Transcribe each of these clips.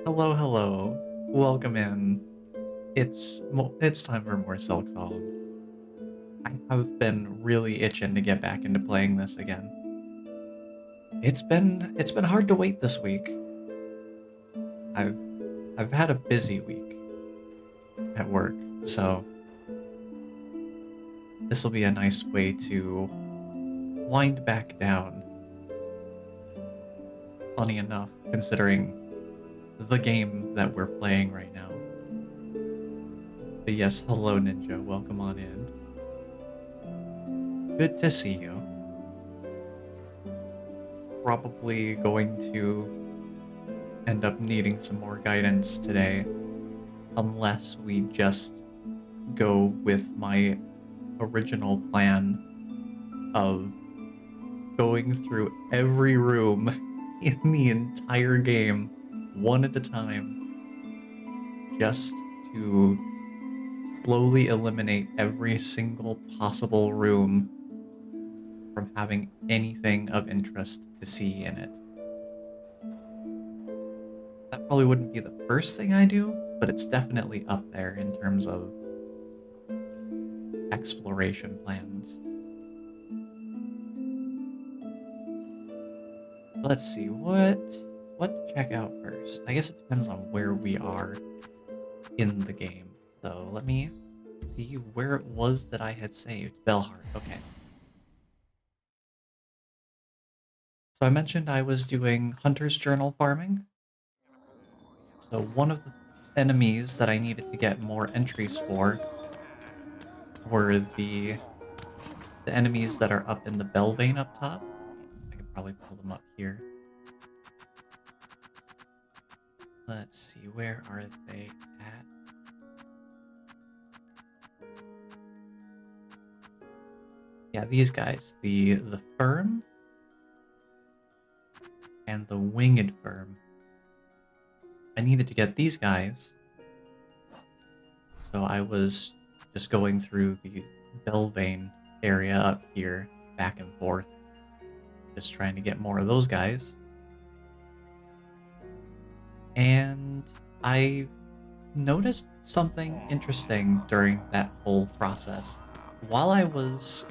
Hello, hello. Welcome in. It's time for more Silksong. I have been really itching to get back into playing this again. It's been hard to wait this week. I've I've had a busy week at work, so this will be a nice way to wind back down. Funny enough, considering the game that we're playing right now. But yes, hello Ninja, welcome on in. Good to see you. Probably going to end up needing some more guidance today, unless we just go with my original plan of going through every room in the entire game, one at a time, just to slowly eliminate every single possible room from having anything of interest to see in it. That probably wouldn't be the first thing I do, but it's definitely up there in terms of exploration plans. Let's see, what to check out first? I guess it depends on where we are in the game. So let me see where it was that I had saved. Belhart, okay. So I mentioned I was doing Hunter's Journal farming. So one of the enemies that I needed to get more entries for were the enemies that are up in the Belvane up top. I could probably pull them up here. Let's see, where are they at? Yeah, these guys, the Firm and the Winged Firm. I needed to get these guys, so I was just going through the Belvane area up here, back and forth, just trying to get more of those guys. And I noticed something interesting during that whole process. While I was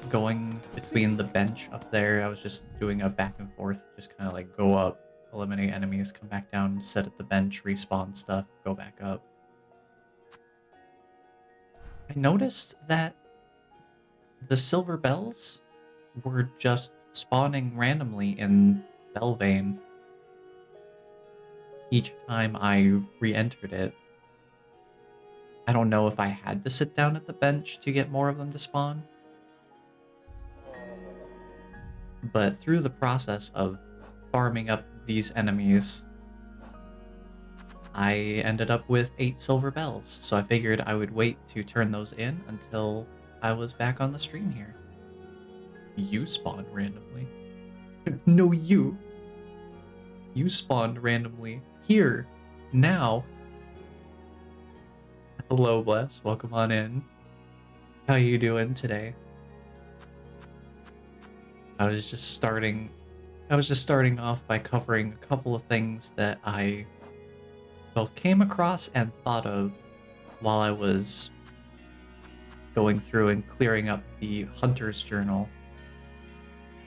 going between the bench up there, I was just doing a back and forth, just kind of like go up, eliminate enemies, come back down, sit at the bench, respawn stuff, go back up. I noticed that the silver bells were just spawning randomly in Belvane each time I re-entered it. I don't know if I had to sit down at the bench to get more of them to spawn, but through the process of farming up these enemies, I ended up with 8 silver bells, so I figured I would wait to turn those in until I was back on the stream here. You spawned randomly. No, you. You spawned randomly. Here. Now. Hello, Bless. Welcome on in. How you doing today? I was just starting off by covering a couple of things that I both came across and thought of while I was going through and clearing up the Hunter's Journal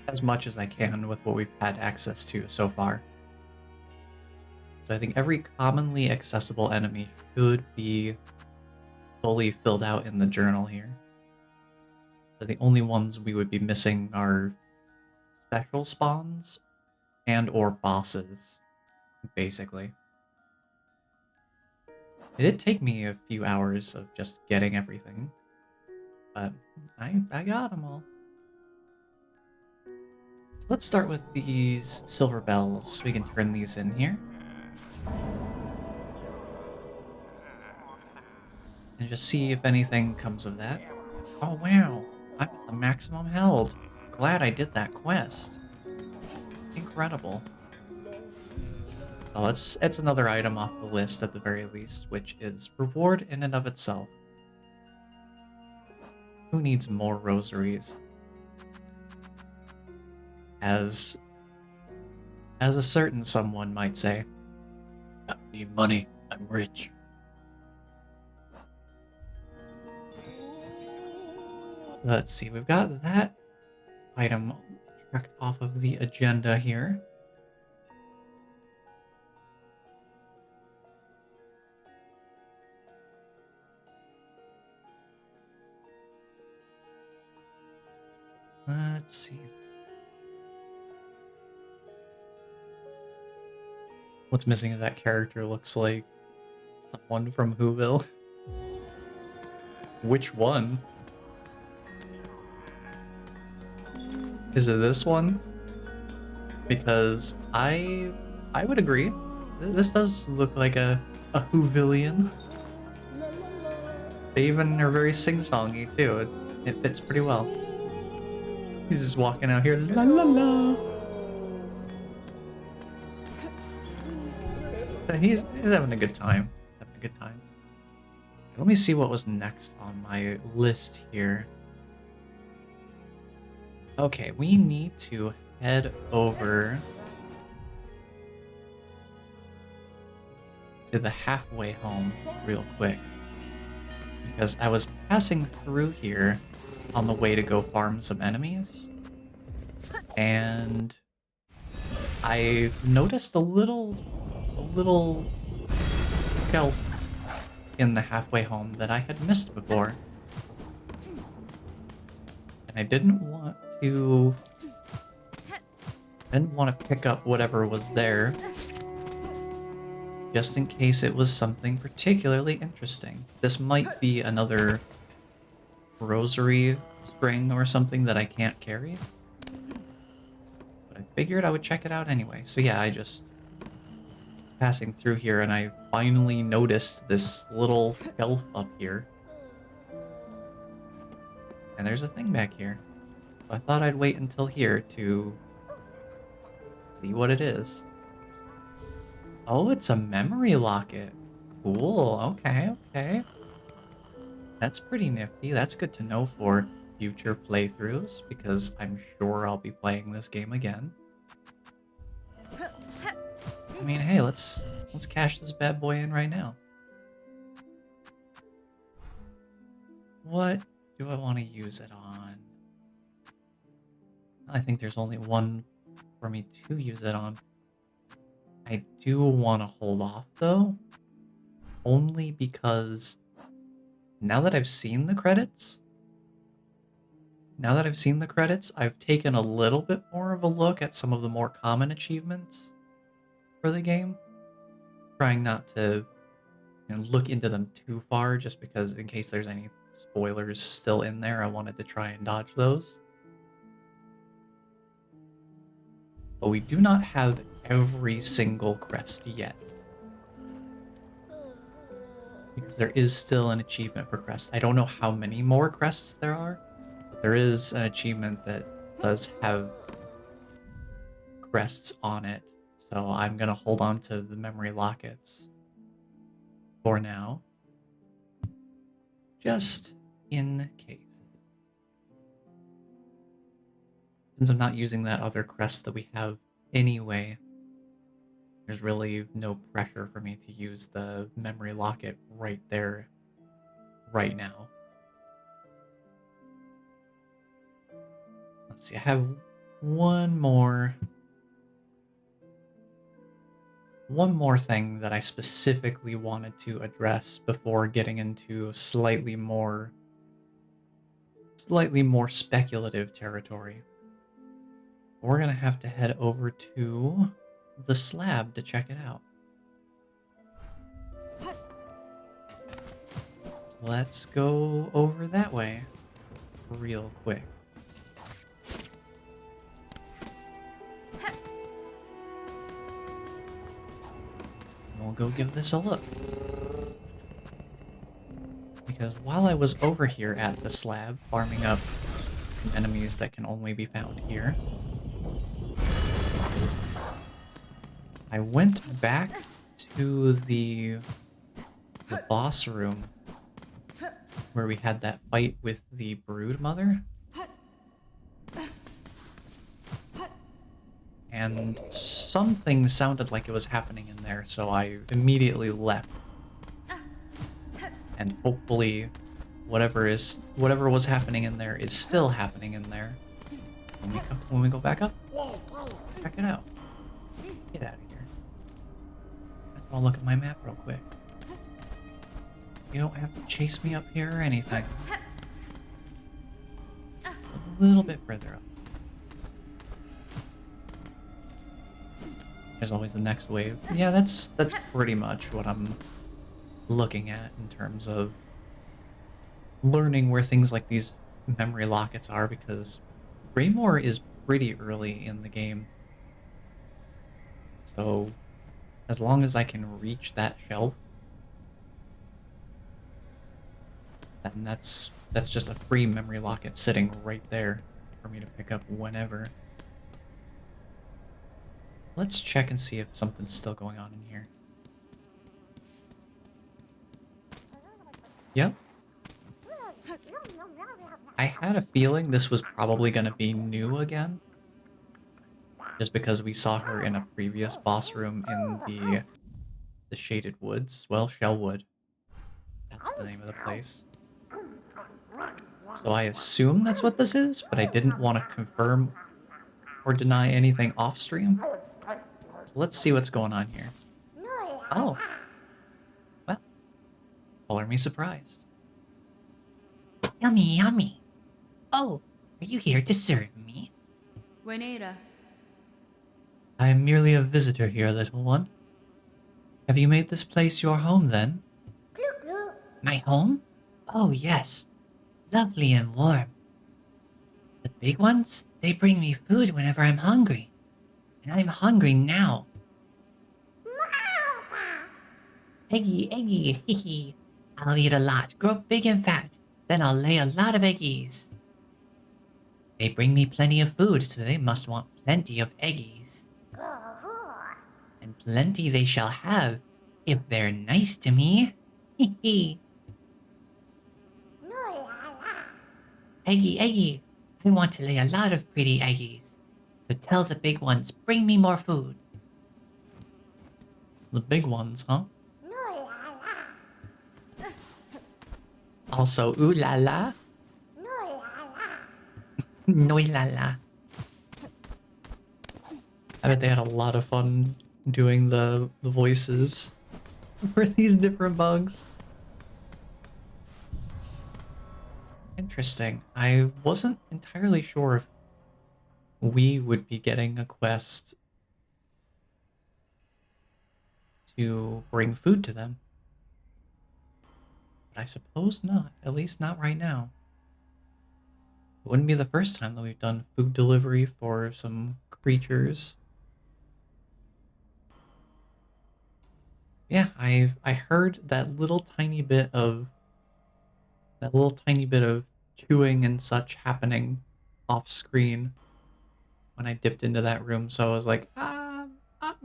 as much as I can with what we've had access to so far. So I think every commonly accessible enemy should be fully filled out in the journal here. So the only ones we would be missing are special spawns and or bosses, basically. It did take me a few hours of just getting everything, but I got them all. So let's start with these silver bells. We can turn these in here. And just see if anything comes of that. Oh wow, I'm at the maximum held. Glad I did that quest. Incredible. Oh, it's another item off the list at the very least, which is reward in and of itself. Who needs more rosaries? As a certain someone might say. I don't need money. I'm rich. Let's see, we've got that item checked off of the agenda here. Let's see. What's missing is that character looks like someone from Whoville. Which one? Is it this one? Because I would agree. This does look like a Whovillian. They even are very sing-songy too. It fits pretty well. He's just walking out here, la la la. He's having a good time. Having a good time. Let me see what was next on my list here. Okay, we need to head over to the halfway home real quick. Because I was passing through here on the way to go farm some enemies. And I noticed a little shelf in the halfway home that I had missed before. And I didn't want to pick up whatever was there, just in case it was something particularly interesting. This might be another rosary string or something that I can't carry. But I figured I would check it out anyway. So yeah, I just passing through here and I finally noticed this little shelf up here. And there's a thing back here. So I thought I'd wait until here to see what it is. Oh, it's a memory locket. Cool. Okay, okay. That's pretty nifty. That's good to know for future playthroughs, because I'm sure I'll be playing this game again. I mean, hey, let's cash this bad boy in right now. What do I want to use it on? I think there's only one for me to use it on. I do want to hold off, though. Only because now that I've seen the credits, I've taken a little bit more of a look at some of the more common achievements for the game. Trying not to look into them too far, just because in case there's any spoilers still in there, I wanted to try and dodge those. But we do not have every single crest yet, because there is still an achievement for crest. I don't know how many more crests there are, but there is an achievement that does have crests on it. So I'm gonna hold on to the memory lockets for now, just in case. Since I'm not using that other crest that we have anyway, there's really no pressure for me to use the memory locket right there, right now. Let's see, I have one more thing that I specifically wanted to address before getting into slightly more speculative territory. We're gonna have to head over to the slab to check it out. So let's go over that way real quick. We'll go give this a look. Because while I was over here at the slab, farming up some enemies that can only be found here, I went back to the boss room where we had that fight with the brood mother, and something sounded like it was happening in there, so I immediately left. And hopefully whatever was happening in there is still happening in there when we go back up. Check it out. Get out of here. I want to look at my map real quick. You don't have to chase me up here or anything. A little bit further up. There's always the next wave. Yeah, that's pretty much what I'm looking at in terms of learning where things like these memory lockets are, because Greymore is pretty early in the game. So as long as I can reach that shelf, then that's just a free memory locket sitting right there for me to pick up whenever. Let's check and see if something's still going on in here. Yep. I had a feeling this was probably going to be new again. Just because we saw her in a previous boss room in the Shaded Woods. Well, Shellwood. That's the name of the place. So I assume that's what this is, but I didn't want to confirm or deny anything off stream. So let's see what's going on here. Oh. Well. Color me surprised. Yummy, yummy. Oh, are you here to serve me? Buenera. I am merely a visitor here, little one. Have you made this place your home, then? My home? Oh, yes. Lovely and warm. The big ones, they bring me food whenever I'm hungry. And I'm hungry now. Eggy, eggy, hee hee. I'll eat a lot, grow big and fat. Then I'll lay a lot of eggies. They bring me plenty of food, so they must want plenty of eggies. And plenty they shall have, if they're nice to me. Hee hee. Eggy, eggy. I want to lay a lot of pretty eggies. So tell the big ones, bring me more food. The big ones, huh? Also, ooh la la. Noi la la. I bet they had a lot of fun doing the voices for these different bugs. Interesting. I wasn't entirely sure if we would be getting a quest to bring food to them. But I suppose not, at least not right now. It wouldn't be the first time that we've done food delivery for some creatures. Yeah, I heard that little tiny bit of chewing and such happening off screen when I dipped into that room, so I was like, I'm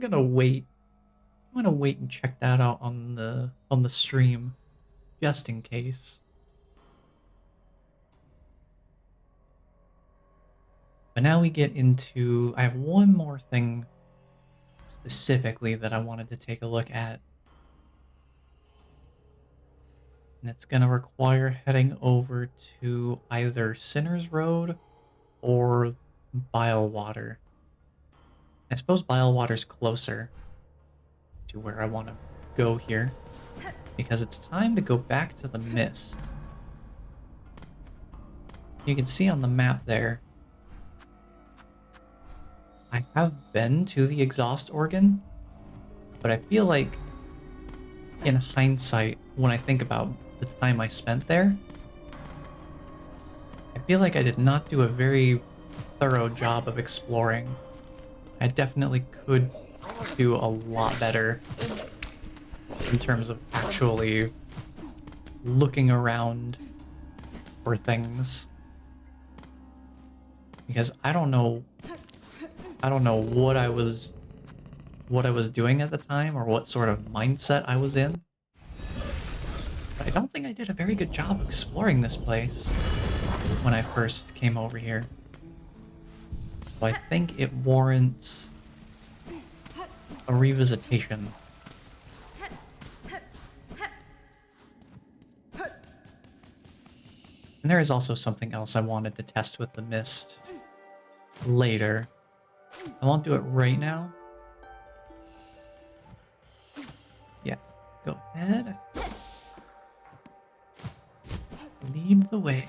gonna wait. I'm gonna wait and check that out on the stream, just in case. But now we get into, I have one more thing specifically that I wanted to take a look at. And it's gonna require heading over to either Sinner's Road or Bilewater. I suppose Bilewater's closer to where I want to go here, because it's time to go back to the mist. You can see on the map there, I have been to the exhaust organ, but I feel like in hindsight, when I think about the time I spent there, I feel like I did not do a very thorough job of exploring. I definitely could do a lot better in terms of actually looking around for things. Because I don't know what I was doing at the time or what sort of mindset I was in. But I don't think I did a very good job exploring this place when I first came over here. So I think it warrants a revisitation. And there is also something else I wanted to test with the mist later. I won't do it right now. Yeah, go ahead. Lead the way.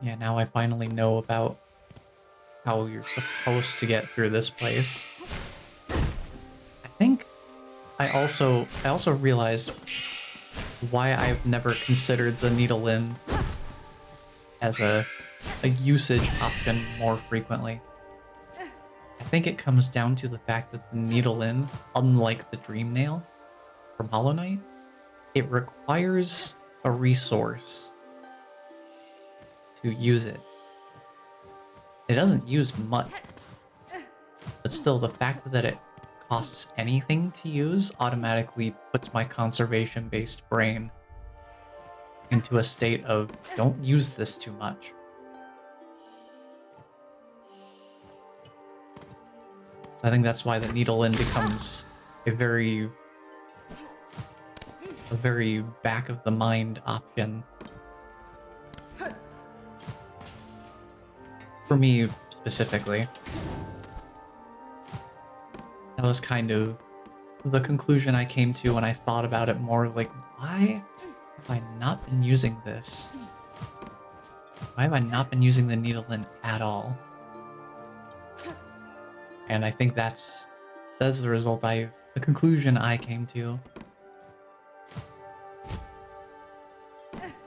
Yeah, now I finally know about how you're supposed to get through this place. I think I also realized why I've never considered the needle in as a usage option more frequently. I think it comes down to the fact that the needle in, unlike the dream nail from Hollow Knight, it requires a resource to use it. It doesn't use much, but still the fact that it costs anything to use automatically puts my conservation-based brain into a state of don't use this too much. So I think that's why the needle in becomes a very back of the mind option for me specifically. That was kind of the conclusion I came to when I thought about it more, like, why have I not been using this? Why have I not been using the needle in at all? And I think that's the result the conclusion I came to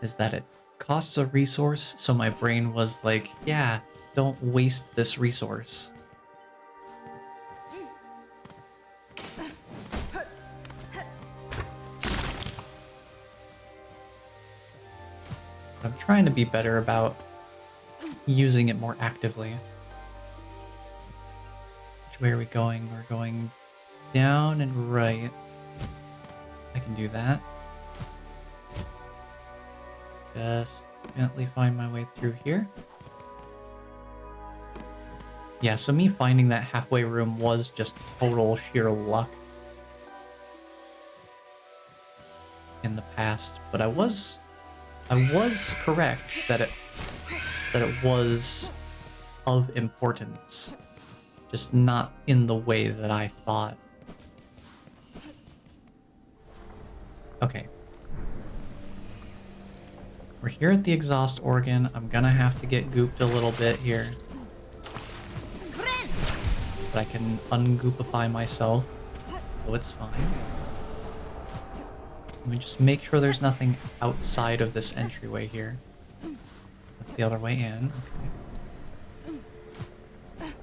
is that it costs a resource, so my brain was like, yeah, don't waste this resource. I'm trying to be better about using it more actively. Which way are we going? We're going down and right. I can do that. Just gently find my way through here. Yeah, so me finding that halfway room was just total sheer luck in the past, but I was correct that it was of importance, just not in the way that I thought. Okay. We're here at the exhaust organ. I'm gonna have to get gooped a little bit here. But I can ungoopify myself, so it's fine. Let me just make sure there's nothing outside of this entryway here. That's the other way in. Okay.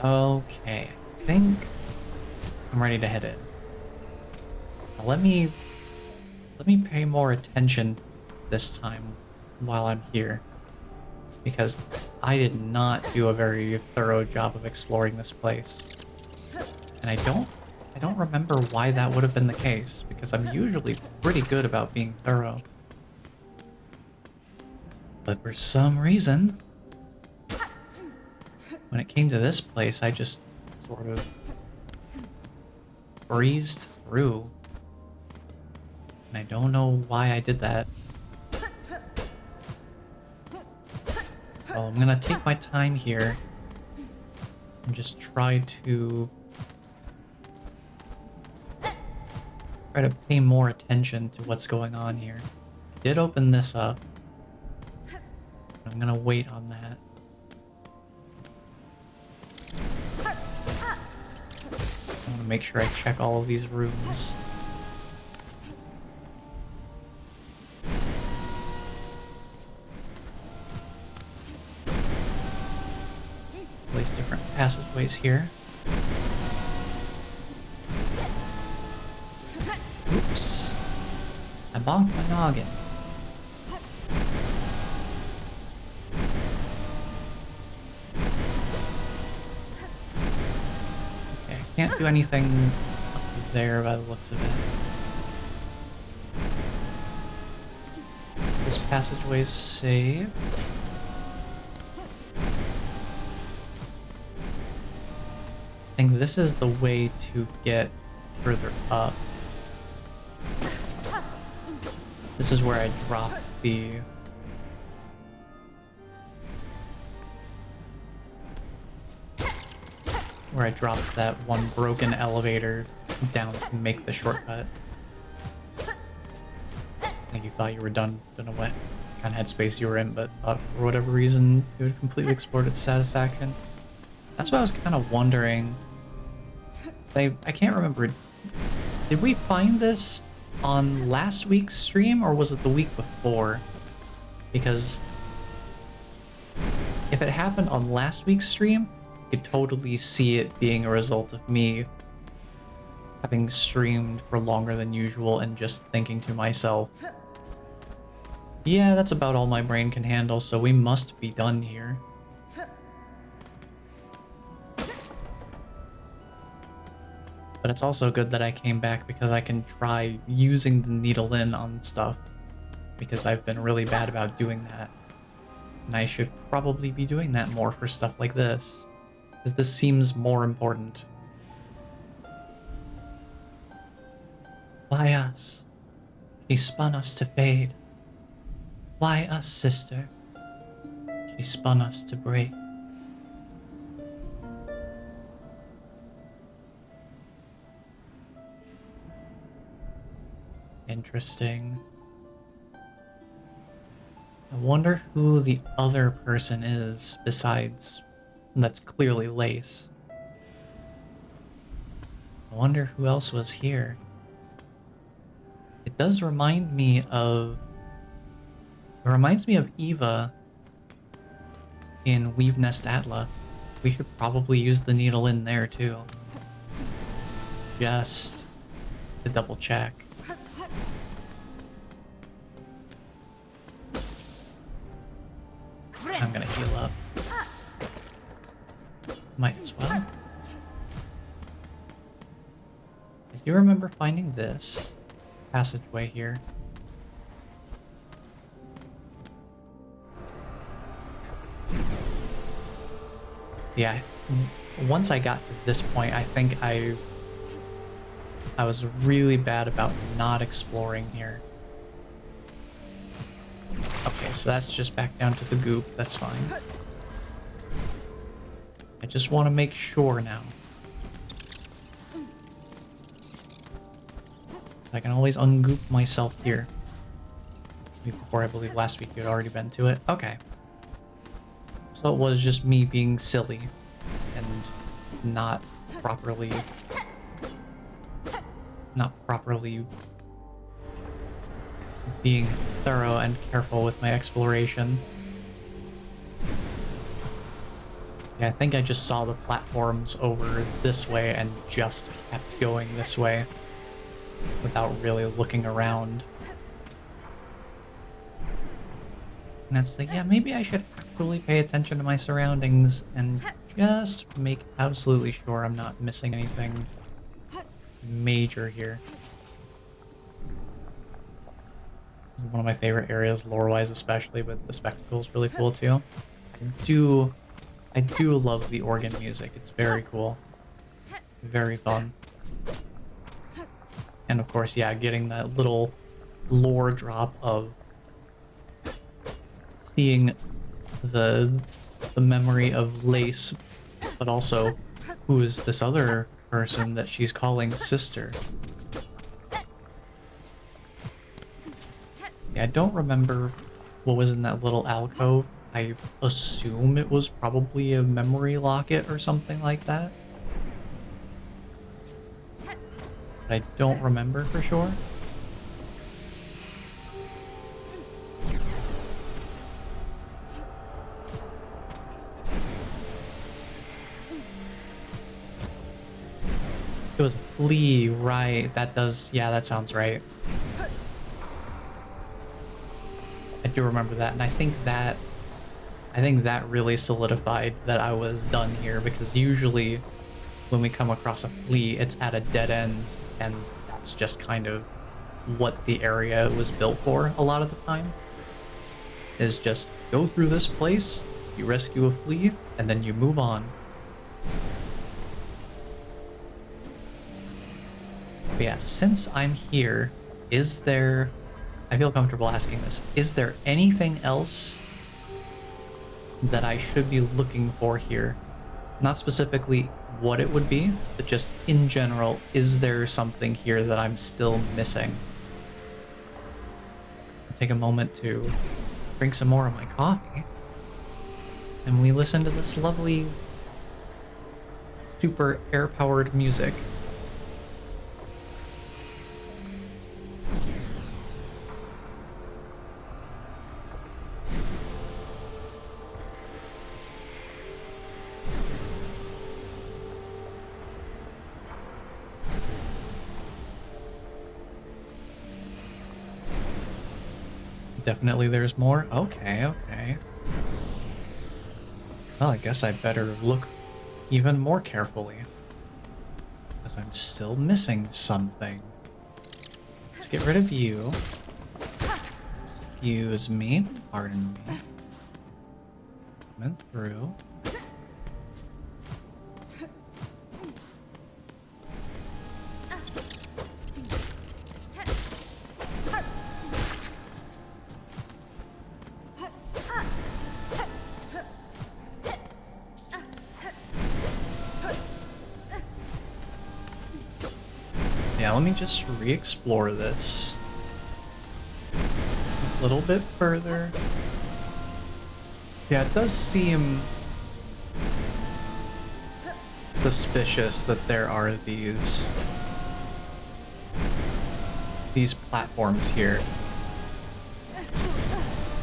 Okay, I think I'm ready to head in. Now let me pay more attention this time while I'm here, because I did not do a very thorough job of exploring this place. And I don't remember why that would have been the case, because I'm usually pretty good about being thorough. But for some reason, when it came to this place, I just sort of breezed through. And I don't know why I did that. So I'm gonna take my time here and just try to pay more attention to what's going on here. I did open this up. I'm gonna wait on that. I want to make sure I check all of these rooms. Place different passageways here. Oops. I bonked my noggin. can't do anything up there by the looks of it. This passageway is safe. I think this is the way to get further up. This is where I dropped the... where I dropped that one broken elevator down to make the shortcut. I think you thought you were done. Don't know what kind of headspace you were in, but thought for whatever reason you had completely explored it to satisfaction. That's what I was kind of wondering. I can't remember. Did we find this on last week's stream, or was it the week before? Because if it happened on last week's stream, I could totally see it being a result of me having streamed for longer than usual and just thinking to myself, yeah, that's about all my brain can handle, so we must be done here. But it's also good that I came back because I can try using the needle in on stuff, because I've been really bad about doing that. And I should probably be doing that more for stuff like this, because this seems more important. Why us? She spun us to fade. Why us, sister? She spun us to break. Interesting. I wonder who the other person is besides that's clearly Lace. I wonder who else was here. It does remind me of... It reminds me of Eva in Weave Nest Atla. We should probably use the needle in there too. Just to double check. I'm gonna heal up. Might as well. I do remember finding this passageway here. Yeah, once I got to this point, I think I was really bad about not exploring here. Okay, so that's just back down to the goop. That's fine. I just want to make sure now. I can always ungoop myself here. Before, I believe last week you had already been to it. Okay. So it was just me being silly and not properly being thorough and careful with my exploration. Yeah, I think I just saw the platforms over this way and just kept going this way without really looking around. And that's like, yeah, maybe I should actually pay attention to my surroundings and just make absolutely sure I'm not missing anything major here. This is one of my favorite areas, lore-wise especially, but the spectacle is really cool too. I do love the organ music. It's very cool. Very fun. And of course, yeah, getting that little lore drop of seeing the memory of Lace, but also who is this other person that she's calling sister. Yeah, I don't remember what was in that little alcove. I assume it was probably a memory locket or something like that. But I don't remember for sure. It was Lee, right? That does, yeah, that sounds right. I do remember that, and I think that really solidified that I was done here, because usually when we come across a flea, it's at a dead end, and that's just kind of what the area was built for a lot of the time. Is just go through this place, you rescue a flea, and then you move on. But yeah, since I'm here, is there... I feel comfortable asking this. Is there anything else that I should be looking for here? Not specifically what it would be, but just in general, is there something here that I'm still missing? I'll take a moment to drink some more of my coffee, and we listen to this lovely, super air-powered music. Definitely there's more? Okay, okay. Well, I guess I better look even more carefully, because I'm still missing something. Let's get rid of you. Excuse me. Pardon me. Coming through. Yeah, let me just re-explore this a little bit further. Yeah, it does seem suspicious that there are these platforms here.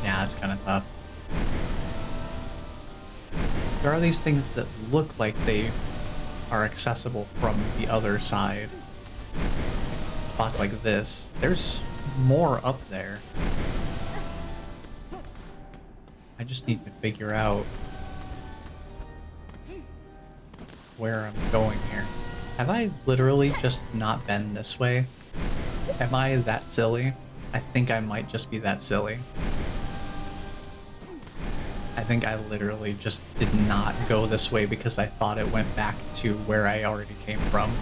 Yeah, it's kind of tough. There are these things that look like they are accessible from the other side. Spots like this. There's more up there. I just need to figure out where I'm going here. Have I literally just not been this way? Am I that silly? I think I might just be that silly. I think I literally just did not go this way because I thought it went back to where I already came from.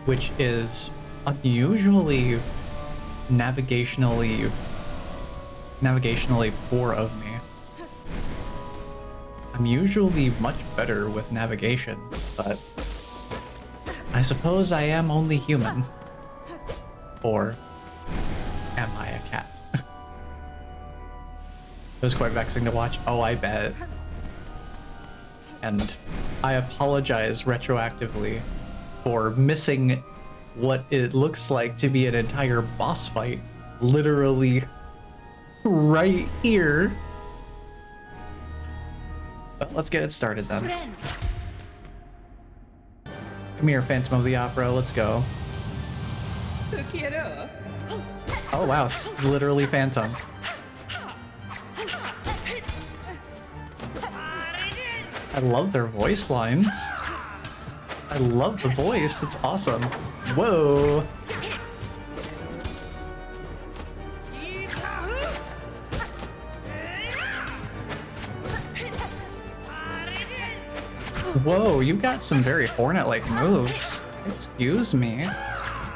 Which is unusually navigationally poor of me. I'm usually much better with navigation, but I suppose I am only human. Or am I a cat? It was quite vexing to watch. Oh, I bet. And I apologize retroactively for missing what it looks like to be an entire boss fight literally right here. But let's get it started then. Come here, Phantom of the Opera, let's go. Oh wow, literally Phantom. I love their voice lines. I love the voice, it's awesome. Whoa! Whoa, you got some very Hornet-like moves. Excuse me.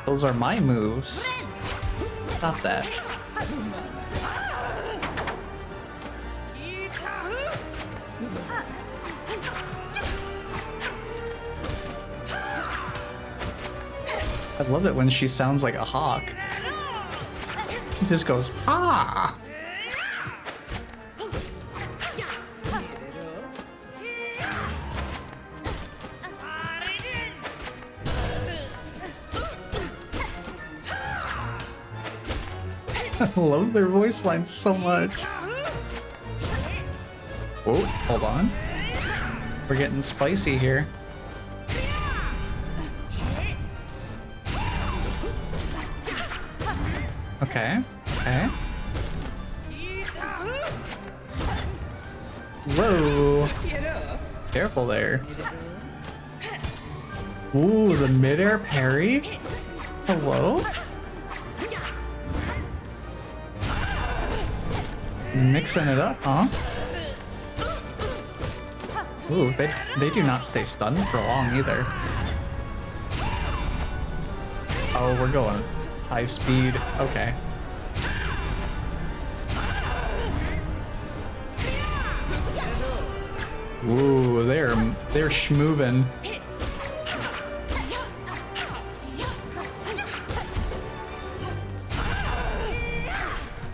Those are my moves. Stop that. I love it when she sounds like a hawk. She just goes, ah! I love their voice lines so much. Whoa, hold on. We're getting spicy here. Okay, okay. Whoa. Careful there. Ooh, the midair parry? Hello? Mixing it up, huh? Ooh, they do not stay stunned for long either. Oh, we're going high speed. Okay. Ooh, they're schmoovin'.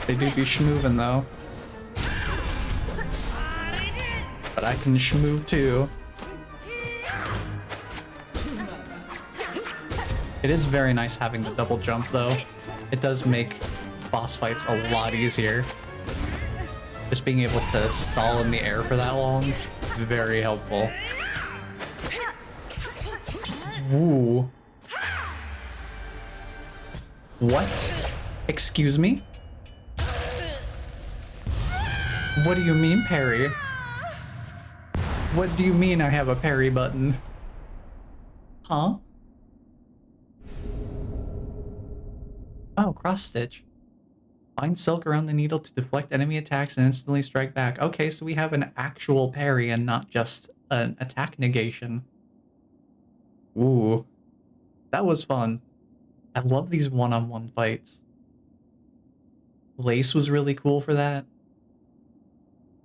They do be schmoovin' though. But I can schmoove too. It is very nice having the double jump though. It does make boss fights a lot easier. Just being able to stall in the air for that long, very helpful. Ooh. What? Excuse me? What do you mean, parry? What do you mean I have a parry button? Huh? Oh, cross stitch. Bind silk around the needle to deflect enemy attacks and instantly strike back. Okay, so we have an actual parry and not just an attack negation. Ooh. That was fun. I love these one-on-one fights. Lace was really cool for that.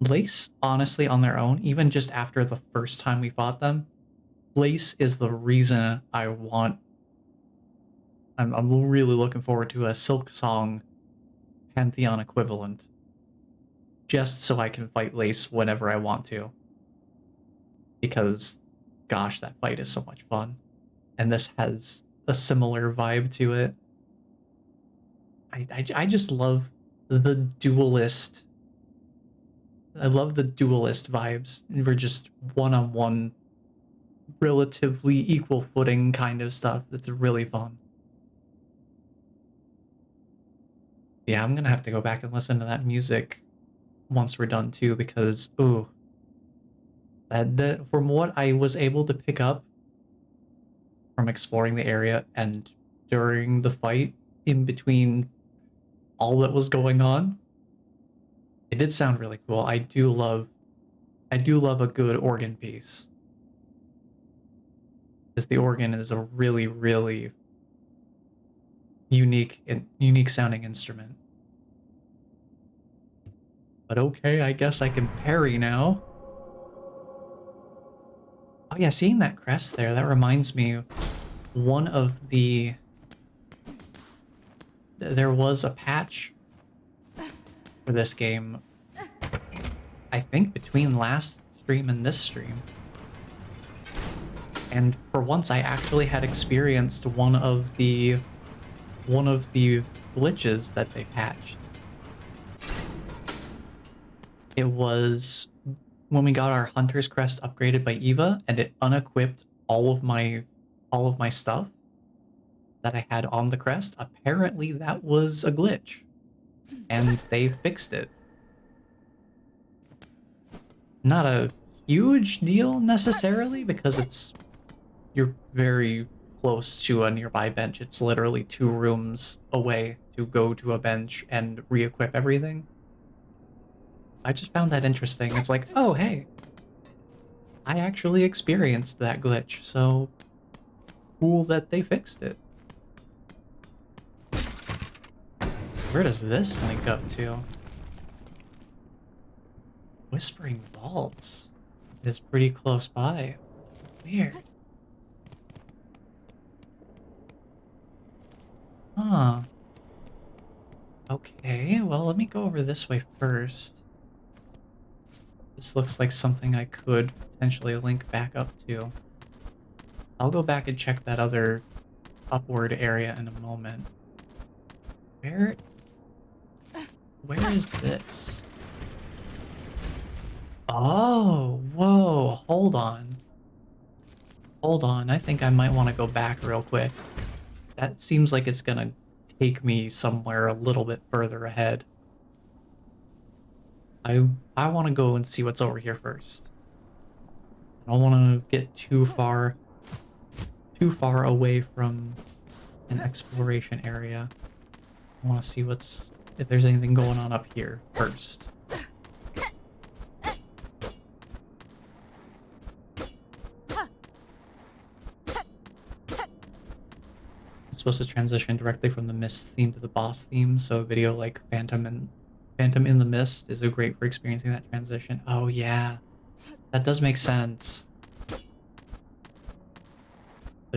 Lace, honestly, on their own, even just after the first time we fought them, Lace is the reason I want... I'm really looking forward to a Silksong Pantheon equivalent. Just so I can fight Lace whenever I want to. Because, gosh, that fight is so much fun. And this has a similar vibe to it. I just love the duelist. I love the duelist vibes. We're just one-on-one, relatively equal footing kind of stuff. That's really fun. Yeah, I'm gonna have to go back and listen to that music once we're done too, because ooh, that from what I was able to pick up from exploring the area and during the fight, in between all that was going on, it did sound really cool. I do love a good organ piece, because the organ is a really, really unique sounding instrument. But okay, I guess I can parry now. Oh yeah, seeing that crest there, that reminds me, one of the... There was a patch for this game, I think between last stream and this stream. And for once I actually had experienced one of the glitches that they patched. It was when we got our Hunter's Crest upgraded by Eva, and it unequipped all of my stuff that I had on the crest. Apparently that was a glitch, and they fixed it. Not a huge deal necessarily, because you're very close to a nearby bench. It's literally 2 rooms away to go to a bench and re-equip everything. I just found that interesting. It's like, oh, hey, I actually experienced that glitch, so cool that they fixed it. Where does this link up to? Whispering Vaults is pretty close by. Weird. Huh. Okay, well, let me go over this way first. This looks like something I could potentially link back up to. I'll go back and check that other upward area in a moment. Where is this? Oh, whoa, hold on. Hold on, I think I might want to go back real quick. That seems like it's gonna take me somewhere a little bit further ahead. I want to go and see what's over here first. I don't want to get too far away from an exploration area. I want to see if there's anything going on up here first. It's supposed to transition directly from the Mist theme to the boss theme, so a video like Phantom in the Mist is great for experiencing that transition. Oh yeah, that does make sense. But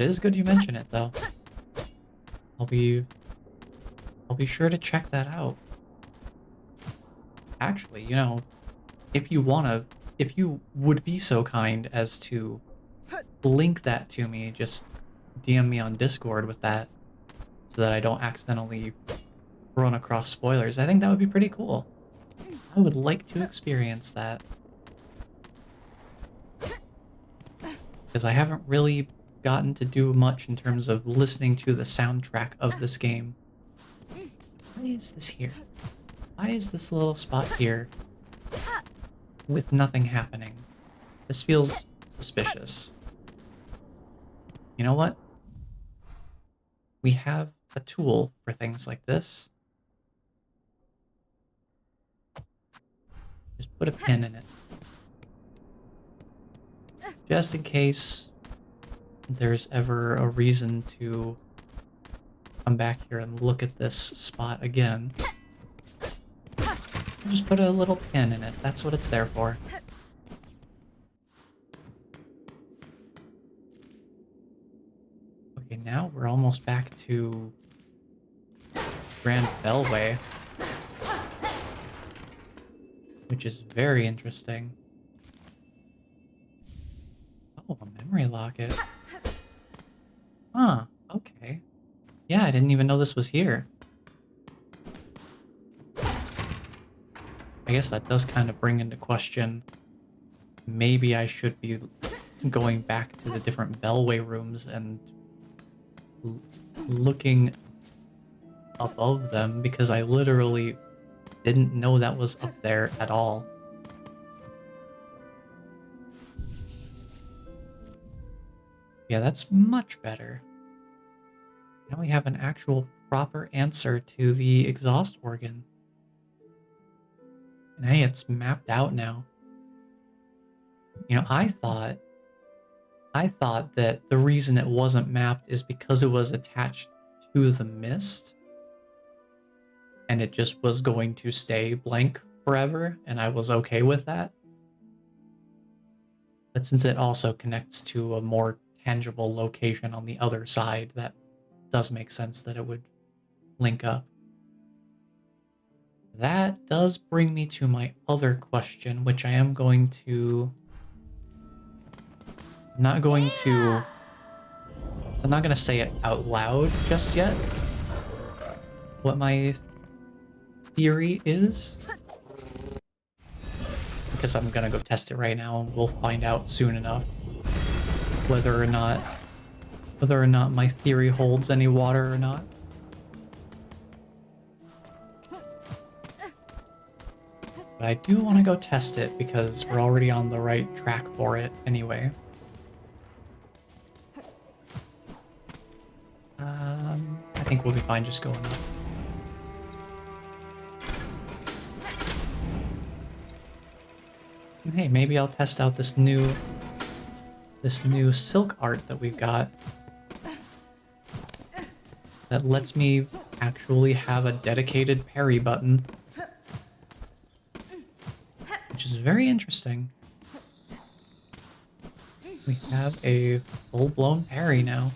it is good you mention it though. I'll be sure to check that out. Actually, you know, if you would be so kind as to link that to me, just DM me on Discord with that so that I don't accidentally run across spoilers. I think that would be pretty cool. I would like to experience that. Because I haven't really gotten to do much in terms of listening to the soundtrack of this game. Why is this here? Why is this little spot here with nothing happening? This feels suspicious. You know what? We have a tool for things like this. Just put a pin in it. Just in case there's ever a reason to come back here and look at this spot again. Just put a little pin in it. That's what it's there for. Okay, now we're almost back to Grand Bellway, which is very interesting. Oh, a memory locket. Huh, okay. Yeah, I didn't even know this was here. I guess that does kind of bring into question, maybe I should be going back to the different Bellway rooms and looking above them, because I literally didn't know that was up there at all. Yeah, that's much better. Now we have an actual proper answer to the exhaust organ. And hey, it's mapped out now. You know, I thought that the reason it wasn't mapped is because it was attached to the mist. And it just was going to stay blank forever, and I was okay with that. But since it also connects to a more tangible location on the other side, that does make sense that it would link up. That does bring me to my other question, which I'm not going to say it out loud just yet. What my theory is, because I'm gonna go test it right now and we'll find out soon enough whether or not my theory holds any water or not. But I do want to go test it because we're already on the right track for it anyway. I think we'll be fine just going up. And hey, maybe I'll test out this new silk art that we've got that lets me actually have a dedicated parry button, which is very interesting. We have a full-blown parry now.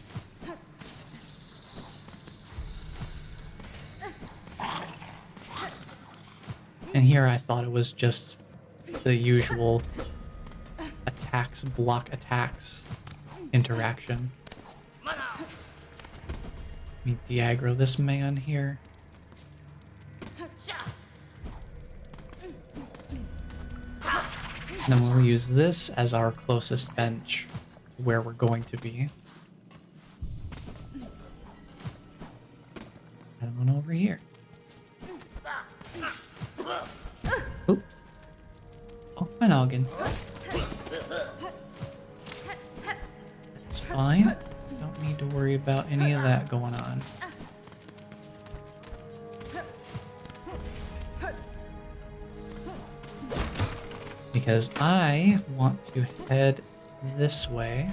And here I thought it was just the usual attacks, block attacks interaction. Let me de-aggro this man here. And then we'll use this as our closest bench to where we're going to be. And one over here. Oops. Oh, my noggin. fine. Don't need to worry about any of that going on. Because I want to head this way.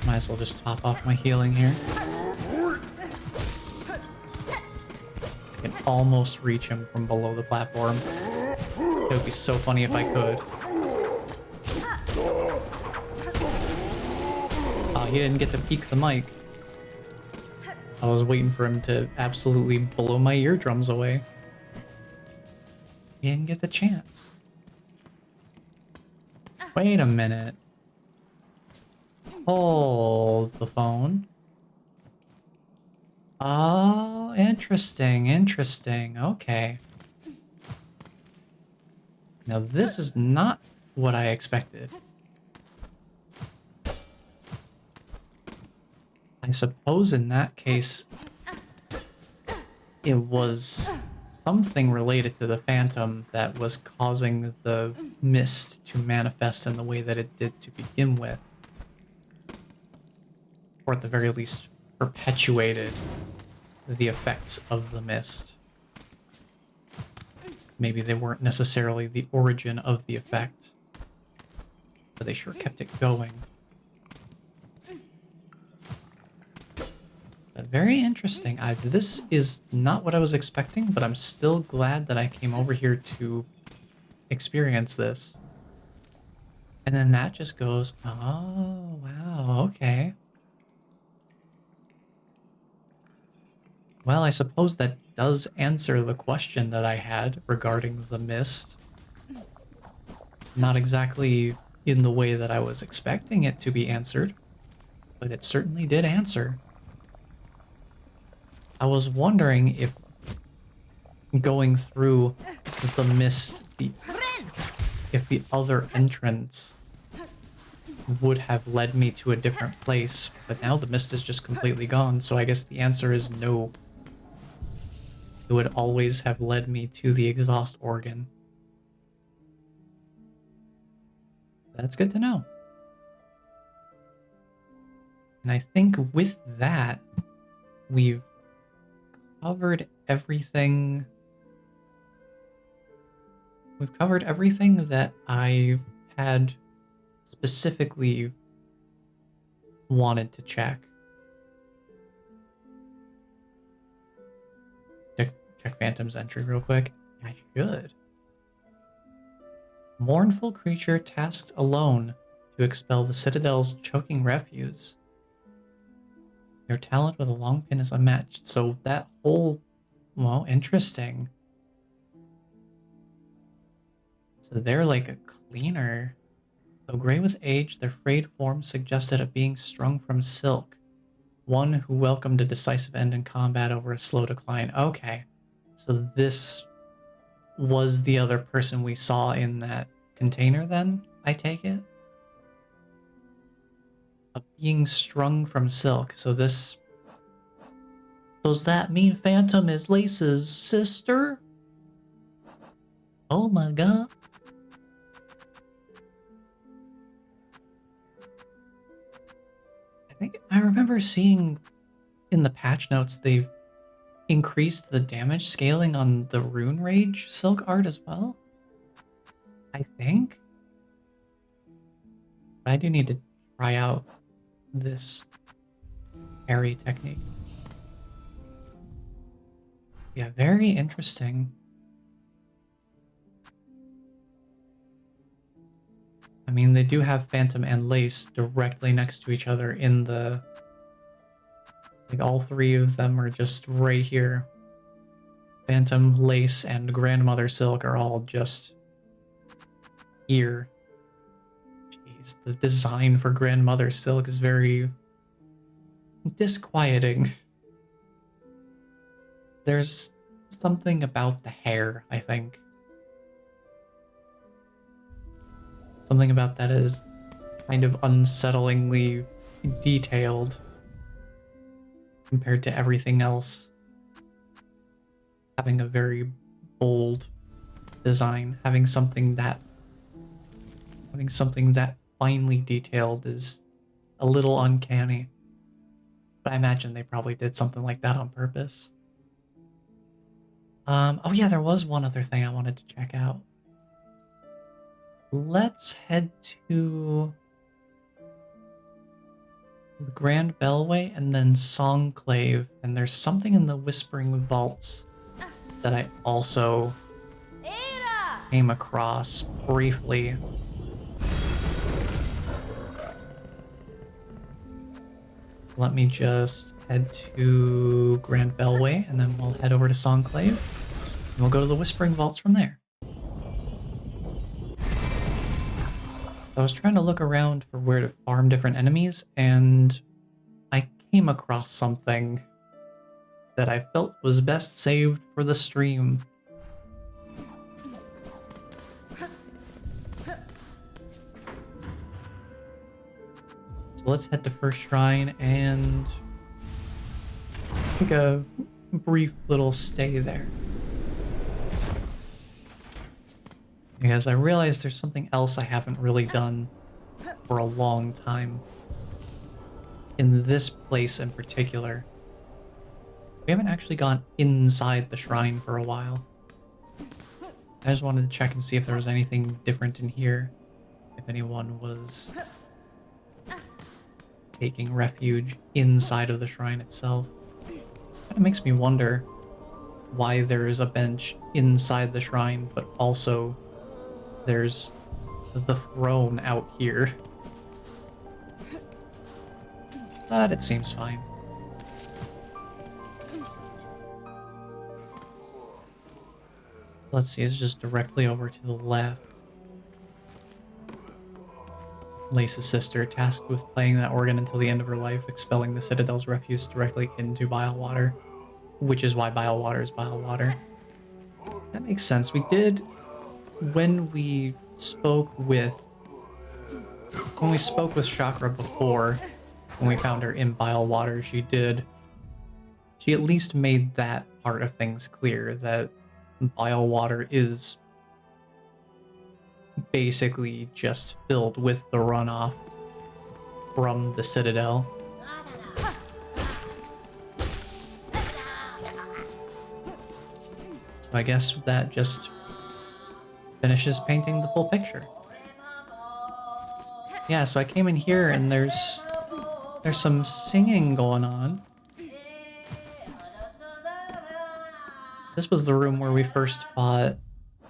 Might as well just top off my healing here. I can almost reach him from below the platform. It would be so funny if I could. Oh, he didn't get to peek the mic. I was waiting for him to absolutely blow my eardrums away. He didn't get the chance. Wait a minute. Hold the phone. Oh, interesting, interesting. Okay. Now this is not what I expected. I suppose in that case, it was something related to the Phantom that was causing the mist to manifest in the way that it did to begin with. Or at the very least, perpetuated the effects of the mist. Maybe they weren't necessarily the origin of the effect, but they sure kept it going. But very interesting. This is not what I was expecting, but I'm still glad that I came over here to experience this. And then that just goes, oh, wow, okay. Well, I suppose that does answer the question that I had regarding the mist. Not exactly in the way that I was expecting it to be answered, but it certainly did answer. I was wondering if going through the mist, if the other entrance would have led me to a different place, but now the mist is just completely gone, so I guess the answer is no. It would always have led me to the exhaust organ. That's good to know. And I think with that, we've covered everything. We've covered everything that I had specifically wanted to check. Check Phantom's entry real quick. I should. Mournful creature tasked alone to expel the Citadel's choking refuse. Your talent with a long pin is unmatched. So that whole... Well, interesting. So they're like a cleaner. Though gray with age, their frayed form suggested a being strung from silk. One who welcomed a decisive end in combat over a slow decline. Okay. So this was the other person we saw in that container then, I take it? A being strung from silk. So this... Does that mean Phantom is Lace's sister? Oh my god. I think I remember seeing in the patch notes they've increased the damage scaling on the Rune Rage Silk art as well. I think. But I do need to try out this parry technique. Yeah, very interesting. I mean, they do have Phantom and Lace directly next to each other in the... Like, all three of them are just right here. Phantom, Lace, and Grandmother Silk are all just here. Jeez, the design for Grandmother Silk is very disquieting. There's something about the hair, I think. Something about that is kind of unsettlingly detailed compared to everything else having a very bold design. Having something that finely detailed is a little uncanny. But I imagine they probably did something like that on purpose. Oh yeah, there was one other thing I wanted to check out. Let's head to the Grand Bellway and then Songclave, and there's something in the Whispering Vaults that I also came across briefly. So let me just head to Grand Bellway, and then we'll head over to Songclave, and we'll go to the Whispering Vaults from there. I was trying to look around for where to farm different enemies, and I came across something that I felt was best saved for the stream. So let's head to First Shrine and take a brief little stay there. Because I realized there's something else I haven't really done for a long time. In this place in particular. We haven't actually gone inside the shrine for a while. I just wanted to check and see if there was anything different in here. If anyone was taking refuge inside of the shrine itself. Kind of makes me wonder why there is a bench inside the shrine, but also there's the throne out here. But it seems fine. Let's see, it's just directly over to the left. Lace's sister, tasked with playing that organ until the end of her life, expelling the Citadel's refuse directly into bile water. Which is why bile water is bile water. That makes sense. We did... When we spoke with Chakra before, when we found her in bile water, she at least made that part of things clear, that bile water is basically just filled with the runoff from the Citadel. So I guess that just finishes painting the full picture. Yeah, so I came in here and there's some singing going on. This was the room where we first fought...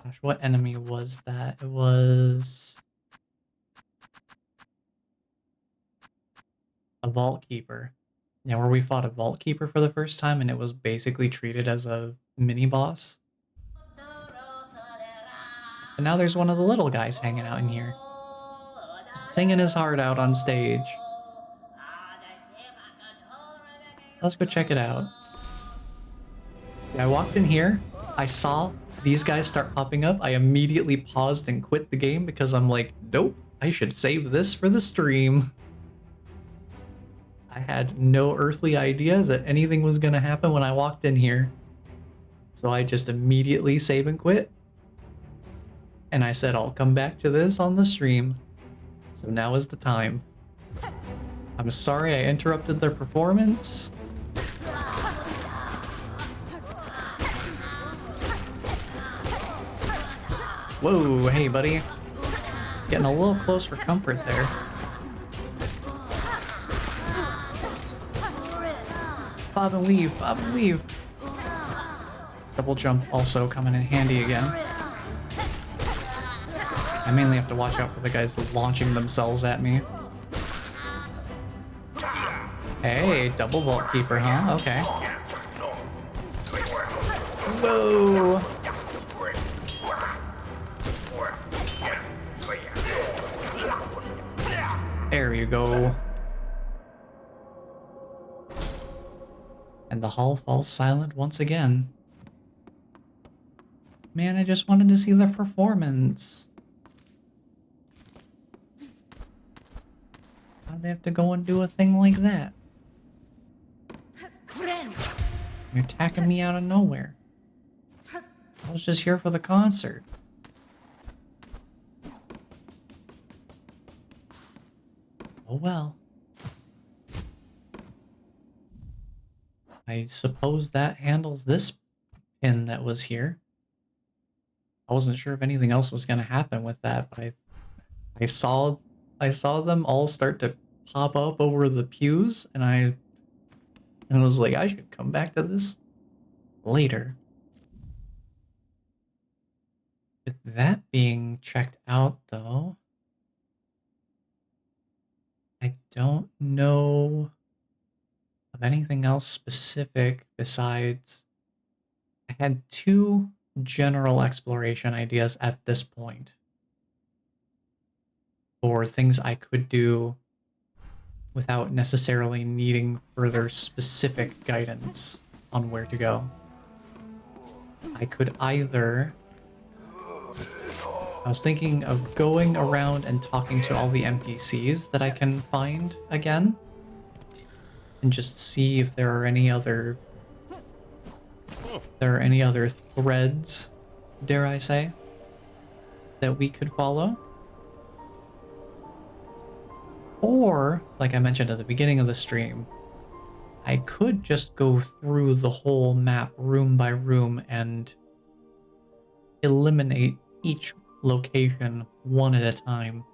Gosh, what enemy was that? It was... a Vault Keeper. Yeah, where we fought a Vault Keeper for the first time and it was basically treated as a mini-boss. And now there's one of the little guys hanging out in here. Just singing his heart out on stage. Let's go check it out. See, I walked in here, I saw these guys start popping up, I immediately paused and quit the game because I'm like, nope, I should save this for the stream. I had no earthly idea that anything was gonna happen when I walked in here. So I just immediately save and quit. And I said I'll come back to this on the stream. So now is the time. I'm sorry I interrupted their performance. Whoa, hey buddy. Getting a little close for comfort there. Bob and weave, bob and weave. Double jump also coming in handy again. I mainly have to watch out for the guys launching themselves at me. Hey, double Vault Keeper, huh? Okay. Whoa! There you go. And the hall falls silent once again. Man, I just wanted to see the performance. Why'd they have to go and do a thing like that? You're attacking me out of nowhere. I was just here for the concert. Oh well. I suppose that handles this pin that was here. I wasn't sure if anything else was going to happen with that, but I saw them all start to pop up over the pews, and I was like, I should come back to this later. With that being checked out, though, I don't know of anything else specific besides I had 2 general exploration ideas at this point for things I could do without necessarily needing further specific guidance on where to go. I could either... I was thinking of going around and talking to all the NPCs that I can find again, and just see if there are any other threads, dare I say, that we could follow. Or, like I mentioned at the beginning of the stream, I could just go through the whole map room by room and eliminate each location one at a time.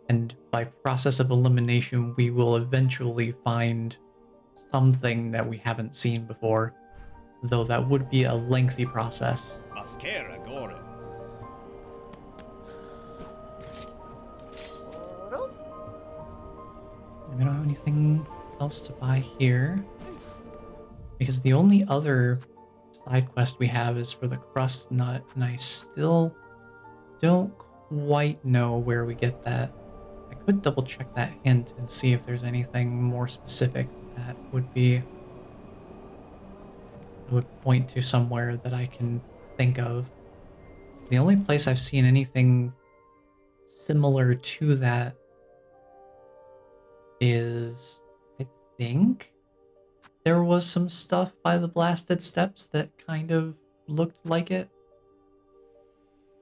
And by process of elimination, we will eventually find something that we haven't seen before, though that would be a lengthy process. We don't have anything else to buy here, because the only other side quest we have is for the crust nut, and I still don't quite know where we get that. I could double check that hint and see if there's anything more specific that would point to somewhere that I can think of. The only place I've seen anything similar to that is, I think there was some stuff by the blasted steps that kind of looked like it.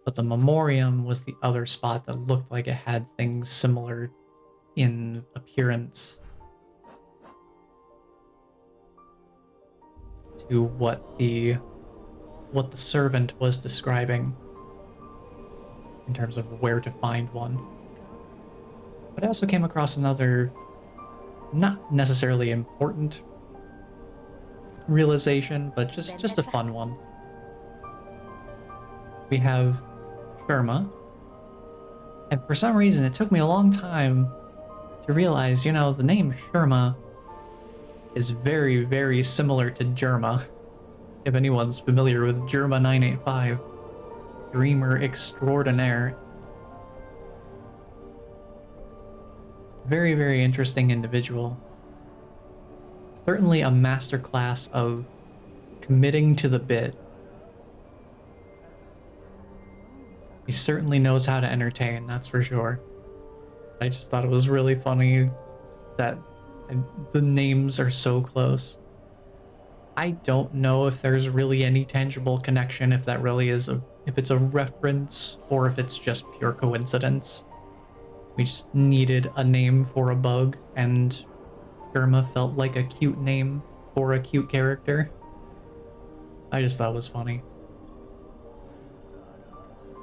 But the Memoriam was the other spot that looked like it had things similar in appearance to what the servant was describing in terms of where to find one. But I also came across another not necessarily important realization, but just a fun one. We have Sherma, and for some reason it took me a long time to realize, you know, the name Sherma is very, very similar to Germa. If anyone's familiar with Germa 985, streamer extraordinaire. Very, very interesting individual. Certainly a masterclass of committing to the bit. He certainly knows how to entertain, that's for sure. I just thought it was really funny that the names are so close. I don't know if there's really any tangible connection, if that really is if it's a reference or if it's just pure coincidence. We just needed a name for a bug, and Sherma felt like a cute name for a cute character. I just thought it was funny.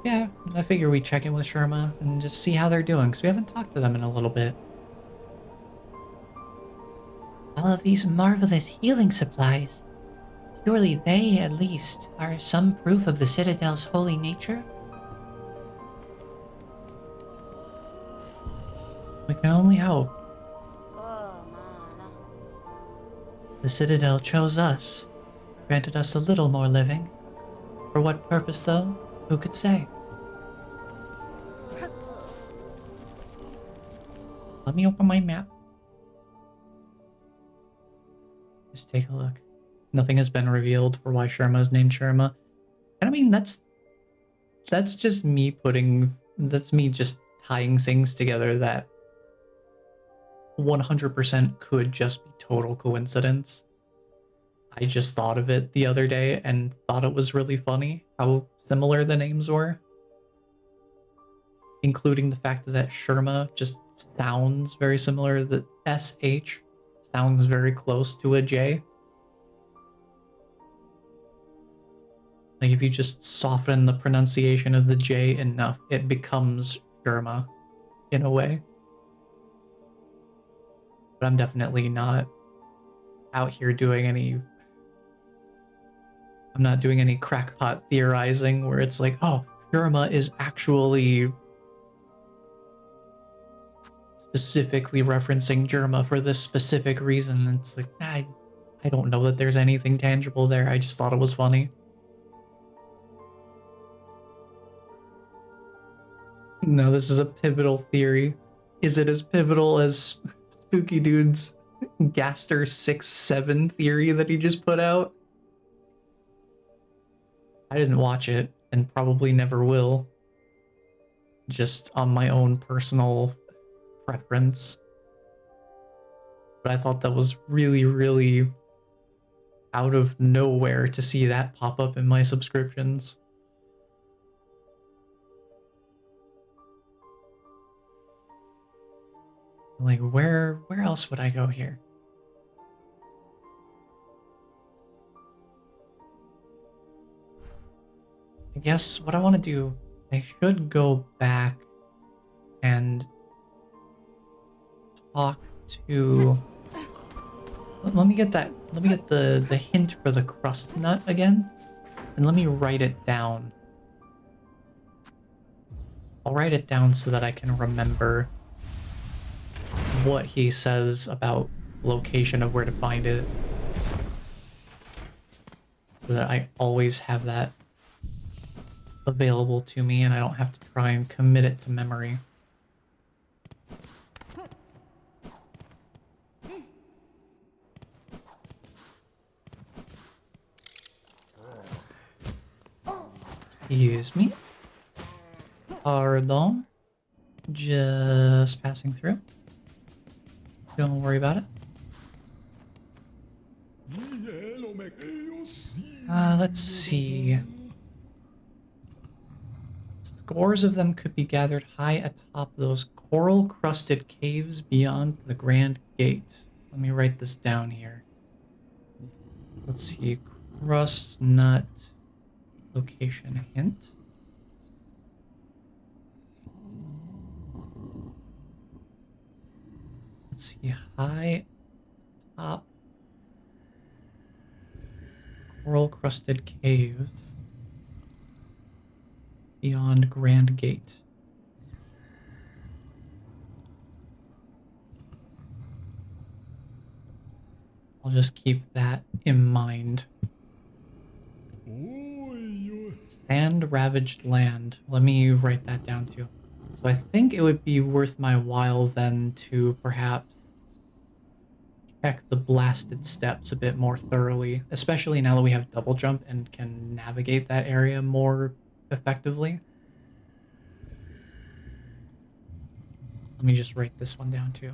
Yeah, I figure we check in with Sherma and just see how they're doing, because we haven't talked to them in a little bit. All of these marvelous healing supplies. Surely they, at least, are some proof of the Citadel's holy nature? We can only hope. The Citadel chose us, granted us a little more living. For what purpose, though? Who could say? Let me open my map. Just take a look. Nothing has been revealed for why Sherma is named Sherma. And I mean, that's just me that's me just tying things together that 100% could just be total coincidence. I just thought of it the other day and thought it was really funny how similar the names were. Including the fact that Sherma just sounds very similar. The SH sounds very close to a J. Like if you just soften the pronunciation of the J enough, it becomes Sherma in a way. But I'm definitely not out here doing any... I'm not doing any crackpot theorizing where it's like, oh, Sherma is actually specifically referencing Germa for this specific reason. It's like, I don't know that there's anything tangible there. I just thought it was funny. No, this is a pivotal theory. Is it as pivotal as Spooky Dude's Gaster 6-7 theory that he just put out? I didn't watch it and probably never will. Just on my own personal preference. But I thought that was really, really out of nowhere to see that pop up in my subscriptions. Like, where else would I go here? I guess what I want to do, I should go back and talk to... Let me get the hint for the crust nut again, and let me write it down. I'll write it down so that I can remember what he says about location of where to find it, so that I always have that available to me and I don't have to try and commit it to memory. Excuse me. Pardon. Just passing through. Don't worry about it. Let's see. Scores of them could be gathered high atop those coral-crusted caves beyond the Grand Gate. Let me write this down here. Let's see. Crust nut location hint. Let's see. High top coral-crusted caves beyond Grand Gate. I'll just keep that in mind. Sand-ravaged land. Let me write that down too. So I think it would be worth my while then to perhaps check the blasted steps a bit more thoroughly, especially now that we have double jump and can navigate that area more effectively. Let me just write this one down too.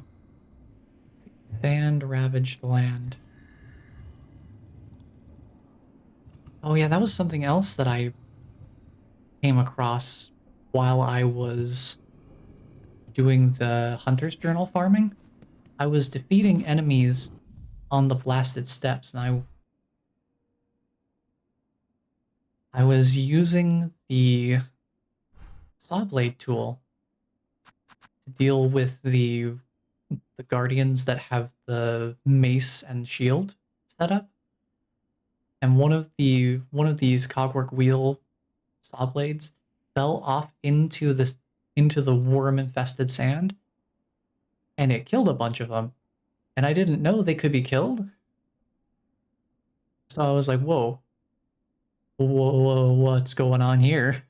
Sand-ravaged land. Oh yeah, that was something else that I came across while I was doing the Hunter's Journal farming. I was defeating enemies on the blasted steps, and I was using the saw blade tool to deal with the guardians that have the mace and shield set up. And one of these cogwork wheel saw blades fell off into the worm infested sand, and it killed a bunch of them. And I didn't know they could be killed. So I was like, whoa, what's going on here?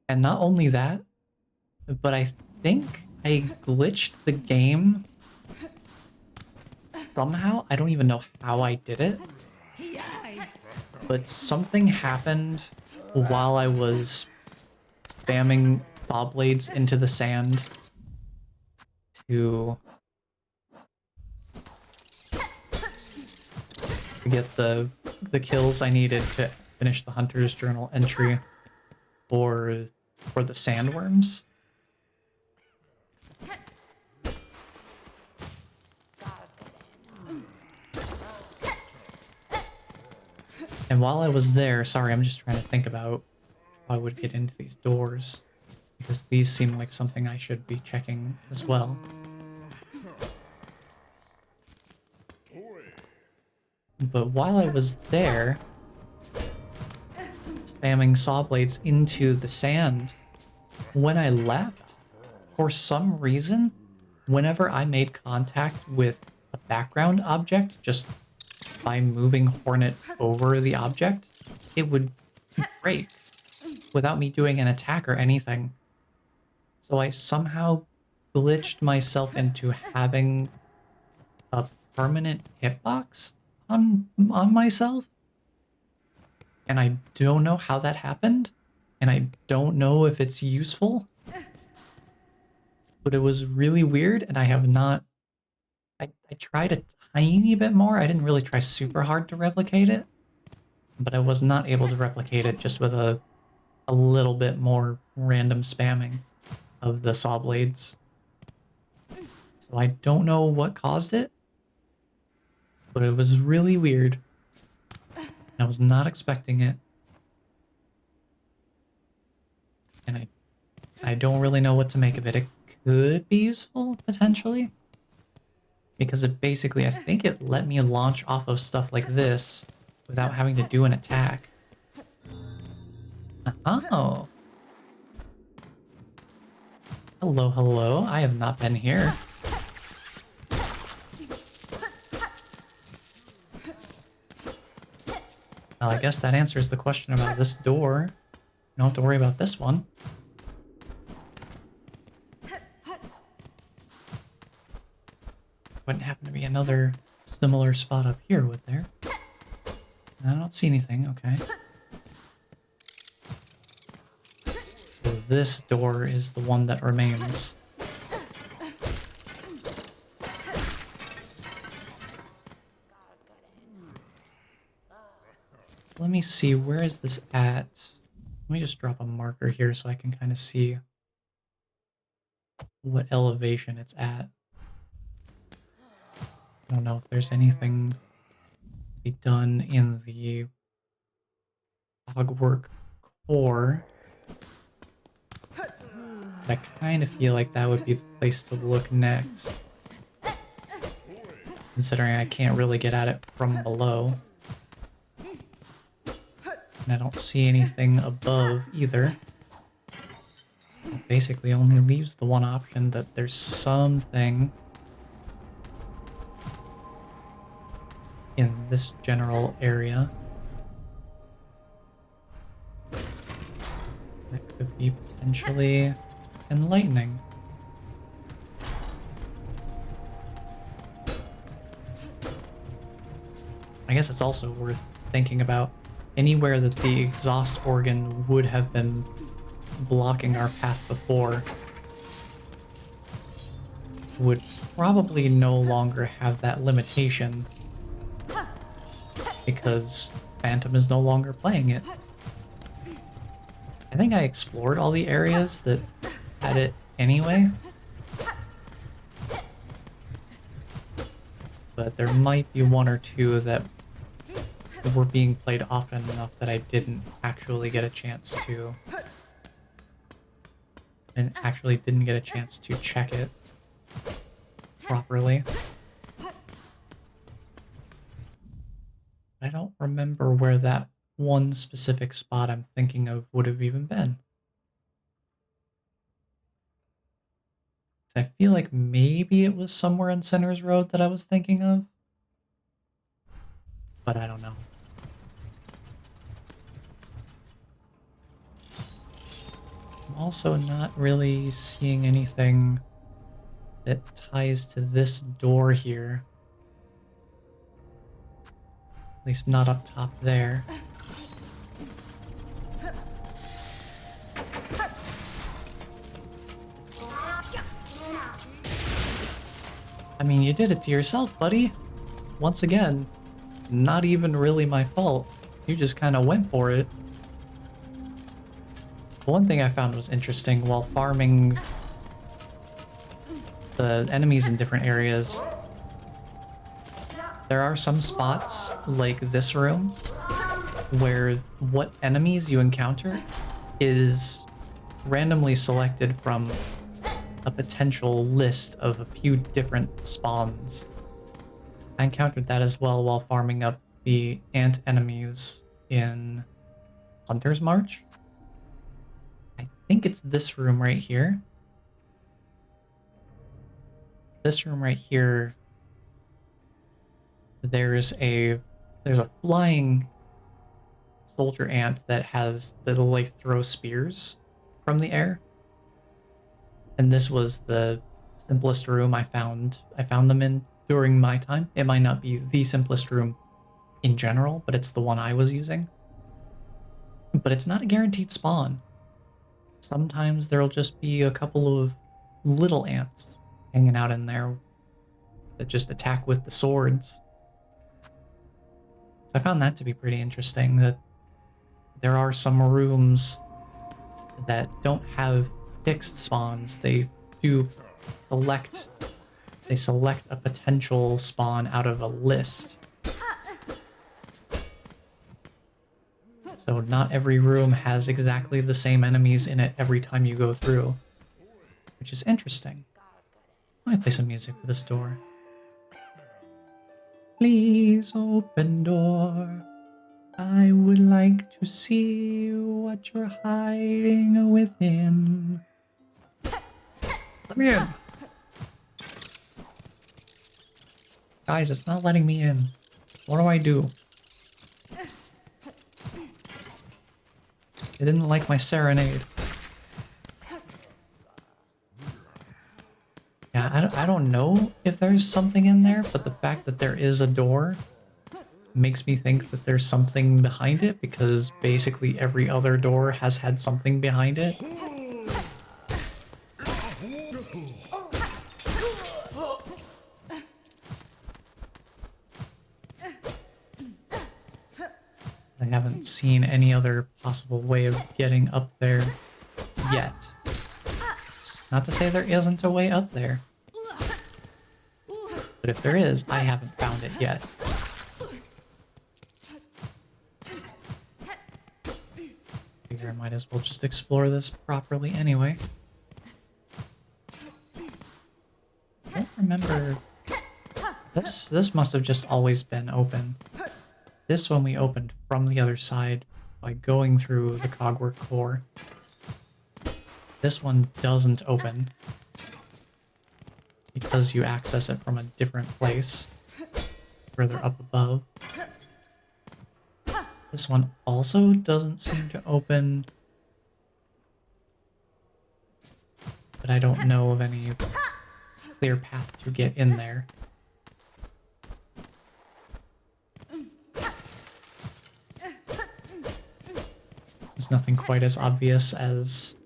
And not only that, but I think I glitched the game somehow. I don't even know how I did it. But something happened while I was spamming saw blades into the sand to get the kills I needed to finish the Hunter's Journal entry for the sandworms. And while I was there, sorry, I'm just trying to think about how I would get into these doors, because these seem like something I should be checking as well. But while I was there, spamming saw blades into the sand, when I left, for some reason, whenever I made contact with a background object, just by moving Hornet over the object, it would break without me doing an attack or anything. So I somehow glitched myself into having a permanent hitbox on myself. And I don't know how that happened. And I don't know if it's useful. But it was really weird, and I have not... I tried a tiny bit more. I didn't really try super hard to replicate it. But I was not able to replicate it just with a little bit more random spamming of the saw blades. So I don't know what caused it, but it was really weird. I was not expecting it. And I don't really know what to make of it. It could be useful, potentially. Because it basically, I think it let me launch off of stuff like this without having to do an attack. Oh. Hello, hello. I have not been here. Well, I guess that answers the question about this door. You don't have to worry about this one. Wouldn't happen to be another similar spot up here, would there? I don't see anything, okay. So this door is the one that remains. Let me see, where is this at? Let me just drop a marker here so I can kind of see what elevation it's at. I don't know if there's anything to be done in the Hogwork core. But I kind of feel like that would be the place to look next. Considering I can't really get at it from below. And I don't see anything above either. It basically only leaves the one option that there's something in this general area that could be potentially enlightening. I guess it's also worth thinking about anywhere that the exhaust organ would have been blocking our path before would probably no longer have that limitation because Phantom is no longer playing it. I think I explored all the areas that had it anyway. But there might be one or two that were being played often enough that I didn't actually get a chance to... and actually didn't get a chance to check it properly. I don't remember where that one specific spot I'm thinking of would have even been. I feel like maybe it was somewhere in Centers Road that I was thinking of. But I don't know. I'm also not really seeing anything that ties to this door here. At least not up top there. I mean, you did it to yourself, buddy. Once again, not even really my fault. You just kind of went for it. One thing I found was interesting while farming the enemies in different areas. There are some spots, like this room, where what enemies you encounter is randomly selected from a potential list of a few different spawns. I encountered that as well while farming up the ant enemies in Hunter's March. I think it's this room right here. This room right here, there's a flying soldier ant that'll like throw spears from the air. And this was the simplest room I found them in during my time. It might not be the simplest room in general, but it's the one I was using. But it's not a guaranteed spawn. Sometimes there'll just be a couple of little ants hanging out in there that just attack with the swords. So I found that to be pretty interesting, that there are some rooms that don't have fixed spawns. They select a potential spawn out of a list. So not every room has exactly the same enemies in it every time you go through, which is interesting. Let me play some music for this door. Please open door. I would like to see what you're hiding within. Let me in. Guys, it's not letting me in. What do I do? It didn't like my serenade. Yeah, I don't know if there's something in there, but the fact that there is a door makes me think that there's something behind it, because basically every other door has had something behind it. I haven't seen any other possible way of getting up there yet. Not to say there isn't a way up there. But if there is, I haven't found it yet. Figure I might as well just explore this properly anyway. I don't remember. This must have just always been open. This one we opened from the other side by going through the cogwork core. This one doesn't open because you access it from a different place further up above. This one also doesn't seem to open, but I don't know of any clear path to get in there. There's nothing quite as obvious as...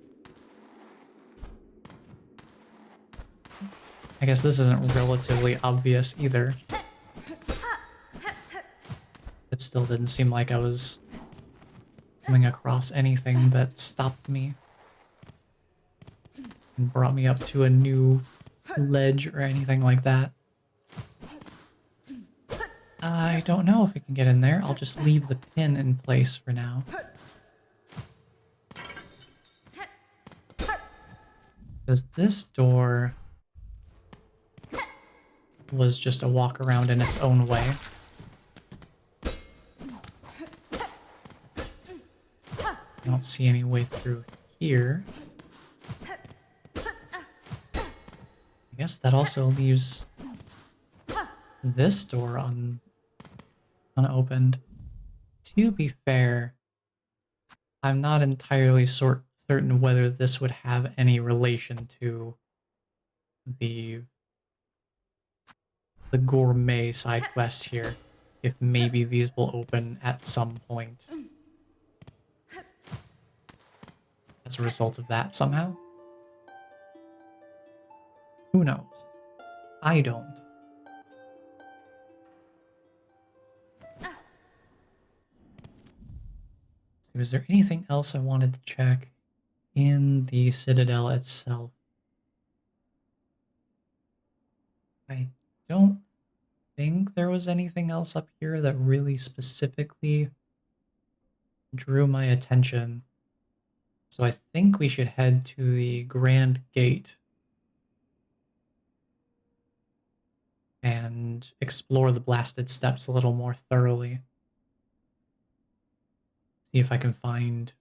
I guess this isn't relatively obvious either. It still didn't seem like I was coming across anything that stopped me and brought me up to a new ledge or anything like that. I don't know if we can get in there. I'll just leave the pin in place for now. Because this door was just a walk around in its own way. I don't see any way through here. I guess that also leaves this door unopened. To be fair, I'm not entirely certain whether this would have any relation to the gourmet side quest here, if maybe these will open at some point as a result of that somehow. Who knows? I don't. So is there anything else I wanted to check in the Citadel itself? I don't think there was anything else up here that really specifically drew my attention. So I think we should head to the Grand Gate and explore the blasted steps a little more thoroughly. See if I can find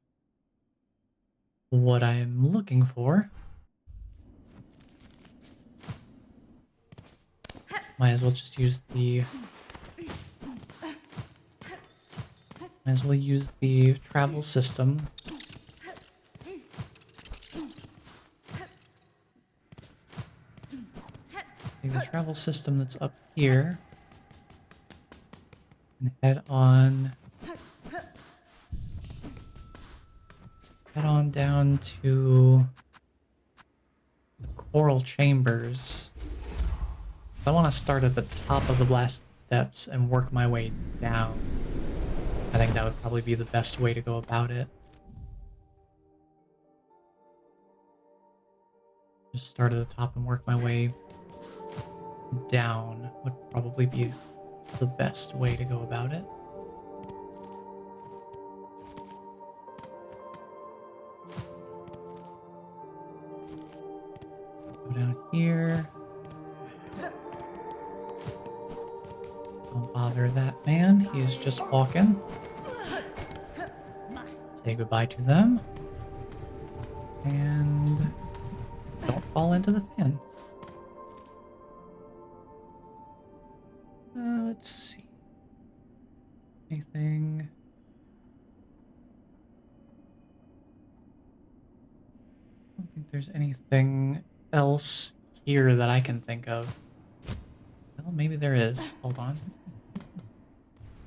what I'm looking for. Might as well just use the... Might as well use the travel system. Take the travel system that's up here. And head on down to the Coral Chambers. I want to start at the top of the blast steps and work my way down. I think that would probably be the best way to go about it. Just start at the top and work my way down would probably be the best way to go about it. Go down here. Don't bother that man, he's just walking. Say goodbye to them. And don't fall into the fan. Let's see. Anything? I don't think there's anything else here that I can think of. Well, maybe there is. Hold on.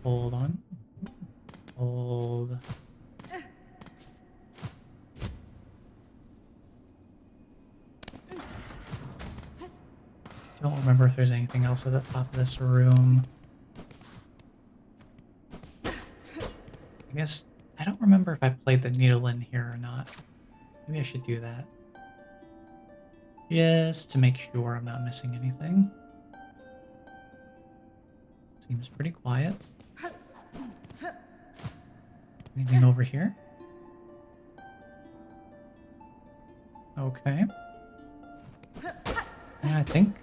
Hold on. Hold. Don't remember if there's anything else at the top of this room. I guess I don't remember if I played the needle in here or not. Maybe I should do that. Just to make sure I'm not missing anything. Seems pretty quiet. Anything over here? Okay. Yeah, I think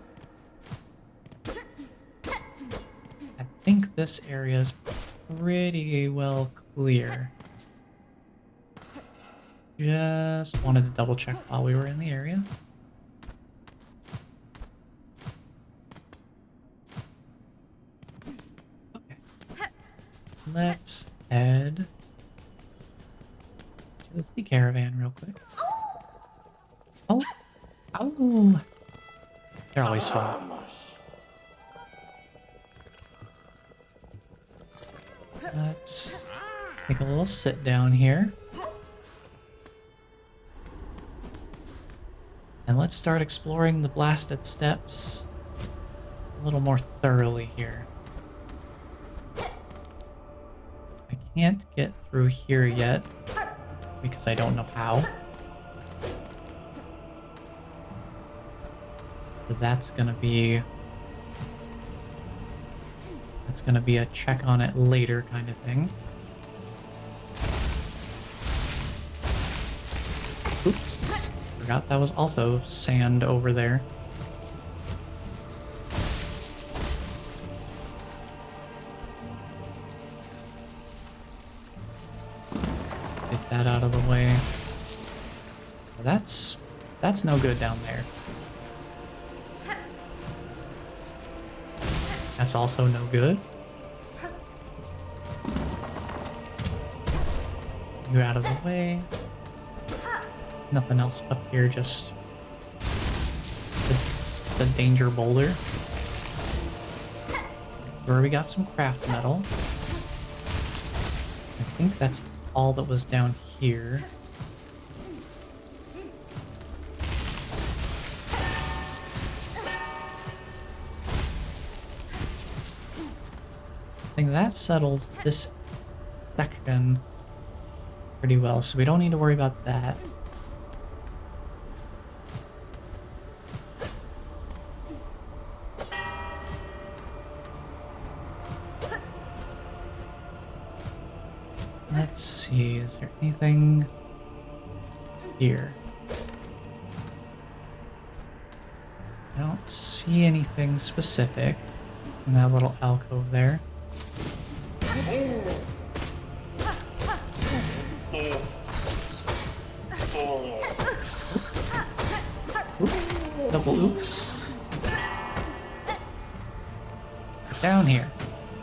this area is pretty well clear. Just wanted to double check while we were in the area. Okay. Let's head to the sea caravan real quick. Oh. Oh. They're always fun. Let's take a little sit down here. And let's start exploring the blasted steps a little more thoroughly here. I can't get through here yet because I don't know how. So that's gonna be a check on it later kind of thing. Oops. Forgot that was also sand over there. Get that out of the way. That's no good down there. That's also no good. You out of the way. Nothing else up here, just the danger boulder. Where we got some craft metal. I think that's all that was down here. I think that settles this section pretty well, so we don't need to worry about that. Let's see, is there anything here? I don't see anything specific in that little alcove there. Oops. Double oops. Get down here.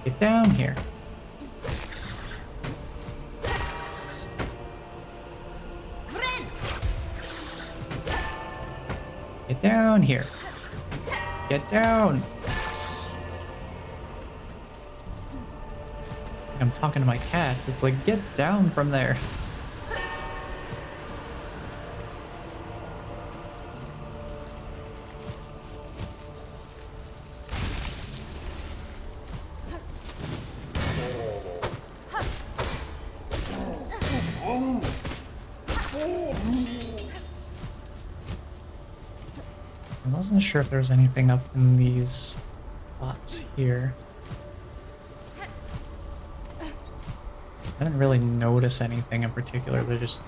Get down here. Get down here. Get down. I'm talking to my cats. It's like, get down from there. I wasn't sure if there was anything up in these spots here. I didn't really notice anything in particular. They're just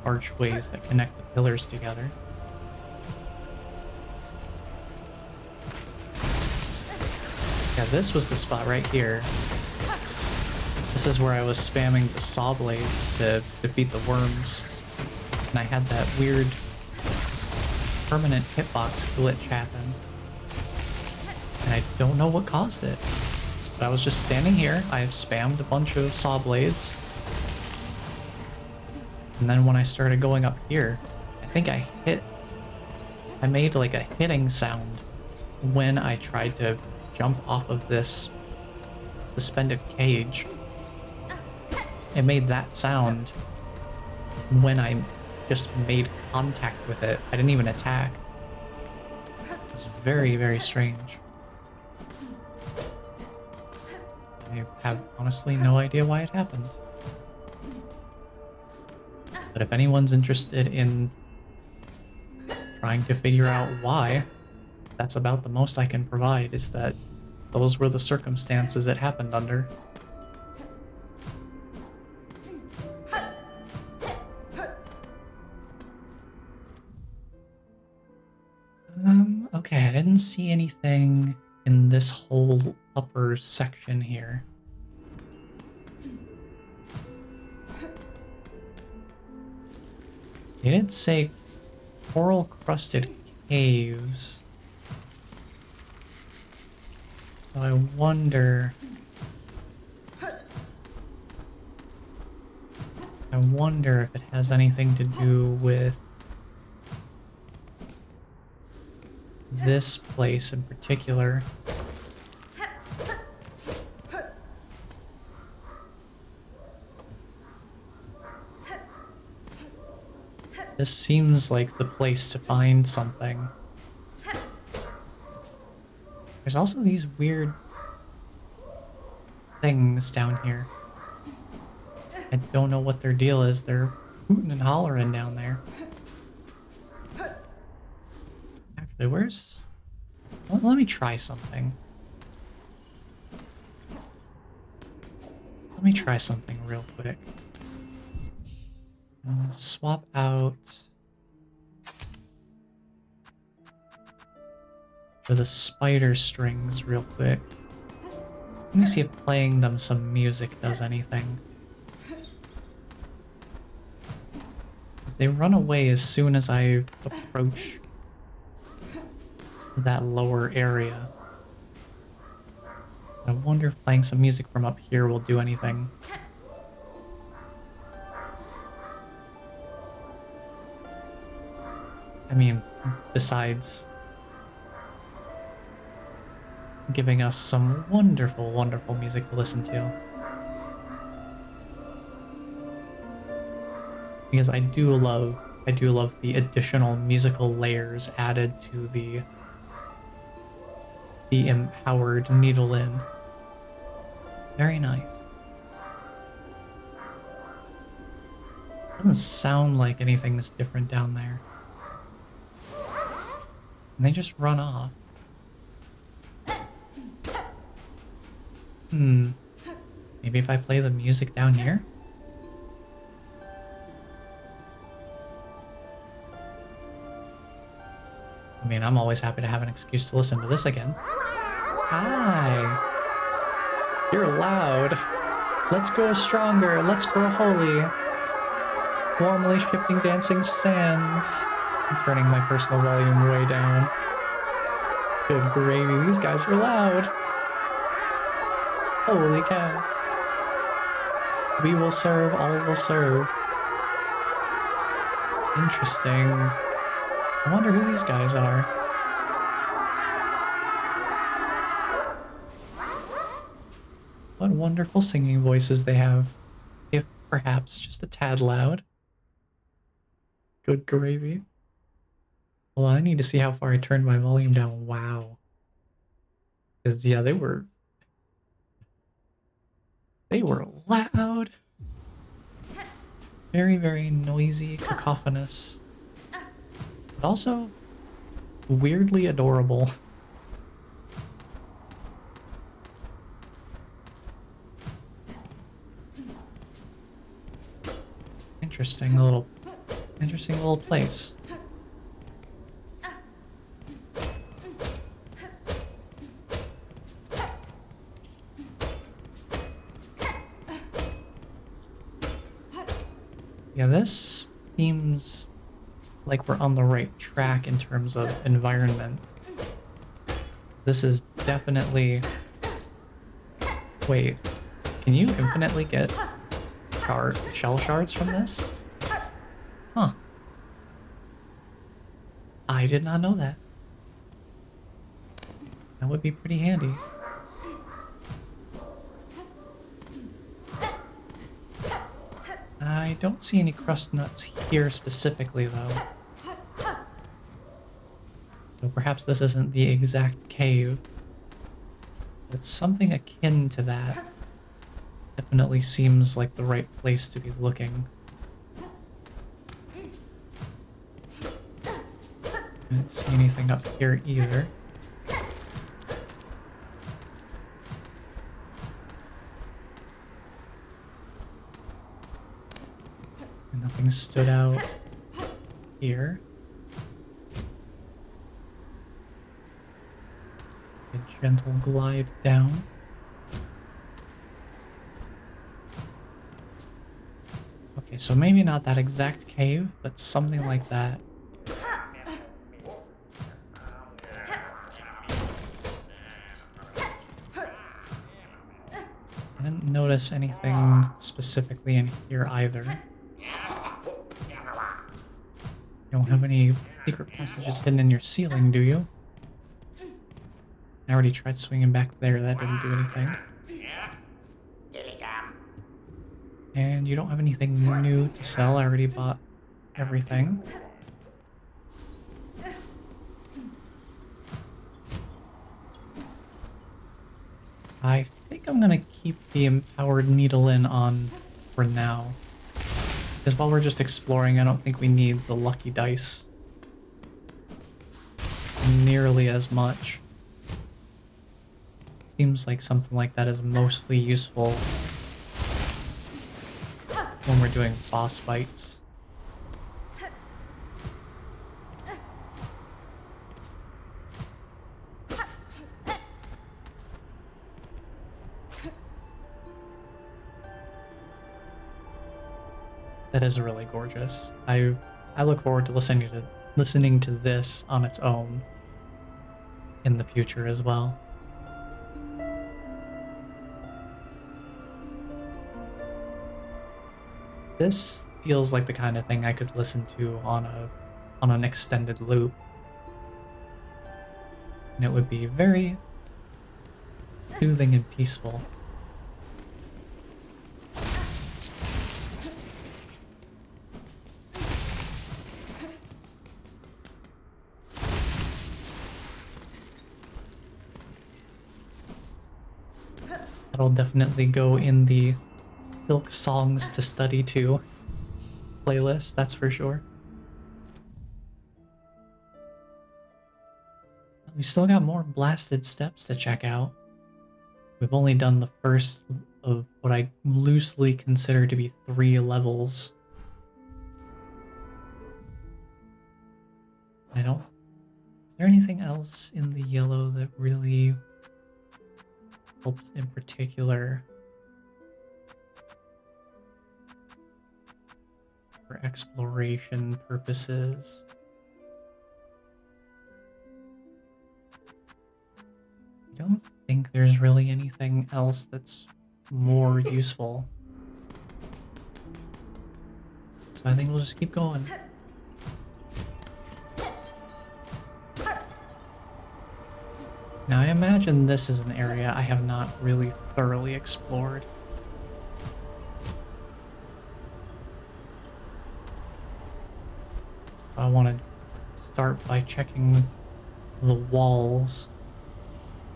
archways that connect the pillars together. Yeah, this was the spot right here. This is where I was spamming the saw blades to defeat the worms. And I had that weird permanent hitbox glitch happen. And I don't know what caused it. But I was just standing here, I spammed a bunch of saw blades. And then when I started going up here, I think I made like a hitting sound when I tried to jump off of this suspended cage. It made that sound when I just made contact with it. I didn't even attack. It was very, very strange. I have honestly no idea why it happened. But if anyone's interested in trying to figure out why, that's about the most I can provide, is that those were the circumstances it happened under. Okay, I didn't see anything in this whole upper section here. They did say coral crusted caves. So I wonder if it has anything to do with this place in particular. This seems like the place to find something. There's also these weird things down here. I don't know what their deal is. They're hooting and hollering down there. Actually, where's... Well, let me try something. Let me try something real quick. Swap out for the spider strings real quick. Let me see if playing them some music does anything. Because they run away as soon as I approach that lower area. So I wonder if playing some music from up here will do anything. I mean, besides giving us some wonderful, wonderful music to listen to. Because I do love the additional musical layers added to the empowered needle-in. Very nice. Doesn't sound like anything's different down there. And they just run off. Maybe if I play the music down here? I mean, I'm always happy to have an excuse to listen to this again. Hi! You're loud. Let's grow stronger. Let's grow holy. Warmly shifting dancing sands. I'm turning my personal volume way down. Good gravy, these guys are loud. Holy cow. We will serve, all will serve. Interesting. I wonder who these guys are. What wonderful singing voices they have. If perhaps just a tad loud. Good gravy. Well, I need to see how far I turned my volume down. Wow. Because, yeah, they were loud. Very, very noisy, cacophonous. But also weirdly adorable. Interesting little place. Yeah, this seems like we're on the right track in terms of environment. This is definitely... Wait, can you infinitely get shell shards from this? Huh. I did not know that. That would be pretty handy. I don't see any crust nuts here specifically, though. So perhaps this isn't the exact cave. It's something akin to that. Definitely seems like the right place to be looking. I didn't see anything up here either. And nothing stood out here. A gentle glide down. Okay, so maybe not that exact cave, but something like that. I didn't notice anything specifically in here either. You don't have any secret passages hidden in your ceiling, do you? I already tried swinging back there, that didn't do anything. And you don't have anything new to sell, I already bought everything. I think I'm gonna keep the empowered needle in on for now. Because while we're just exploring, I don't think we need the lucky dice nearly as much. Seems like something like that is mostly useful when we're doing boss fights. That is really gorgeous. I look forward to listening to this on its own in the future as well. This feels like the kind of thing I could listen to on an extended loop. And it would be very soothing and peaceful. That'll definitely go in the Silksongs to study to playlist, that's for sure. We still got more blasted steps to check out. We've only done the first of what I loosely consider to be 3 levels. I don't... Is there anything else in the yellow that really helps in particular for exploration purposes? I don't think there's really anything else that's more useful. So I think we'll just keep going. Now I imagine this is an area I have not really thoroughly explored. So I want to start by checking the walls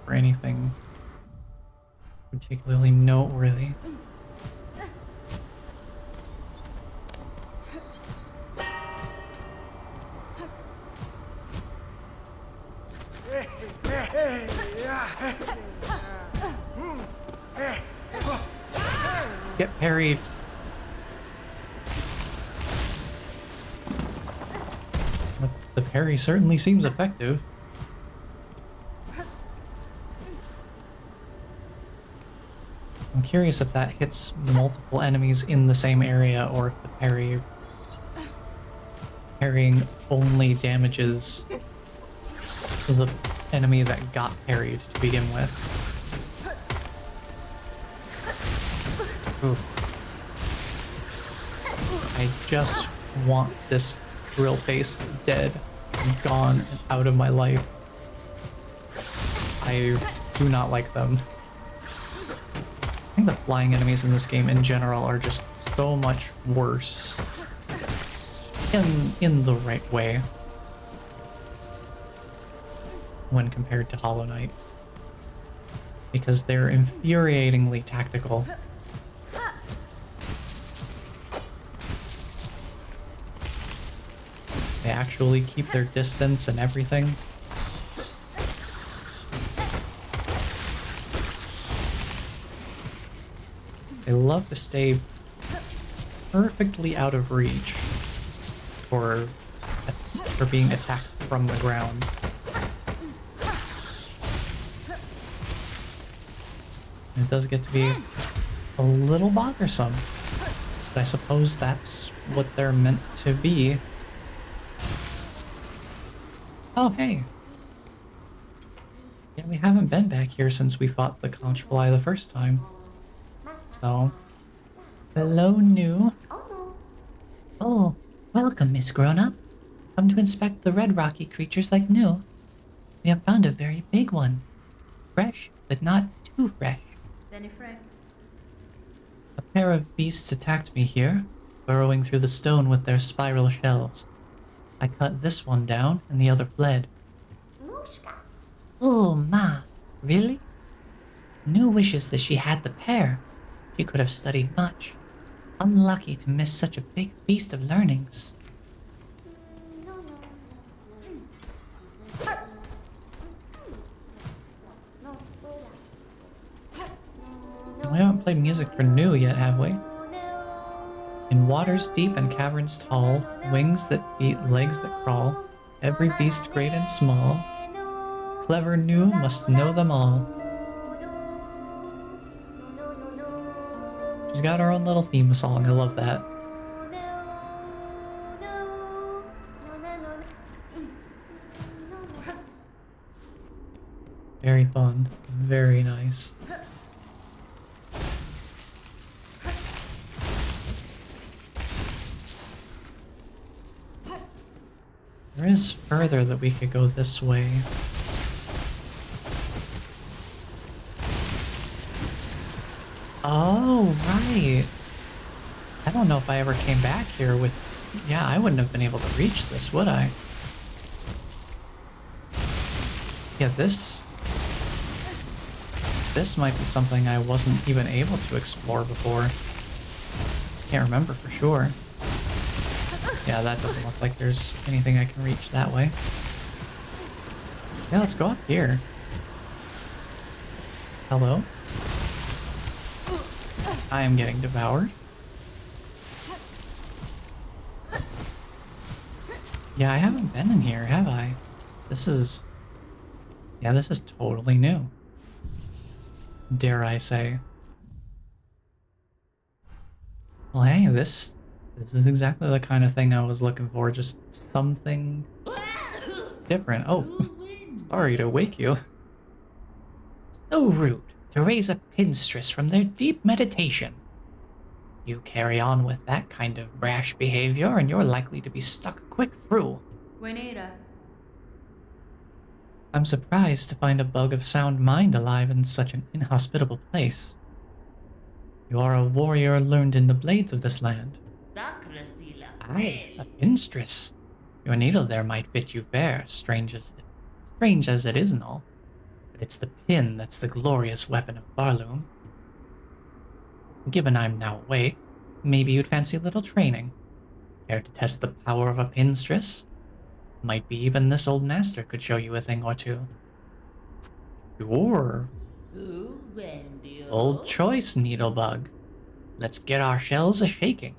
for anything particularly noteworthy. Get parried. But the parry certainly seems effective. I'm curious if that hits multiple enemies in the same area or if the parrying only damages the enemy that got parried to begin with. Ooh. I just want this drill face dead and gone and out of my life. I do not like them. I think the flying enemies in this game in general are just so much worse in the right way when compared to Hollow Knight, because they're infuriatingly tactical. They actually keep their distance and everything. They love to stay perfectly out of reach for being attacked from the ground. And it does get to be a little bothersome, but I suppose that's what they're meant to be. Oh, hey. Yeah, we haven't been back here since we fought the conch fly the first time. So, hello, New. Oh, welcome, Miss Grown-Up. Come to inspect the red rocky creatures like new. We have found a very big one. Fresh, but not too fresh. A pair of beasts attacked me here, burrowing through the stone with their spiral shells. I cut this one down, and the other fled. Oh, Ma, really? New wishes that she had the pair. She could have studied much. Unlucky to miss such a big feast of learnings. We haven't played music for New yet, have we? In waters deep and caverns tall, wings that beat, legs that crawl, every beast great and small, clever New must know them all. She's got her own little theme song, I love that. Very fun, very nice. There is further that we could go this way. Oh, right. I don't know if I ever came back here with... Yeah, I wouldn't have been able to reach this, would I? Yeah, this might be something I wasn't even able to explore before. Can't remember for sure. Yeah, that doesn't look like there's anything I can reach that way. So yeah, let's go up here. Hello? I am getting devoured. Yeah, I haven't been in here, have I? This is... Yeah, this is totally new. Dare I say. Well, hey, this is exactly the kind of thing I was looking for. Just something different. Oh, sorry to wake you. So rude to raise a pinstress from their deep meditation. You carry on with that kind of brash behavior and you're likely to be stuck quick through. Buenera. I'm surprised to find a bug of sound mind alive in such an inhospitable place. You are a warrior learned in the blades of this land. Aye, a pinstress. Your needle there might fit you fair, strange as it is and all. But it's the pin that's the glorious weapon of Barloom. Given I'm now awake, maybe you'd fancy a little training. Care to test the power of a pinstress? Might be even this old master could show you a thing or two. Sure. Old choice, Needlebug. Let's get our shells a-shaking.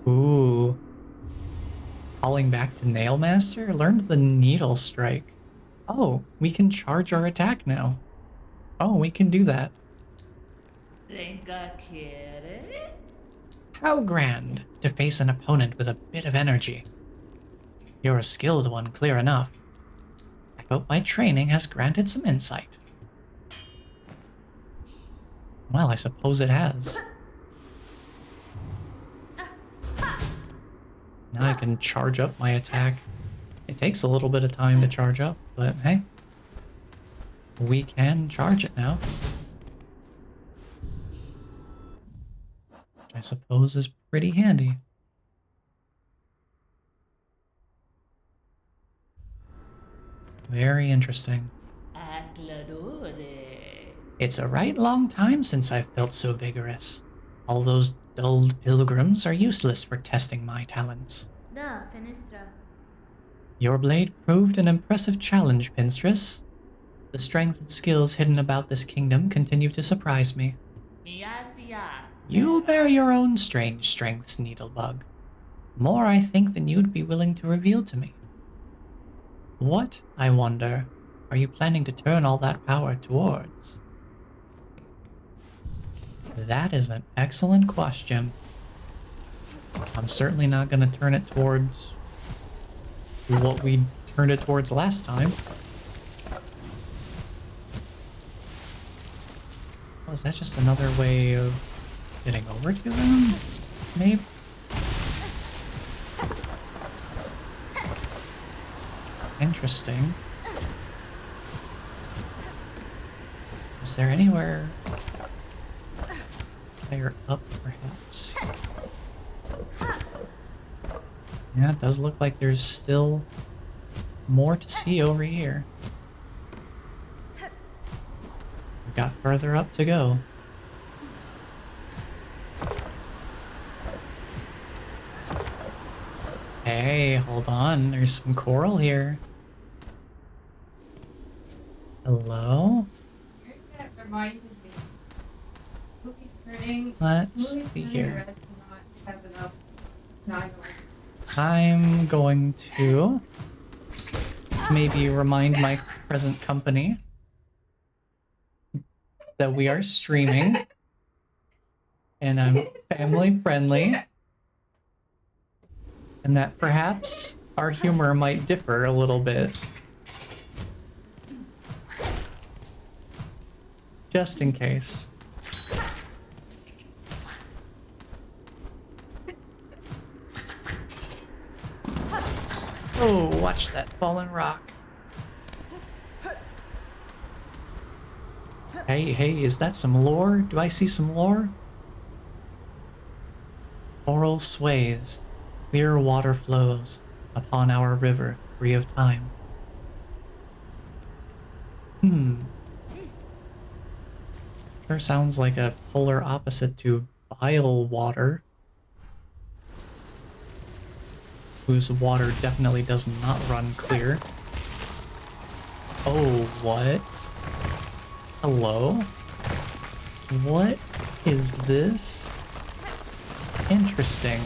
Ooh. Calling back to Nailmaster? Learned the Needle Strike. Oh, we can charge our attack now. Oh, we can do that. How grand to face an opponent with a bit of energy. You're a skilled one, clear enough. I hope my training has granted some insight. Well, I suppose it has. Now I can charge up my attack. It takes a little bit of time to charge up, but hey. We can charge it now. Which I suppose is pretty handy. Very interesting. It's a right long time since I've felt so vigorous. All those dulled pilgrims are useless for testing my talents. Da, Fenestra. Your blade proved an impressive challenge, Pinstress. The strength and skills hidden about this kingdom continue to surprise me. You'll bear your own strange strengths, Needlebug. More, I think, than you'd be willing to reveal to me. What, I wonder, are you planning to turn all that power towards? That is an excellent question. I'm certainly not going to turn it towards what we turned it towards last time. Oh, is that just another way of getting over to them? Maybe? Interesting. Is there anywhere higher up, perhaps? Yeah, it does look like there's still more to see over here. We've got further up to go. Hey, hold on. There's some coral here. Hello? That reminded me. Let's see here. I'm going to maybe remind my present company that we are streaming and I'm family friendly and that perhaps our humor might differ a little bit. Just in case. Oh, watch that fallen rock. Hey, is that some lore? Do I see some lore? Coral sways, clear water flows upon our river, free of time. Sure sounds like a polar opposite to bile water, whose water definitely does not run clear. Oh, what? Hello? What is this? Interesting.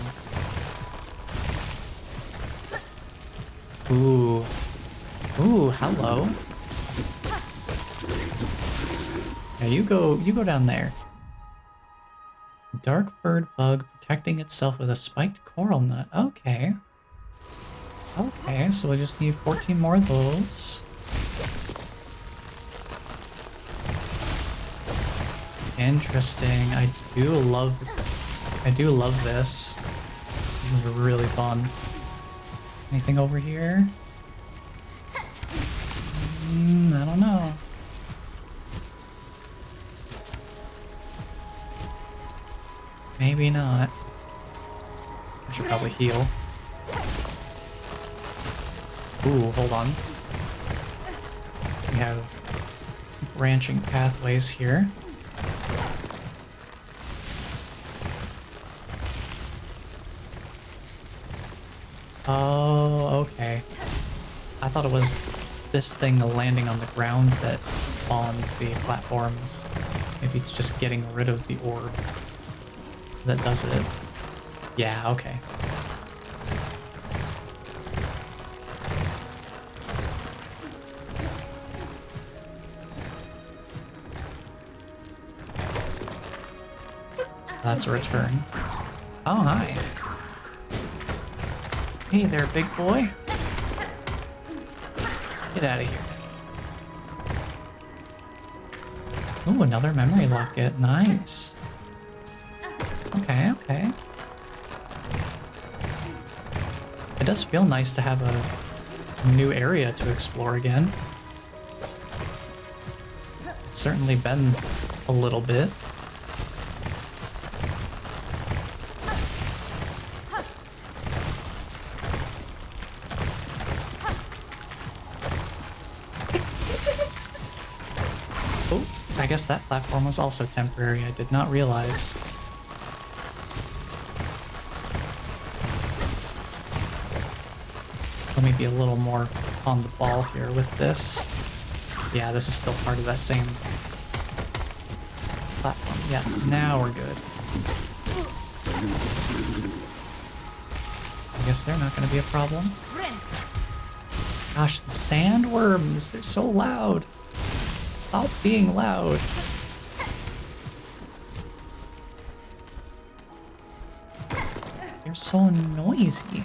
Ooh. Ooh, hello. Yeah, you go down there. Dark bird bug protecting itself with a spiked coral nut. Okay. Okay, so we just need 14 more of those. Interesting. I do love this. This is really fun. Anything over here? I don't know. Maybe not. I should probably heal. Ooh, hold on. We have branching pathways here. Oh, okay. I thought it was this thing landing on the ground that spawned the platforms. Maybe it's just getting rid of the orb that does it. Yeah, okay. That's a return. Oh, hi. Hey there, big boy. Get out of here. Ooh, another memory locket. Nice. Okay, okay. It does feel nice to have a new area to explore again. It's certainly been a little bit. Oh, I guess that platform was also temporary. I did not realize. Let me be a little more on the ball here with this. Yeah, this is still part of that same platform. Yeah, now we're good. I guess they're not going to be a problem. Gosh, the sandworms, they're so loud. Stop being loud. You're so noisy.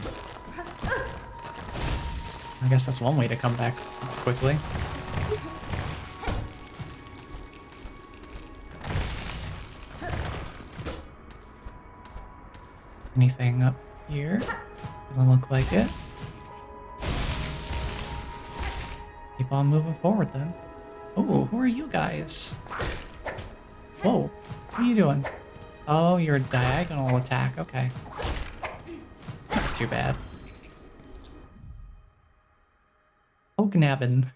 I guess that's one way to come back quickly. Anything up here? Doesn't look like it. Keep on moving forward then. Oh, who are you guys? Whoa, what are you doing? Oh, you're a diagonal attack, okay. Not too bad. Ognabbin.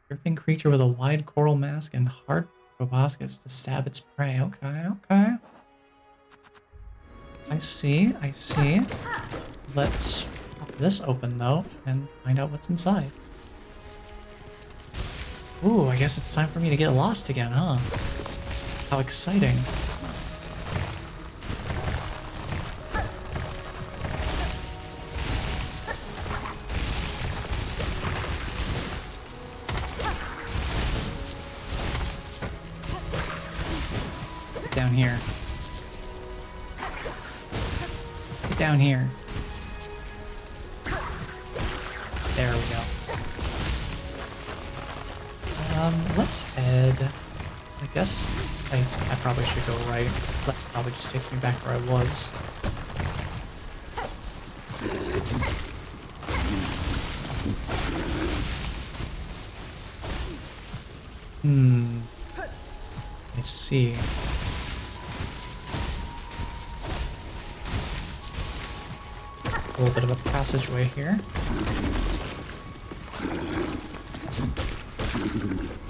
Dripping creature with a wide coral mask and hard proboscis to stab its prey. Okay, okay. I see, I see. Let's pop this open though and find out what's inside. Ooh, I guess it's time for me to get lost again, huh? How exciting. Get down here. Get down here. There we go. Let's head. I guess I probably should go right. That probably just takes me back where I was. I see. A little bit of a passageway here.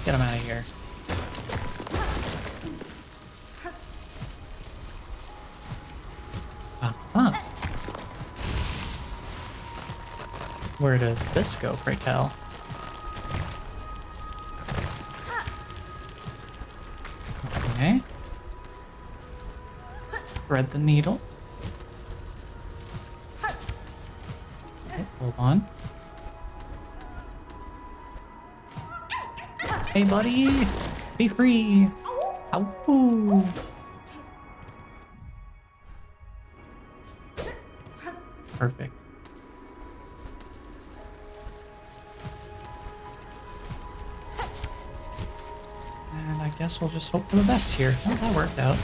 Get him out of here. Uh-huh. Where does this go, pray tell? thread the needle. Oh, hold on. Hey, buddy! Be free! Ow! Perfect. And I guess we'll just hope for the best here. Oh, that worked out.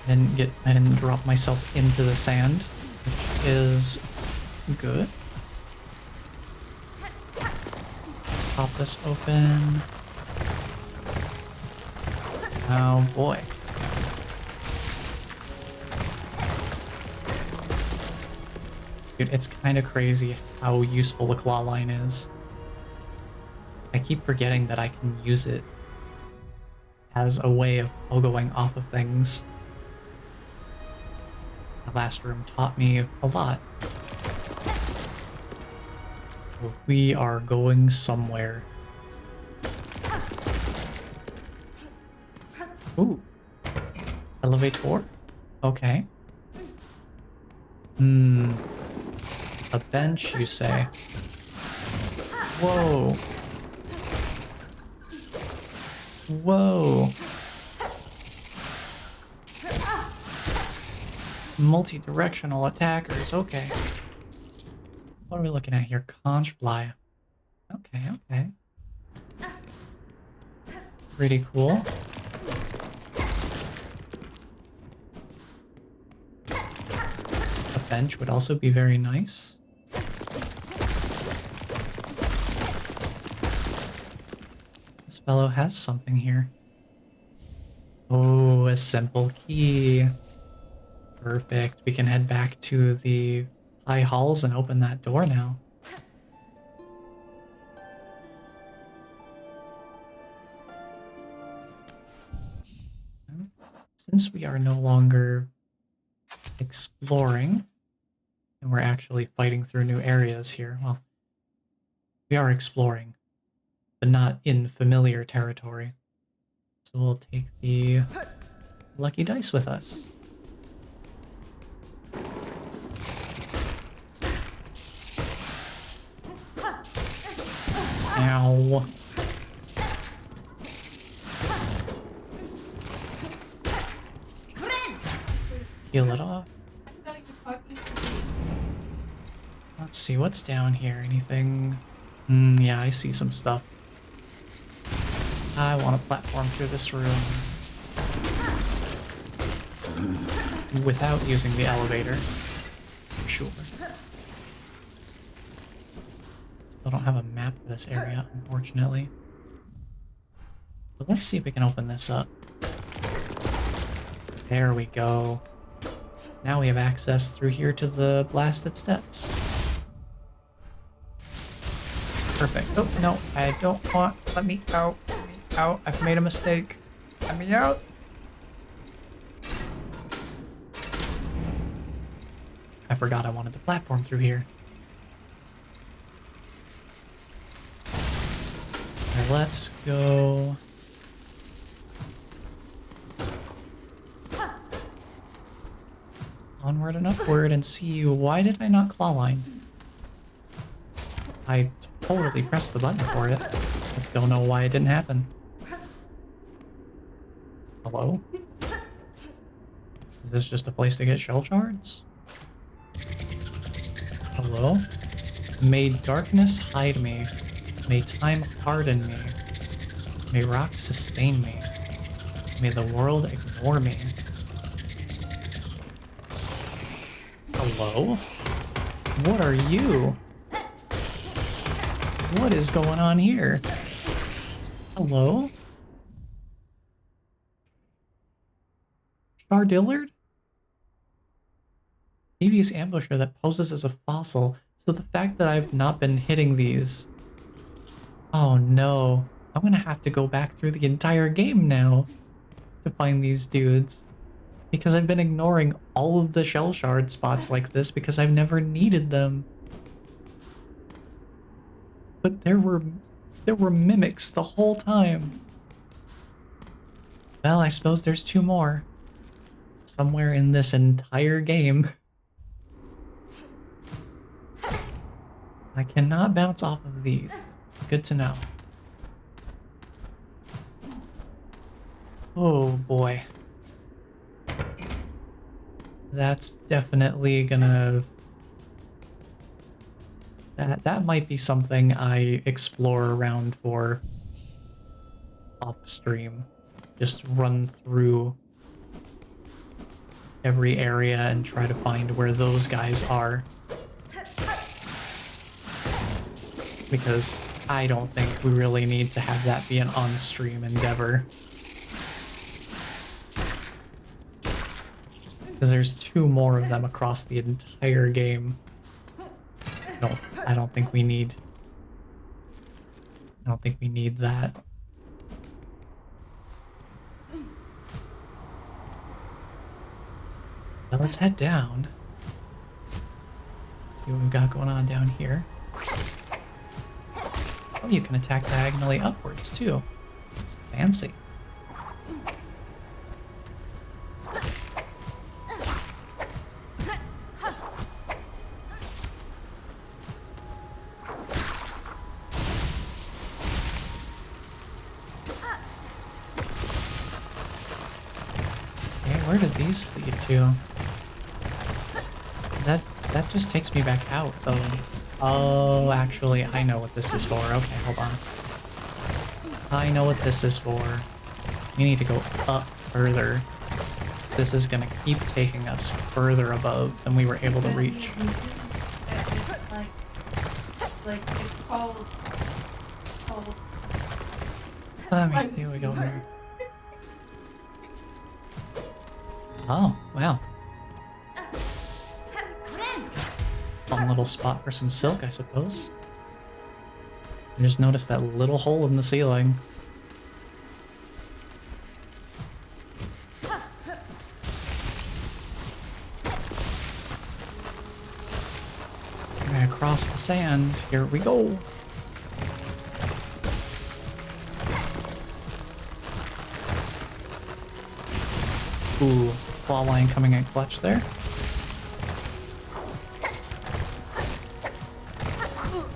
I didn't drop myself into the sand, which is good. Pop this open. Oh boy. Dude, it's kind of crazy how useful the claw line is. I keep forgetting that I can use it as a way of pogoing off of things. The last room taught me a lot. We are going somewhere. Ooh. Elevator? Okay. A bench, you say? Whoa. Whoa. Multi-directional attackers, okay. What are we looking at here? Conch fly. Okay, okay. Pretty cool. A bench would also be very nice. This fellow has something here. Oh, a simple key. Perfect. We can head back to the high halls and open that door now. Since we are no longer exploring, and we're actually fighting through new areas here, well, we are exploring, but not in familiar territory. So we'll take the lucky dice with us. Ow. Peel it off. Let's see what's down here. Anything? Yeah, I see some stuff. I want to platform through this room without using the elevator. For sure. Still don't have a map for this area, unfortunately. But let's see if we can open this up. There we go. Now we have access through here to the blasted steps. Perfect. Oh, no, I don't want... Let me out. Let me out. I've made a mistake. Let me out. I forgot I wanted to platform through here. Right, let's go... onward and upward and see you. Why did I not clawline? I totally pressed the button for it. I don't know why it didn't happen. Hello? Is this just a place to get shell shards? Hello? May darkness hide me. May time harden me. May rock sustain me. May the world ignore me. Hello? What are you? What is going on here? Hello? Chardillard? Devious ambusher that poses as a fossil, so the fact that I've not been hitting these... Oh no. I'm gonna have to go back through the entire game now to find these dudes. Because I've been ignoring all of the shell shard spots like this because I've never needed them. But there were mimics the whole time. Well, I suppose there's two more. Somewhere in this entire game. I cannot bounce off of these. Good to know. Oh boy. That's definitely gonna... That might be something I explore around for upstream. Just run through every area and try to find where those guys are. Because I don't think we really need to have that be an on-stream endeavor. Because there's two more of them across the entire game. I don't think we need... I don't think we need that. Now let's head down. See what we've got going on down here. Oh, you can attack diagonally upwards too. Fancy. Where did these lead to? That just takes me back out of... Oh, actually, I know what this is for. Okay, hold on. I know what this is for. We need to go up further. This is gonna keep taking us further above than we were able to reach. Like it's called. Let me see what we go here. Oh, wow. Fun little spot for some silk, I suppose. I just noticed that little hole in the ceiling. And across the sand, here we go. Ooh, claw line coming in clutch there.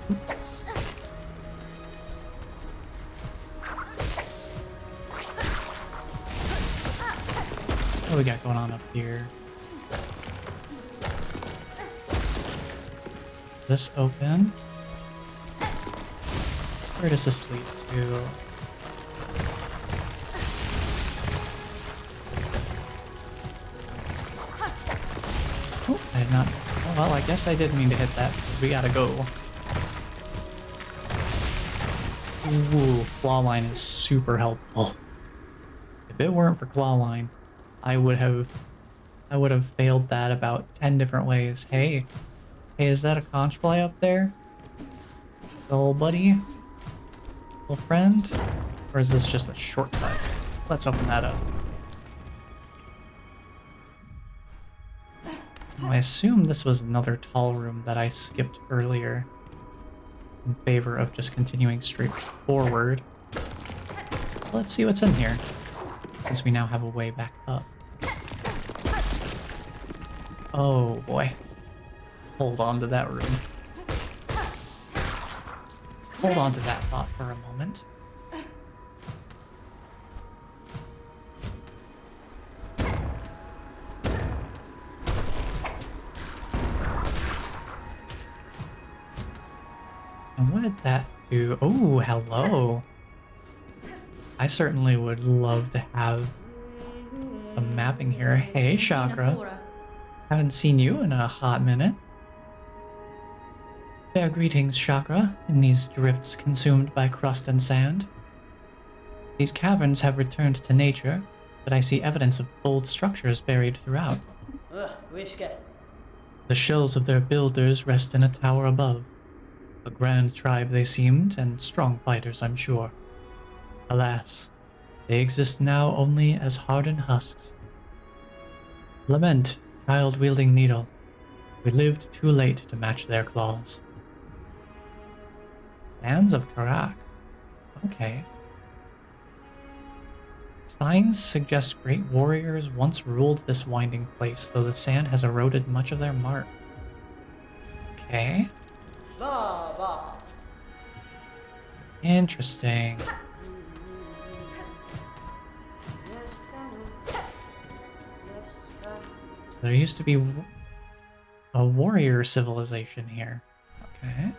Oops. What do we got going on up here? This open. Where does this lead to? Oh, I did not. Oh, well, I guess I didn't mean to hit that because we gotta go. Ooh, claw line is super helpful. If it weren't for claw line, I would have failed that about 10 different ways. Hey, is that a conch fly up there? Little buddy? Little friend? Or is this just a shortcut? Let's open that up. I assume this was another tall room that I skipped earlier in favor of just continuing straight forward. So let's see what's in here, since we now have a way back up. Oh boy. Hold on to that room. Hold on to that thought for a moment. And what did that do? Oh, hello. I certainly would love to have some mapping here. Hey, Chakra. Haven't seen you in a hot minute. Fair greetings, Chakra, in these drifts consumed by crust and sand. These caverns have returned to nature, but I see evidence of bold structures buried throughout. The shells of their builders rest in a tower above. A grand tribe they seemed, and strong fighters, I'm sure. Alas, they exist now only as hardened husks. Lament, child-wielding needle. We lived too late to match their claws. Sands of Karak. Okay. Signs suggest great warriors once ruled this winding place, though the sand has eroded much of their mark. Okay. Interesting. So there used to be a warrior civilization here. Okay.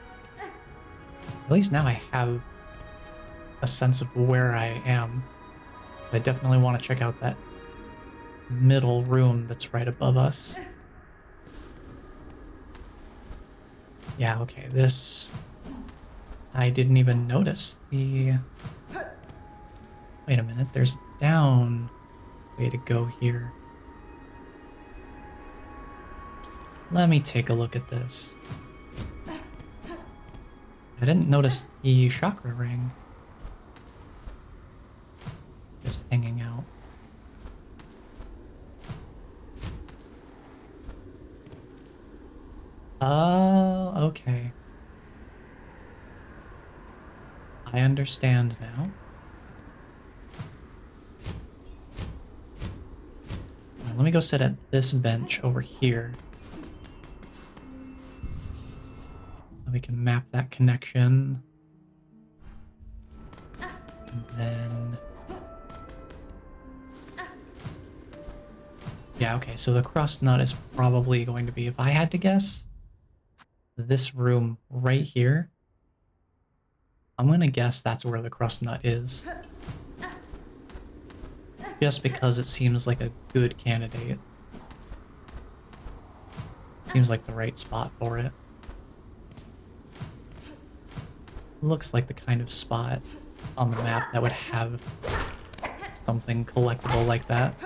At least now I have a sense of where I am. So I definitely want to check out that middle room that's right above us. Yeah, okay, this... I didn't even notice the... Wait a minute, there's a down way to go here. Let me take a look at this. I didn't notice the chakra ring. Just hanging out. Oh, okay. I understand now. Let me go sit at this bench over here. And we can map that connection. And then... Yeah, okay, so the crust nut is probably going to be, if I had to guess, this room right here. I'm gonna guess that's where the crust nut is. Just because it seems like a good candidate. Seems like the right spot for it. Looks like the kind of spot on the map that would have something collectible like that.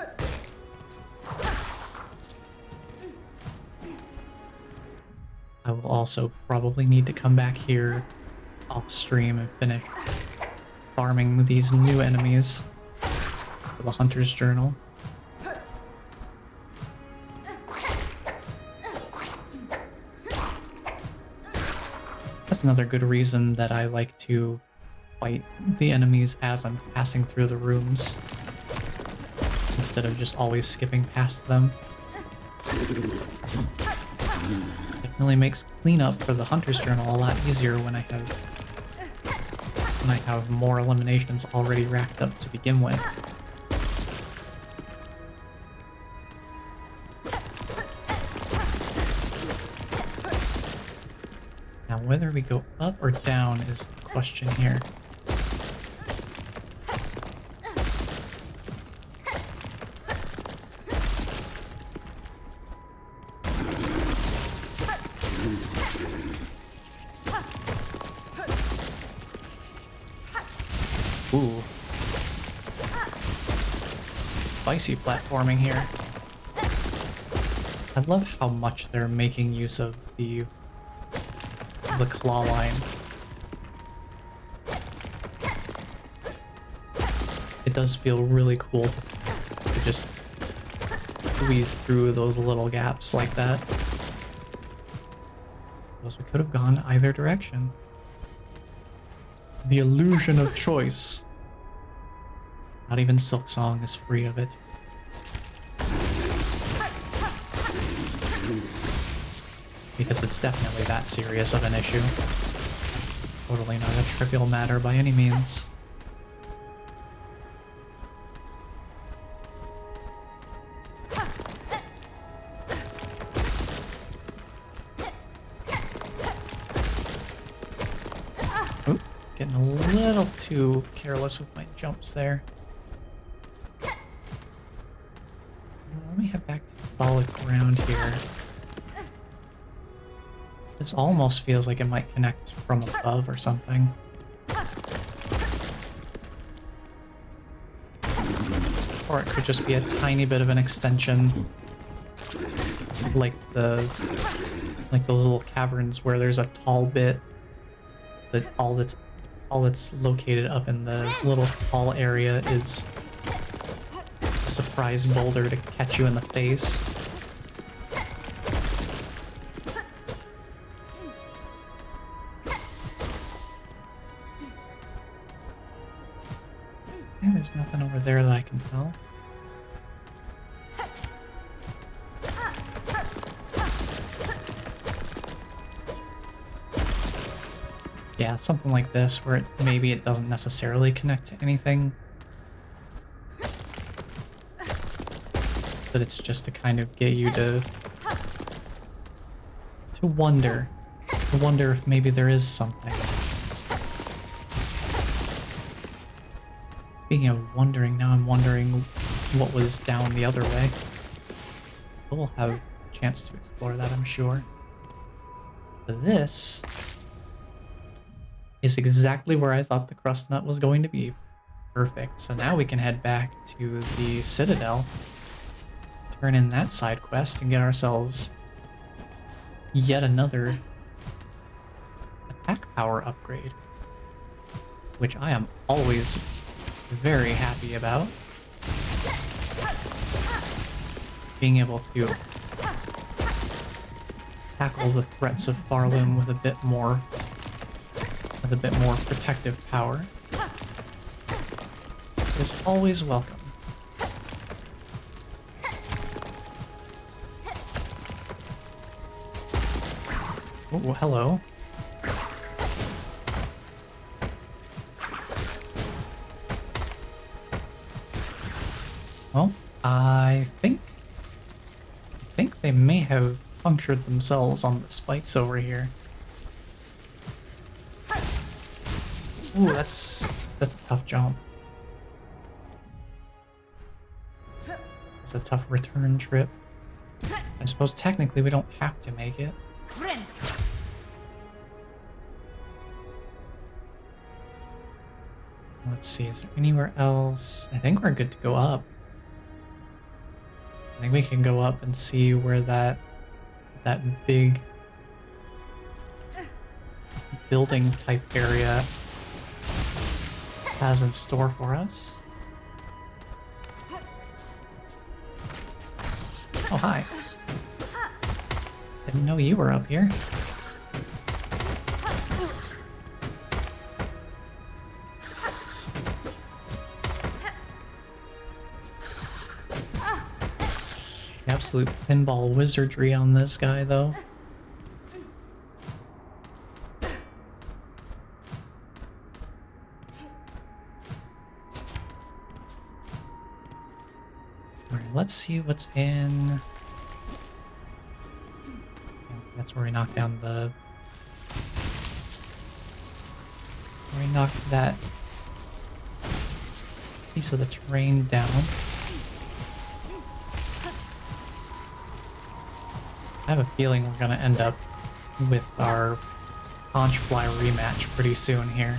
I will also probably need to come back here off stream and finish farming these new enemies for the Hunter's Journal. That's another good reason that I like to fight the enemies as I'm passing through the rooms, instead of just always skipping past them. Definitely makes cleanup for the Hunter's Journal a lot easier when I have more eliminations already racked up to begin with. Now whether we go up or down is the question here. Ooh. Spicy platforming here. I love how much they're making use of the claw line. It does feel really cool to just squeeze through those little gaps like that. Suppose we could have gone either direction. The illusion of choice. Not even Silksong is free of it. Because it's definitely that serious of an issue. Totally not a trivial matter by any means. Oop, getting a little too careless with my jumps there. Let me head back to solid ground here. This almost feels like it might connect from above or something. Or it could just be a tiny bit of an extension. Like those little caverns where there's a tall bit, but all that's located up in the little tall area is a surprise boulder to catch you in the face. Yeah, there's nothing over there that I can tell. Yeah, something like this where maybe it doesn't necessarily connect to anything. But it's just to kind of get you to wonder. To wonder if maybe there is something. Speaking of wondering, now I'm wondering what was down the other way. We'll have a chance to explore that, I'm sure. But this is exactly where I thought the crust nut was going to be. Perfect. So now we can head back to the Citadel, turn in that side quest, and get ourselves yet another attack power upgrade, which I am always very happy about. Being able to tackle the threats of Barloom with a bit more protective power is always welcome. Oh, hello. Well, I think they may have punctured themselves on the spikes over here. Ooh, that's a tough jump. It's a tough return trip. I suppose technically we don't have to make it. Let's see, is there anywhere else? I think we're good to go up. I think we can go up and see where that big building type area has in store for us. Oh, hi. Didn't know you were up here. Absolute pinball wizardry on this guy, though. Alright, let's see what's in... That's where we knocked down the... Where we knocked that piece of the terrain down. I have a feeling we're gonna end up with our Conchfly rematch pretty soon here.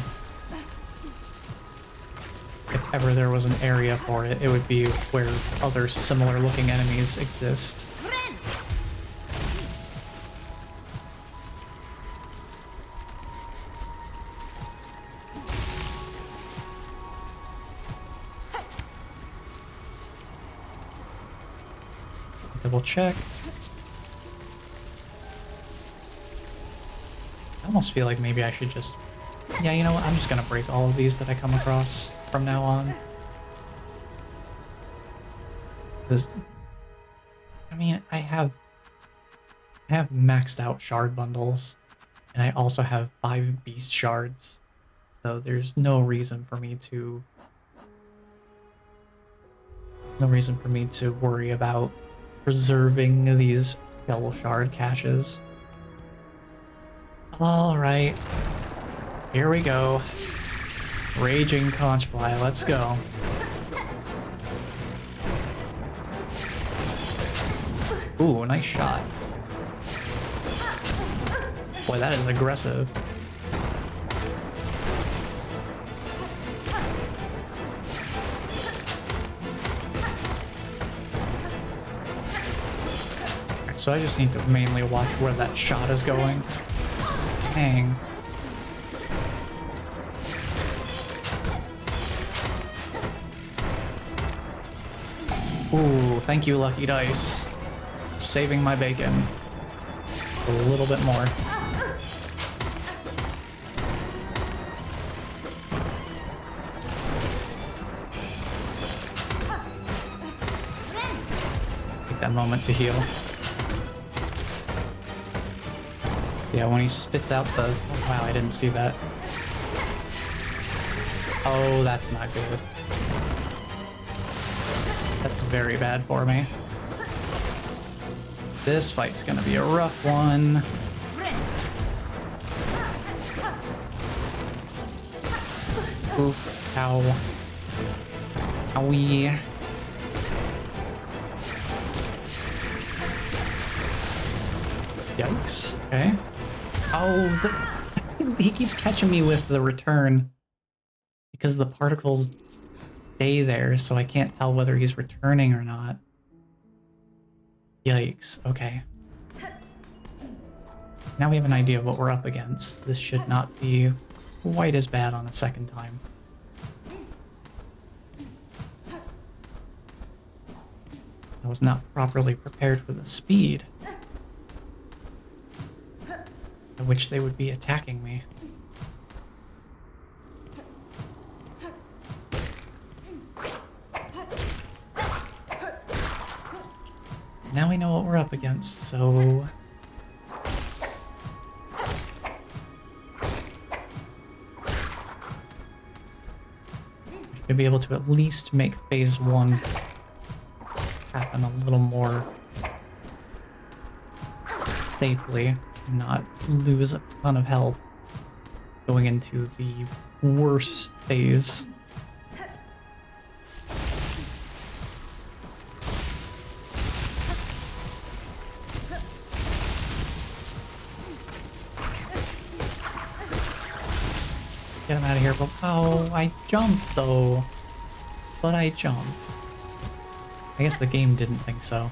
If ever there was an area for it, it would be where other similar looking enemies exist. Double check. I almost feel like maybe I should just... Yeah, you know what? I'm just gonna break all of these that I come across from now on. Because... I mean, I have maxed out shard bundles. And I also have 5 beast shards. So there's no reason for me to... No reason for me to worry about preserving these yellow shard caches. Alright. Here we go. Raging Conchfly, let's go. Ooh, nice shot. Boy, that is aggressive. So I just need to mainly watch where that shot is going. Dang. Ooh, thank you, Lucky Dice. Saving my bacon. A little bit more. moment to heal. Yeah, when he spits out the... Oh, wow, I didn't see that. Oh, that's not good. That's very bad for me. This fight's gonna be a rough one. Oof, ow. Owie. Yikes, okay. Oh, he keeps catching me with the return because the particles stay there, so I can't tell whether he's returning or not. Yikes, okay. Now we have an idea of what we're up against. This should not be quite as bad on a second time. I was not properly prepared for the speed at which they would be attacking me. Now we know what we're up against, so... I should be able to at least make phase 1 happen a little more safely, and not lose a ton of health going into the worst phase. Get him out of here, but oh, I jumped though. But I jumped. I guess the game didn't think so.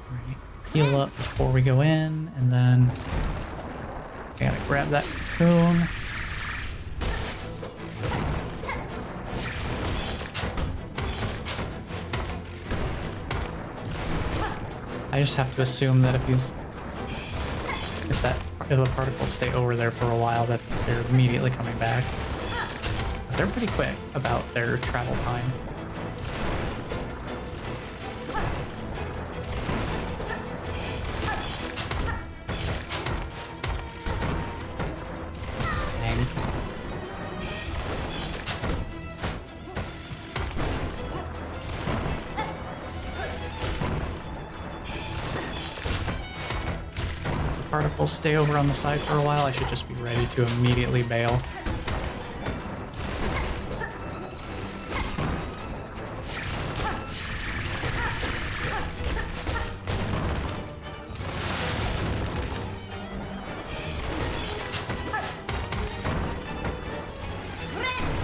Alright, heal up before we go in, and then I gotta grab that cocoon. I just have to assume that if the particles stay over there for a while, that they're immediately coming back. Because they're pretty quick about their travel time. Dang. Particles stay over on the side for a while, I should just be ready to immediately bail.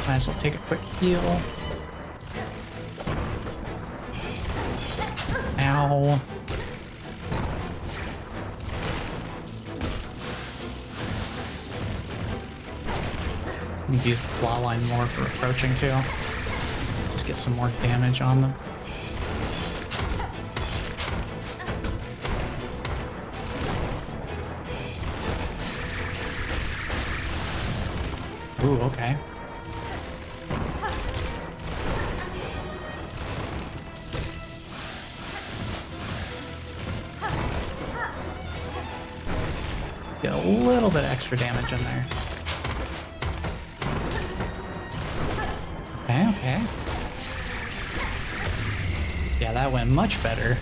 Might as well take a quick heal. Ow. Need to use the claw line more for approaching too. Just get some more damage on them. Ooh, okay. Let's get a little bit extra damage in there. Okay. Yeah, that went much better.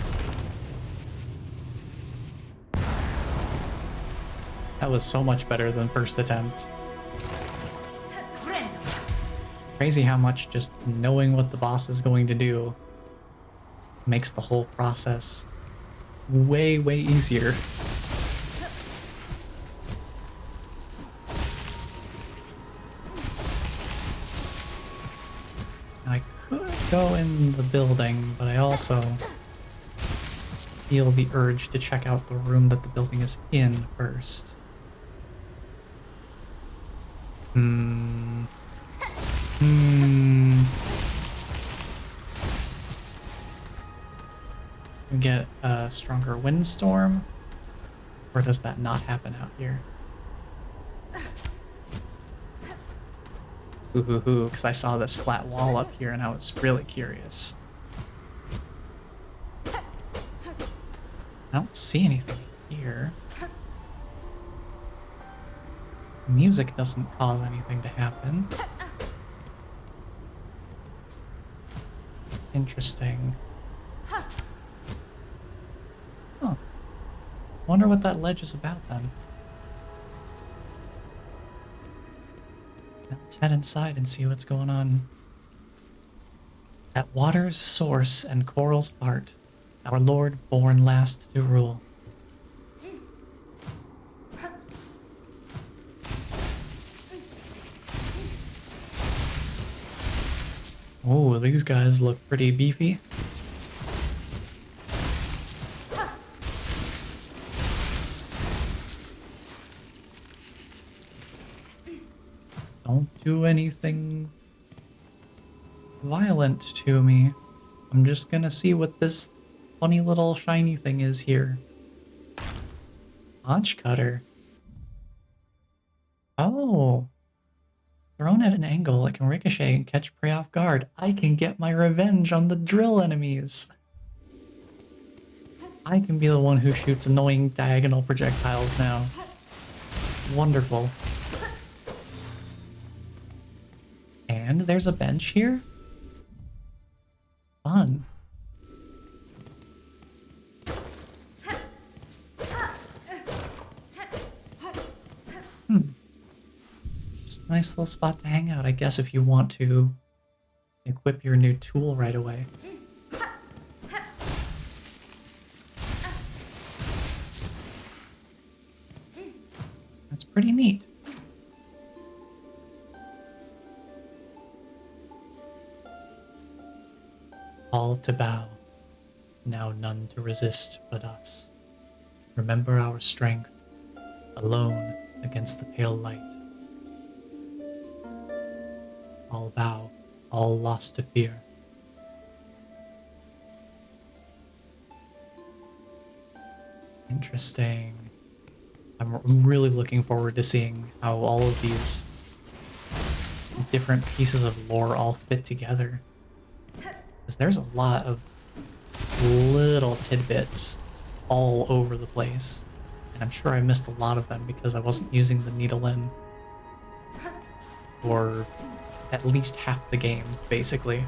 That was so much better than first attempt. Crazy how much just knowing what the boss is going to do makes the whole process way, way easier. I could go in the building, but I also feel the urge to check out the room that the building is in first. Get a stronger windstorm? Or does that not happen out here? because I saw this flat wall up here and I was really curious. I don't see anything here. Music doesn't cause anything to happen. Interesting. Huh. Wonder what that ledge is about then. Let's head inside and see what's going on. At water's source and coral's heart, our lord born last to rule. Oh, these guys look pretty beefy. Don't do anything violent to me. I'm just gonna see what this funny little shiny thing is here. Notch cutter. Oh. Thrown at an angle, it can ricochet and catch prey off guard. I can get my revenge on the drill enemies. I can be the one who shoots annoying diagonal projectiles now. Wonderful. And there's a bench here? Fun. Just a nice little spot to hang out, I guess, if you want to equip your new tool right away. That's pretty neat. All to bow, now none to resist but us. Remember our strength, alone against the pale light. All bow, all lost to fear. Interesting. I'm really looking forward to seeing how all of these different pieces of lore all fit together. Because there's a lot of little tidbits all over the place. And I'm sure I missed a lot of them because I wasn't using the needle in for at least half the game, basically.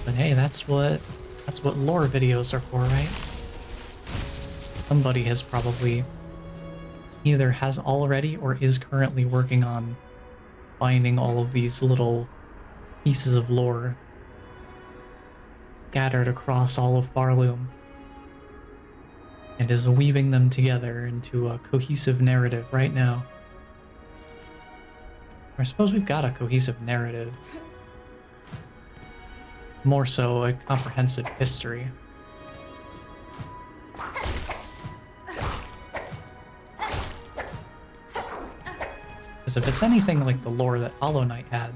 But hey, that's what lore videos are for, right? Somebody has probably either has already or is currently working on finding all of these little pieces of lore scattered across all of Barloom and is weaving them together into a cohesive narrative right now. Or I suppose we've got a cohesive narrative. More so a comprehensive history. Because if it's anything like the lore that Hollow Knight had,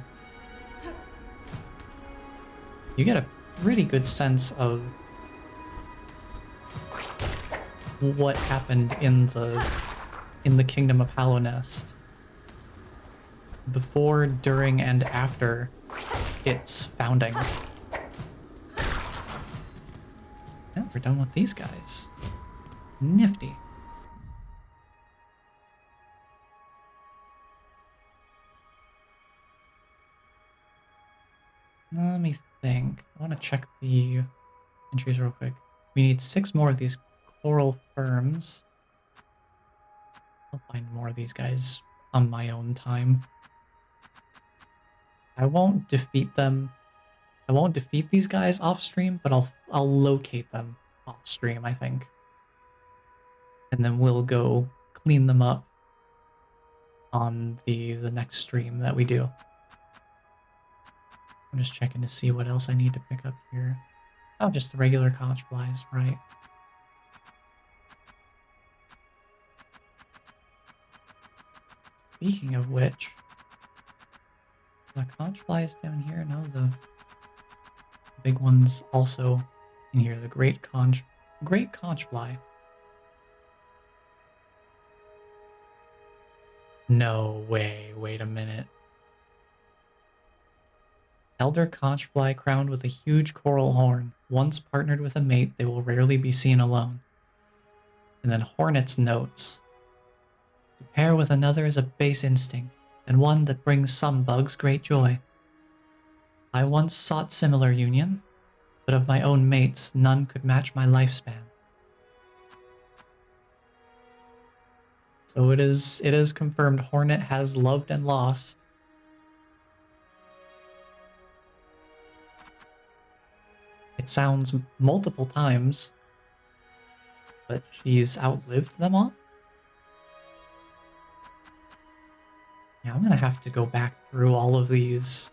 you get a pretty good sense of what happened in the Kingdom of Hallownest before, during, and after its founding. Yeah, we're done with these guys. Nifty. Let me think. I want to check the entries real quick. We need 6 more of these coral firms. I'll find more of these guys on my own time. I won't defeat them. I won't defeat these guys off stream, but I'll locate them off stream, I think. And then we'll go clean them up on the next stream that we do. I'm just checking to see what else I need to pick up here. Oh, just the regular conch flies, right. Speaking of which, the conch flies down here? No, big ones also in here. The great conch fly. No way, wait a minute. Elder conchfly crowned with a huge coral horn. Once partnered with a mate, they will rarely be seen alone. And then Hornet's notes. To pair with another is a base instinct, and one that brings some bugs great joy. I once sought similar union, but of my own mates, none could match my lifespan. So it is confirmed Hornet has loved and lost. It sounds multiple times, but she's outlived them all? Yeah, I'm gonna have to go back through all of these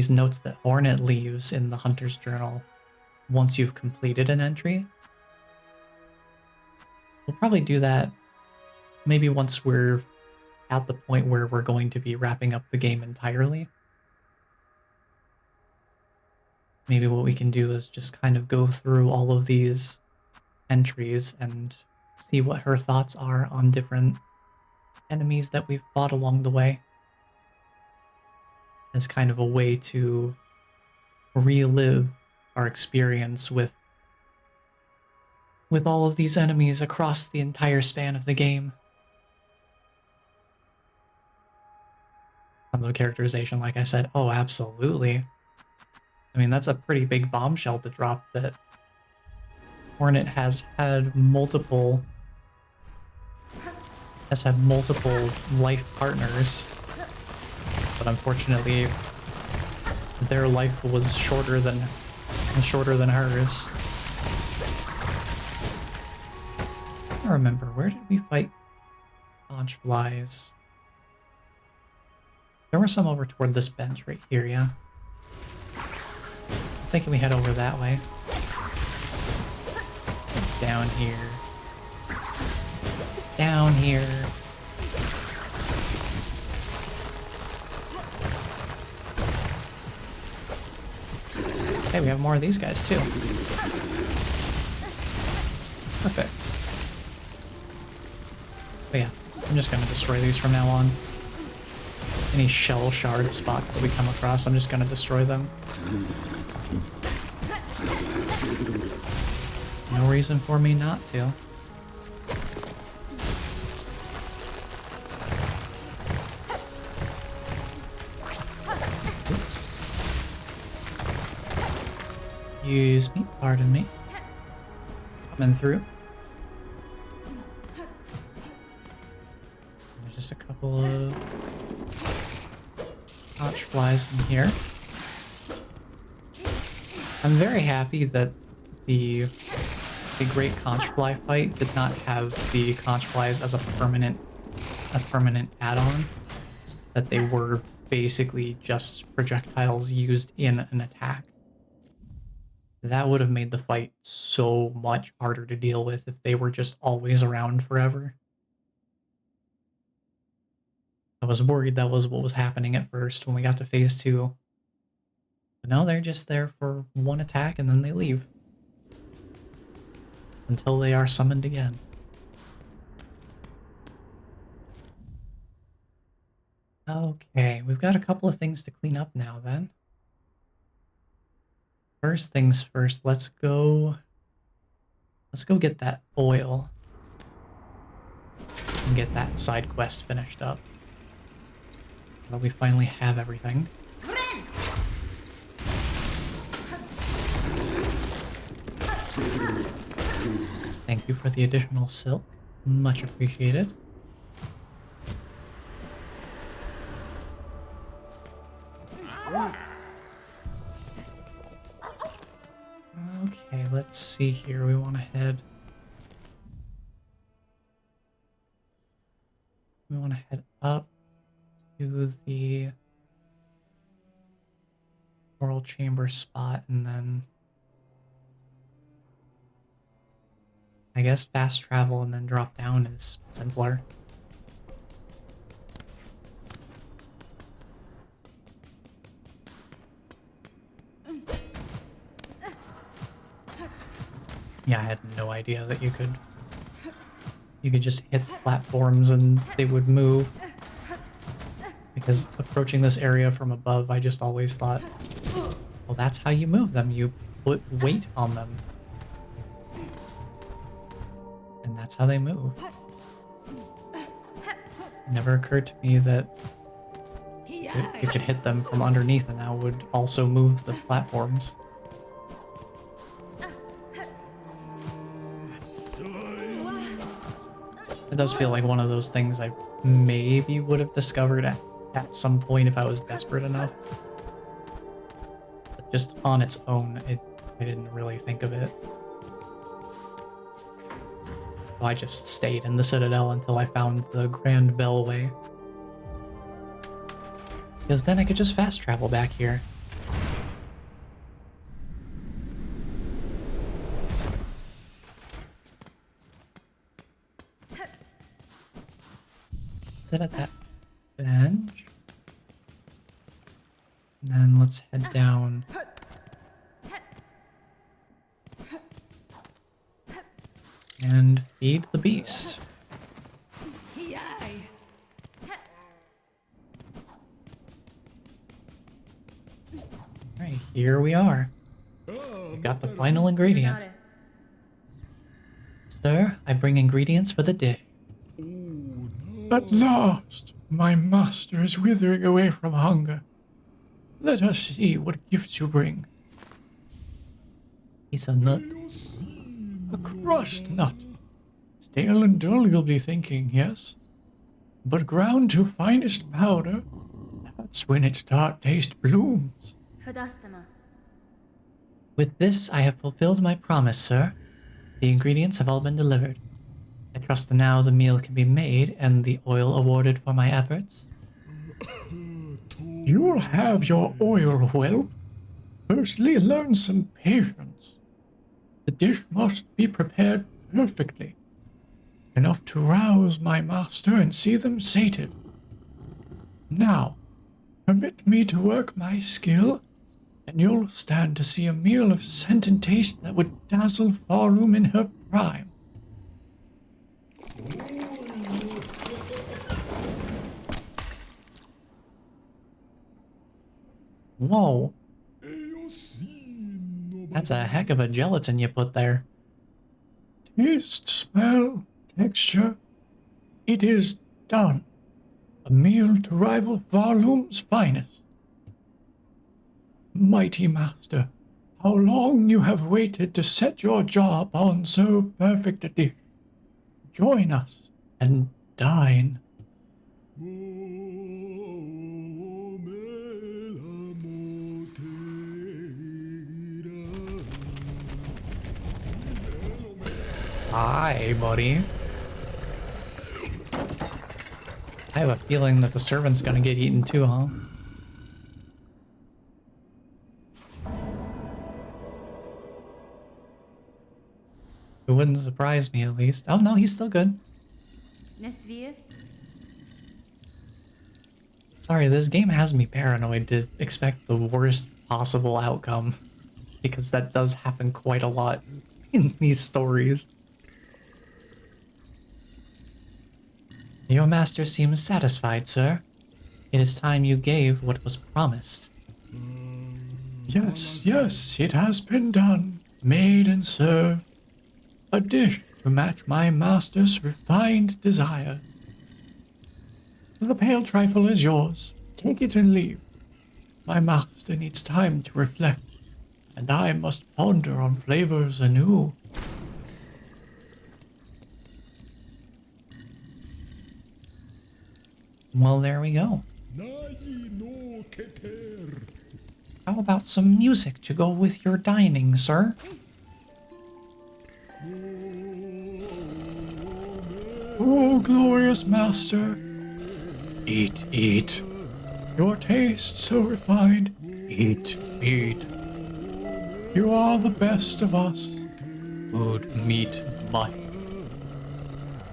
notes that Hornet leaves in the Hunter's Journal once you've completed an entry. We'll probably do that maybe once we're at the point where we're going to be wrapping up the game entirely. Maybe what we can do is just kind of go through all of these entries and see what her thoughts are on different enemies that we've fought along the way, as kind of a way to relive our experience with all of these enemies across the entire span of the game. Tons of characterization, like I said. Oh, absolutely. I mean, that's a pretty big bombshell to drop, that Hornet has had multiple life partners, but unfortunately their life was shorter than hers. I don't remember, where did we fight conch flies? There were some over toward this bench right here, yeah. I'm thinking we head over that way. Down here. Down here. Hey, we have more of these guys too. Perfect. But yeah, I'm just gonna destroy these from now on. Any shell shard spots that we come across, I'm just gonna destroy them. No reason for me not to. Oops. Excuse me, pardon me. Coming through. There's just a couple of conch flies in here. I'm very happy that the great conch fly fight did not have the conch flies as a permanent add-on. That they were basically just projectiles used in an attack. That would have made the fight so much harder to deal with if they were just always around forever. I was worried that was what was happening at first when we got to phase 2. But no, they're just there for one attack and then they leave. Until they are summoned again. Okay, we've got a couple of things to clean up now then. First things first, let's go get that oil. And get that side quest finished up. Well, we finally have everything. Thank you for the additional silk. Much appreciated. Okay, let's see here. We want to head up to the oral chamber spot, and then I guess fast travel and then drop down is simpler. Yeah, I had no idea that you could just hit platforms and they would move. Because approaching this area from above, I just always thought, well, that's how you move them. You put weight on them. And that's how they move. It never occurred to me that you could hit them from underneath and that would also move the platforms. It does feel like one of those things I maybe would have discovered at some point if I was desperate enough. But just on its own, I didn't really think of it. So I just stayed in the Citadel until I found the Grand Bellway. Because then I could just fast travel back here. Sit at that bench. And then let's head down. And feed the beast. Alright, here we are. We got the final ingredient. Donare. Sir, I bring ingredients for the dish. At last, my master is withering away from hunger. Let us see what gifts you bring. He's a nut. A crushed nut. Stale and dull, you'll be thinking, yes? But ground to finest powder, that's when its tart taste blooms. Fadastama. With this, I have fulfilled my promise, sir. The ingredients have all been delivered. I trust now the meal can be made and the oil awarded for my efforts. You'll have your oil, whelp. Firstly, learn some patience. The dish must be prepared perfectly. Enough to rouse my master and see them sated. Now, permit me to work my skill, and you'll stand to see a meal of scent and taste that would dazzle Farum in her prime. Whoa. That's a heck of a gelatin you put there. Taste, smell, texture. It is done. A meal to rival Varlum's finest. Mighty master, how long you have waited to set your jaw upon so perfect a dish. Join us and dine. Hi, buddy. I have a feeling that the servant's gonna get eaten too, huh? It wouldn't surprise me, at least. Oh, no, he's still good. Nesvir. Sorry, this game has me paranoid to expect the worst possible outcome. Because that does happen quite a lot in these stories. Your master seems satisfied, sir. It is time you gave what was promised. Yes, yes, it has been done, made and served. A dish to match my master's refined desire. The pale trifle is yours. Take it and leave. My master needs time to reflect, and I must ponder on flavors anew. Well, there we go. How about some music to go with your dining, sir? Oh, glorious master. Eat, eat. Your taste so refined. Eat, eat. You are the best of us. Good meat, much.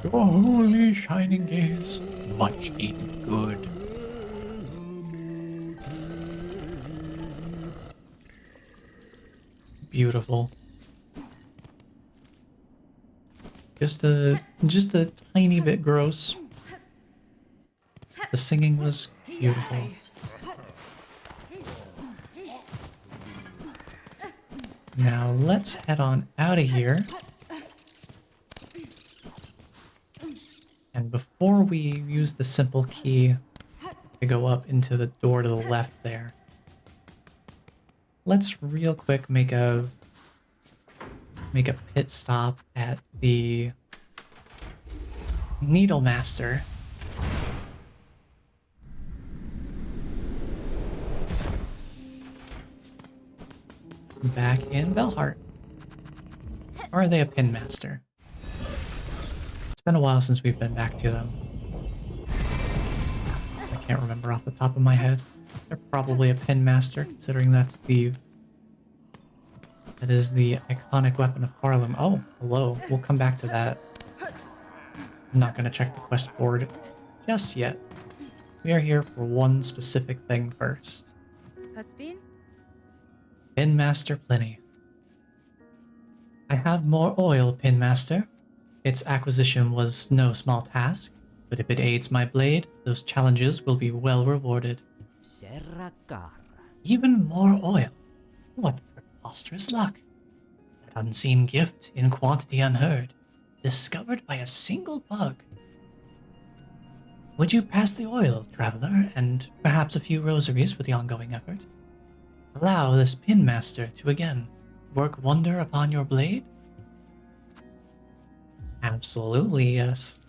Your holy shining gaze, much eaten good. Beautiful. just a tiny bit gross. The singing was beautiful. Now let's head on out of here. And before we use the simple key to go up into the door to the left there, let's real quick make a pit stop at the Needle Master. Back in Belheart. Or are they a Pin Master? It's been a while since we've been back to them. I can't remember off the top of my head. They're probably a Pin Master, considering that is the iconic weapon of Farlum. Oh, hello. We'll come back to that. I'm not going to check the quest board just yet. We are here for one specific thing first. Husband? Pin Master Pliny. I have more oil, Pin Master. Its acquisition was no small task, but if it aids my blade, those challenges will be well rewarded. Even more oil? What preposterous luck! That unseen gift, in quantity unheard, discovered by a single bug. Would you pass the oil, traveler, and perhaps a few rosaries for the ongoing effort? Allow this Pin Master to again work wonder upon your blade? Absolutely, yes.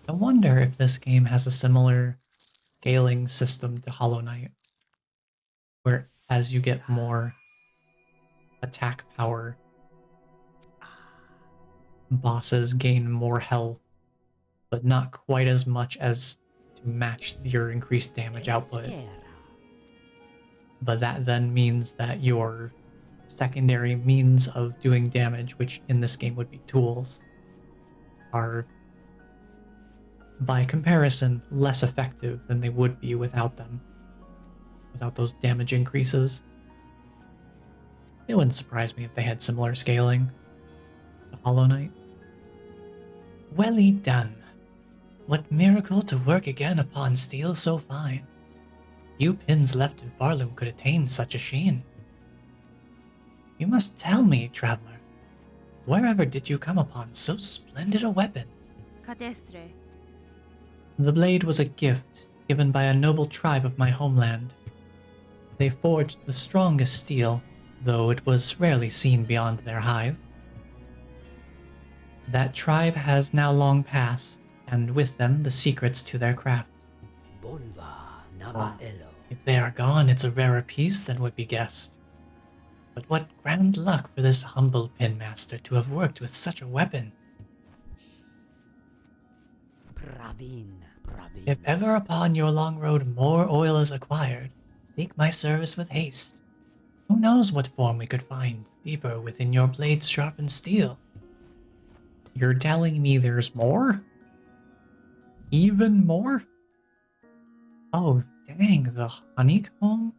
I wonder if this game has a similar scaling system to Hollow Knight, where as you get more attack power, bosses gain more health, but not quite as much as to match your increased damage output. But that then means that your secondary means of doing damage, which in this game would be tools, are by comparison less effective than they would be without them, without those damage increases. It wouldn't surprise me if they had similar scaling to Hollow Knight. Welly done. What miracle to work again upon steel so fine. Few pins left in Farlum could attain such a sheen. You must tell me, traveler, wherever did you come upon so splendid a weapon? Cadestre. The blade was a gift given by a noble tribe of my homeland. They forged the strongest steel, though it was rarely seen beyond their hive. That tribe has now long passed, and with them the secrets to their craft. If they are gone, it's a rarer piece than would be guessed. But what grand luck for this humble Pin Master to have worked with such a weapon. If ever upon your long road more oil is acquired, seek my service with haste. Who knows what form we could find deeper within your blade's sharpened steel? You're telling me there's more? Even more? Oh, dang, the honeycomb?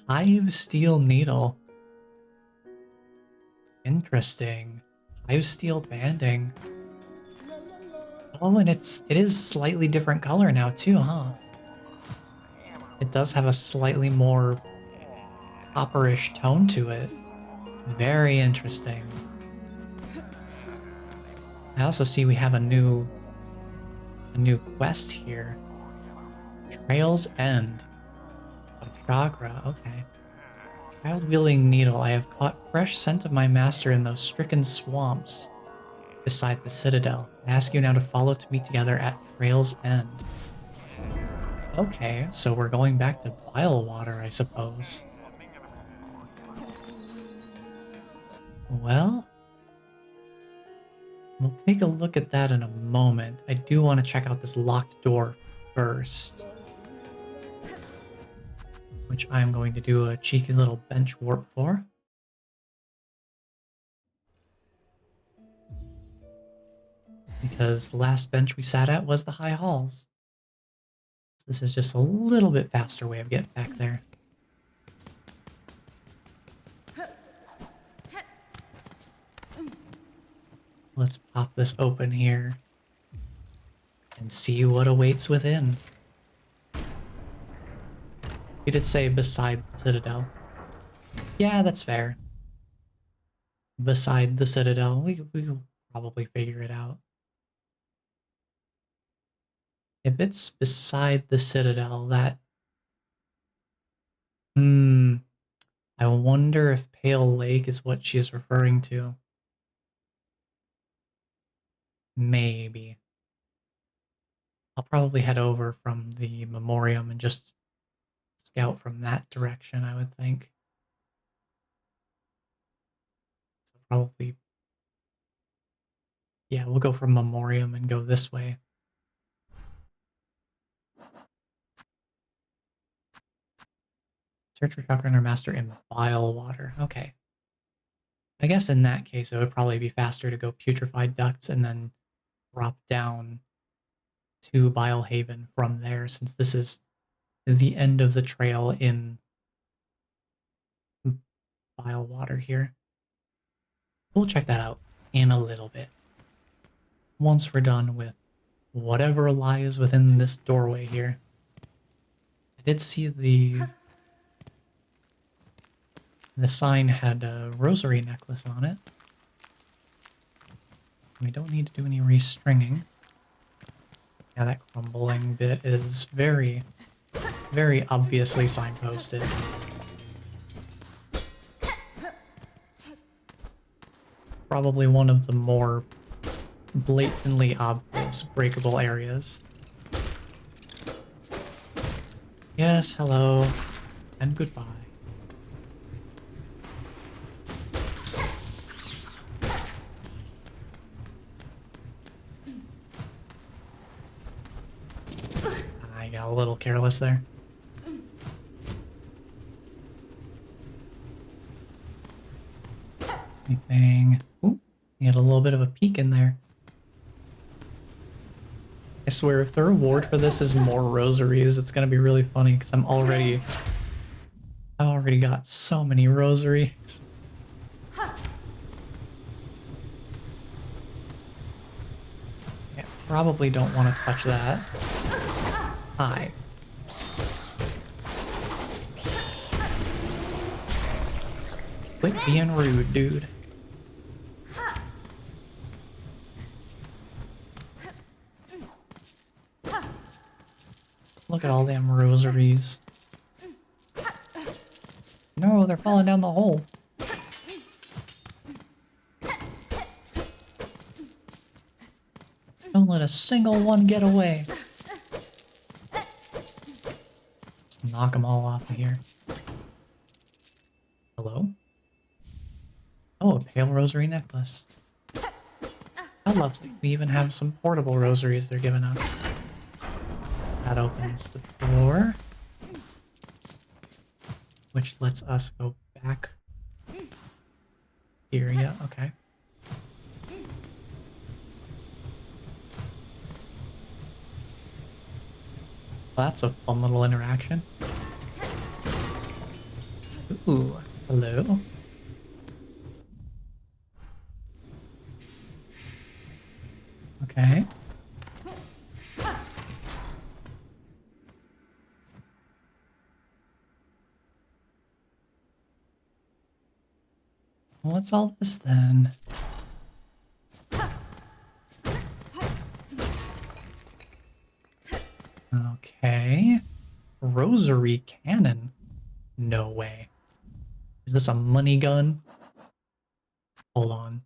Hive steel needle. Interesting. Hive steel banding. Oh, and it is slightly different color now too, huh? It does have a slightly more copperish tone to it. Very interesting. I also see we have a new quest here. Trail's End. A chakra, okay. Child-wielding needle. I have caught fresh scent of my master in those stricken swamps beside the citadel. I ask you now to follow to meet together at Trail's End. Okay, so we're going back to Bilewater, I suppose. Well, we'll take a look at that in a moment. I do want to check out this locked door first, which I'm going to do a cheeky little bench warp for. Because the last bench we sat at was the High Halls. So this is just a little bit faster way of getting back there. Let's pop this open here and see what awaits within. You did say beside the Citadel. Yeah, that's fair. Beside the Citadel, we'll probably figure it out. If it's beside the Citadel, that... I wonder if Pale Lake is what she's referring to. Maybe. I'll probably head over from the Memoriam and just scout from that direction, I would think. So probably... Yeah, we'll go from Memoriam and go this way. Search for Falconer Master in Bile Water. Okay. I guess in that case, it would probably be faster to go Putrefied Ducts and then drop down to Bile Haven from there, since this is the end of the trail in Bile Water here. We'll check that out in a little bit. Once we're done with whatever lies within this doorway here. I did see the sign had a rosary necklace on it. We don't need to do any restringing. Yeah, that crumbling bit is very, very obviously signposted. Probably one of the more blatantly obvious breakable areas. Yes, hello, and goodbye. I got a little careless there. Anything? Ooh, you had a little bit of a peek in there. I swear, if the reward for this is more rosaries, it's gonna be really funny because I've already got so many rosaries. Yeah, probably don't want to touch that. Hi. Quit being rude, dude. Look at all them rosaries. No, they're falling down the hole. Don't let a single one get away. Just knock them all off of here. Hello? Oh, a pale rosary necklace. How lovely. We even have some portable rosaries they're giving us. That opens the door, which lets us go back here. Yeah, okay. Well, that's a fun little interaction. Ooh, hello. Okay. What's all this then? Okay. Rosary cannon? No way. Is this a money gun? Hold on.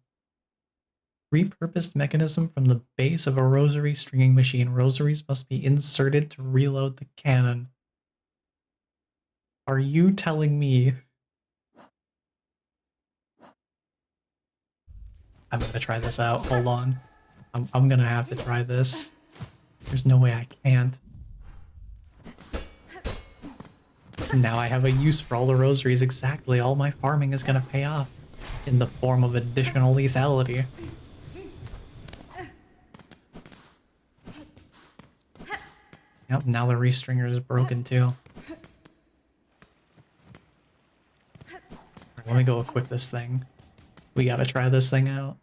Repurposed mechanism from the base of a rosary stringing machine. Rosaries must be inserted to reload the cannon. Are you telling me? I'm gonna try this out. Hold on. I'm gonna have to try this. There's no way I can't. Now I have a use for all the rosaries. Exactly. All my farming is gonna pay off in the form of additional lethality. Yep, now the restringer is broken too. Let me go equip this thing. We gotta try this thing out.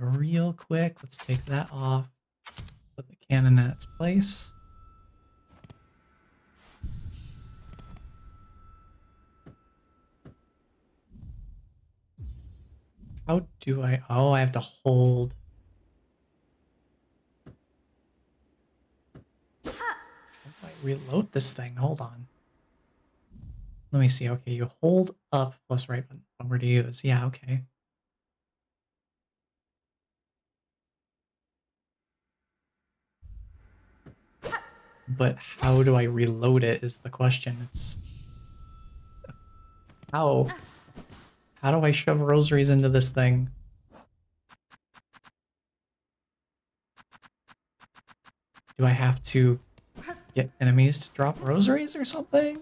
real quick. Let's take that off. Put the cannon in its place. How do I... Oh, I have to hold... How do I reload this thing? Hold on. Let me see. Okay, you hold up plus right bumper to use. Yeah, okay. But how do I reload it is the question. It's... How? How do I shove rosaries into this thing? Do I have to get enemies to drop rosaries or something?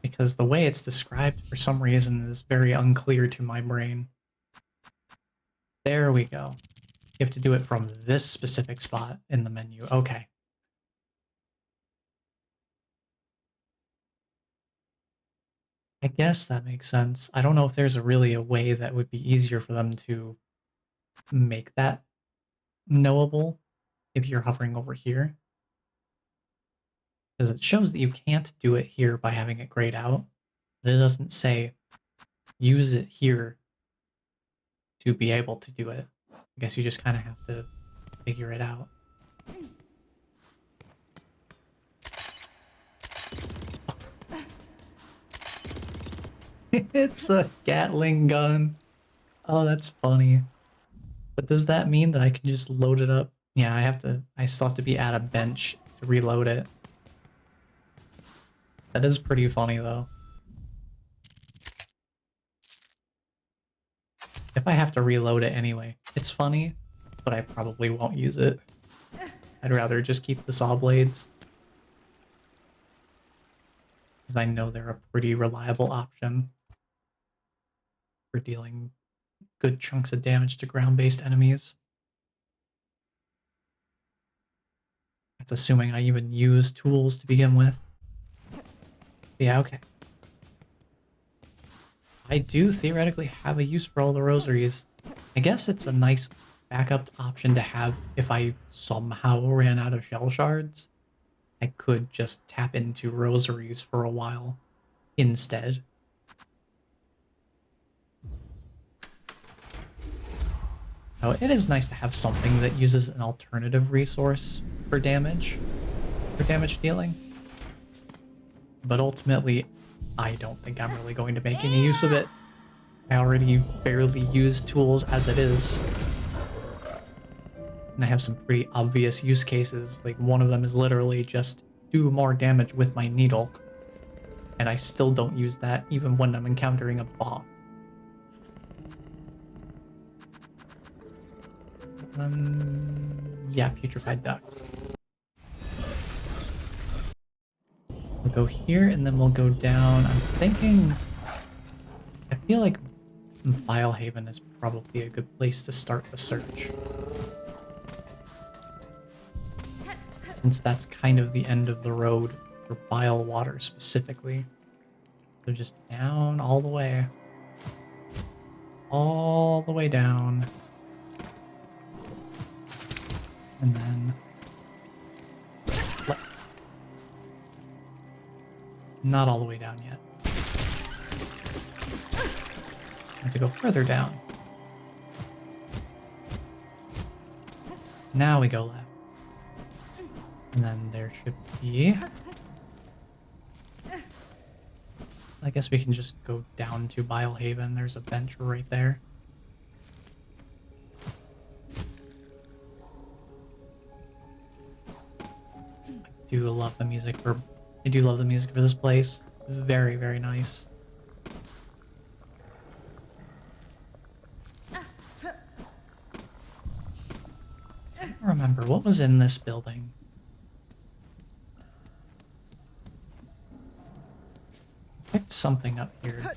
Because the way it's described for some reason is very unclear to my brain. There we go. You have to do it from this specific spot in the menu. Okay. I guess that makes sense. I don't know if there's really a way that would be easier for them to make that knowable if you're hovering over here. Because it shows that you can't do it here by having it grayed out. But it doesn't say use it here to be able to do it. I guess you just kind of have to figure it out. It's a Gatling gun. Oh, that's funny. But does that mean that I can just load it up? Yeah, I still have to be at a bench to reload it. That is pretty funny though. If I have to reload it anyway, it's funny, but I probably won't use it. I'd rather just keep the saw blades. Because I know they're a pretty reliable option for dealing good chunks of damage to ground-based enemies. That's assuming I even use tools to begin with. Yeah, okay. I do theoretically have a use for all the rosaries. I guess it's a nice backup option to have if I somehow ran out of shell shards. I could just tap into rosaries for a while instead. So it is nice to have something that uses an alternative resource for damage dealing. But ultimately, I don't think I'm really going to make any use of it. I already barely use tools as it is. And I have some pretty obvious use cases. Like one of them is literally just do more damage with my needle. And I still don't use that even when I'm encountering a boss. Yeah, putrefied ducks. We'll go here and then we'll go down. I'm thinking, I feel like Vilehaven is probably a good place to start the search. Since that's kind of the end of the road for bile water specifically. So just down all the way. All the way down. And then left. Not all the way down yet. I have to go further down. Now we go left. And then there should be... I guess we can just go down to Vilehaven. There's a bench right there. I do love the music for this place. Very, very nice. I don't remember what was in this building. Picked something up here. I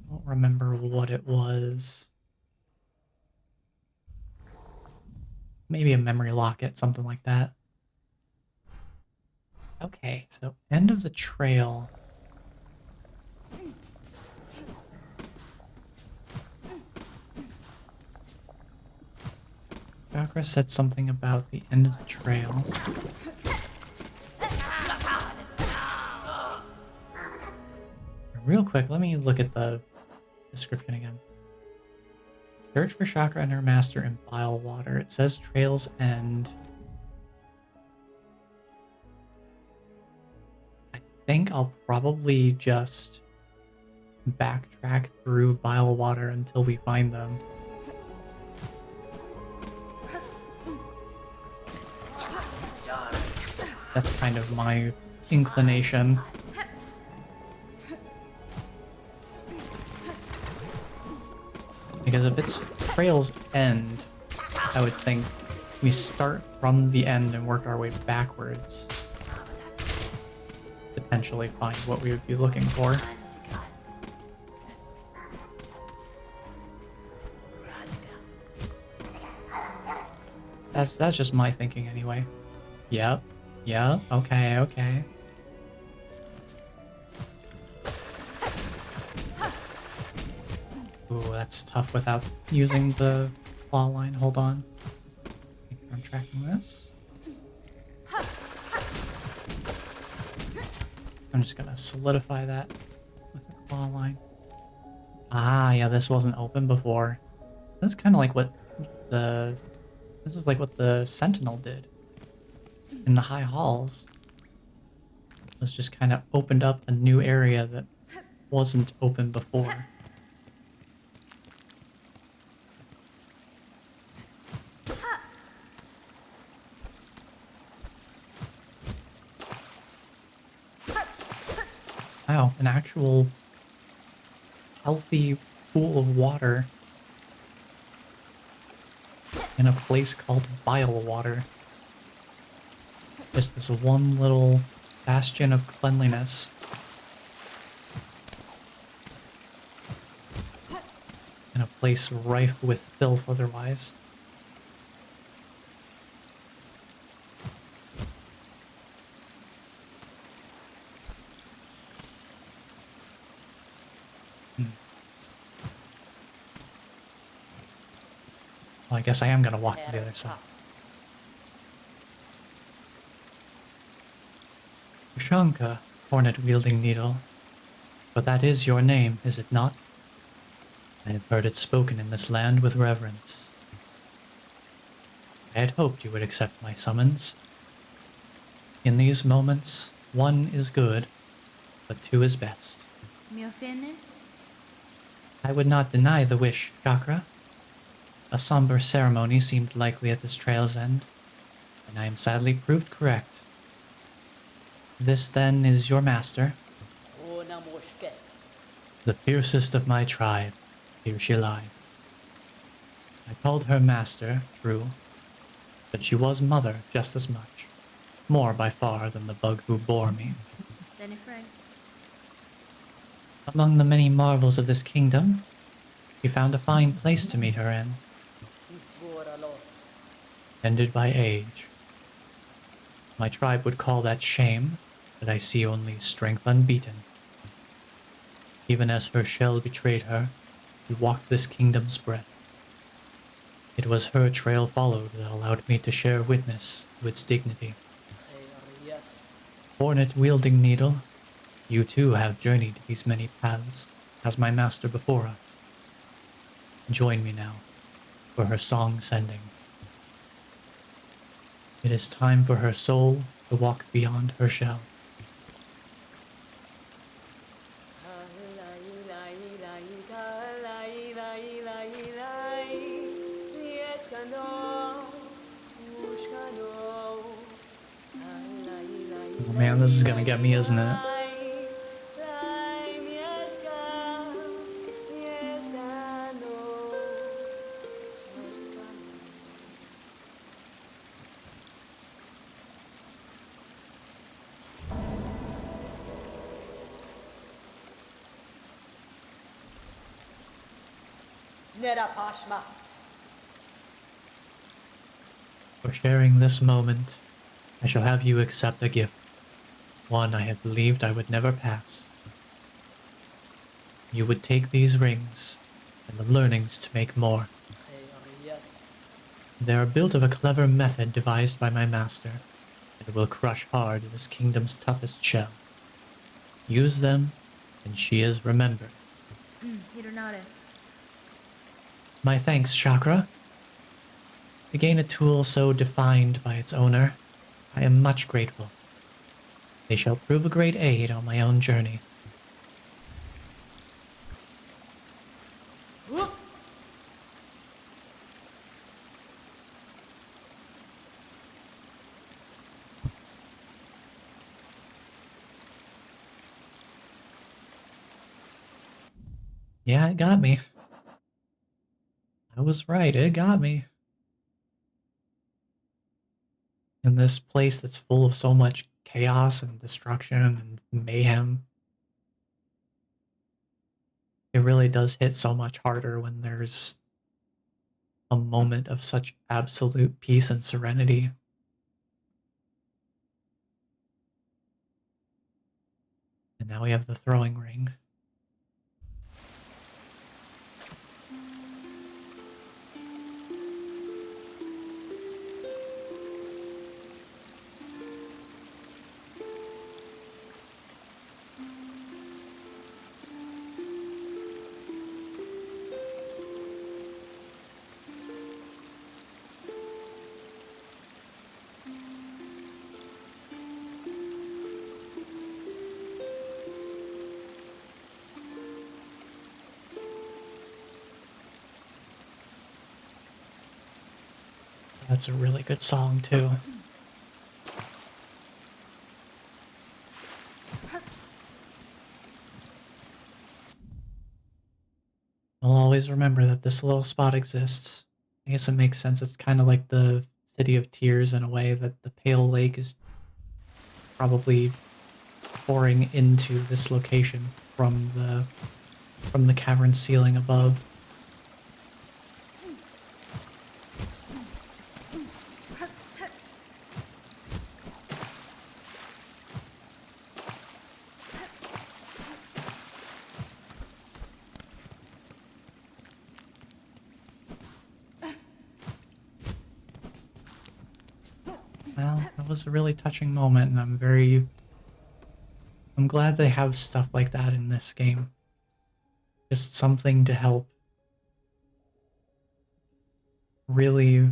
don't remember what it was. Maybe a memory locket, something like that. Okay, so end of the trail. Chakra said something about the end of the trail. Real quick, let me look at the description again. Search for Chakra and her master in Bile Water. It says trails end. I think I'll probably just backtrack through Bile Water until we find them. That's kind of my inclination. Because if it's trail's end, I would think we start from the end and work our way backwards. Potentially find what we would be looking for. That's just my thinking anyway. Yep. Yeah, okay, okay. Ooh, that's tough without using the claw line. Hold on. Make sure I'm tracking this. I'm just gonna solidify that with a claw line. Ah, yeah, this wasn't open before. That's kind of like what the... This is like what the Sentinel did in the High Halls. It was just kind of opened up a new area that wasn't open before. Wow, an actual healthy pool of water in a place called Bile Water. Just this one little bastion of cleanliness. In a place rife with filth otherwise. Well, I guess I am gonna walk to the other side. Ushanka, hornet-wielding needle. But that is your name, is it not? I have heard it spoken in this land with reverence. I had hoped you would accept my summons. In these moments, one is good, but two is best. Mi offende? I would not deny the wish, Chakra. A somber ceremony seemed likely at this trail's end, and I am sadly proved correct. This, then, is your master? The fiercest of my tribe. Here she lies. I called her master, true, but she was mother just as much. More by far than the bug who bore me. Den är Frank. Among the many marvels of this kingdom, she found a fine place to meet her end. Ended by age. My tribe would call that shame, but I see only strength unbeaten. Even as her shell betrayed her, she walked this kingdom's breadth. It was her trail followed that allowed me to share witness to its dignity. Hornet-wielding needle, you too have journeyed these many paths, as my master before us. Join me now, for her song sending. It is time for her soul to walk beyond her shell. Oh man, this is gonna get me, isn't it? For sharing this moment, I shall have you accept a gift, one I had believed I would never pass. You would take these rings and the learnings to make more. They are built of a clever method devised by my master, and will crush hard this kingdom's toughest shell. Use them, and she is remembered. Hironare. My thanks, Chakra. To gain a tool so defined by its owner, I am much grateful. They shall prove a great aid on my own journey. Yeah, it got me. I was right, it got me. In this place that's full of so much chaos and destruction and mayhem, it really does hit so much harder when there's a moment of such absolute peace and serenity. And now we have the throwing ring. That's a really good song, too. I'll always remember that this little spot exists. I guess it makes sense. It's kind of like the City of Tears in a way, that the Pale Lake is probably pouring into this location from the cavern ceiling above. Well, that was a really touching moment, and I'm glad they have stuff like that in this game. Just something to help really,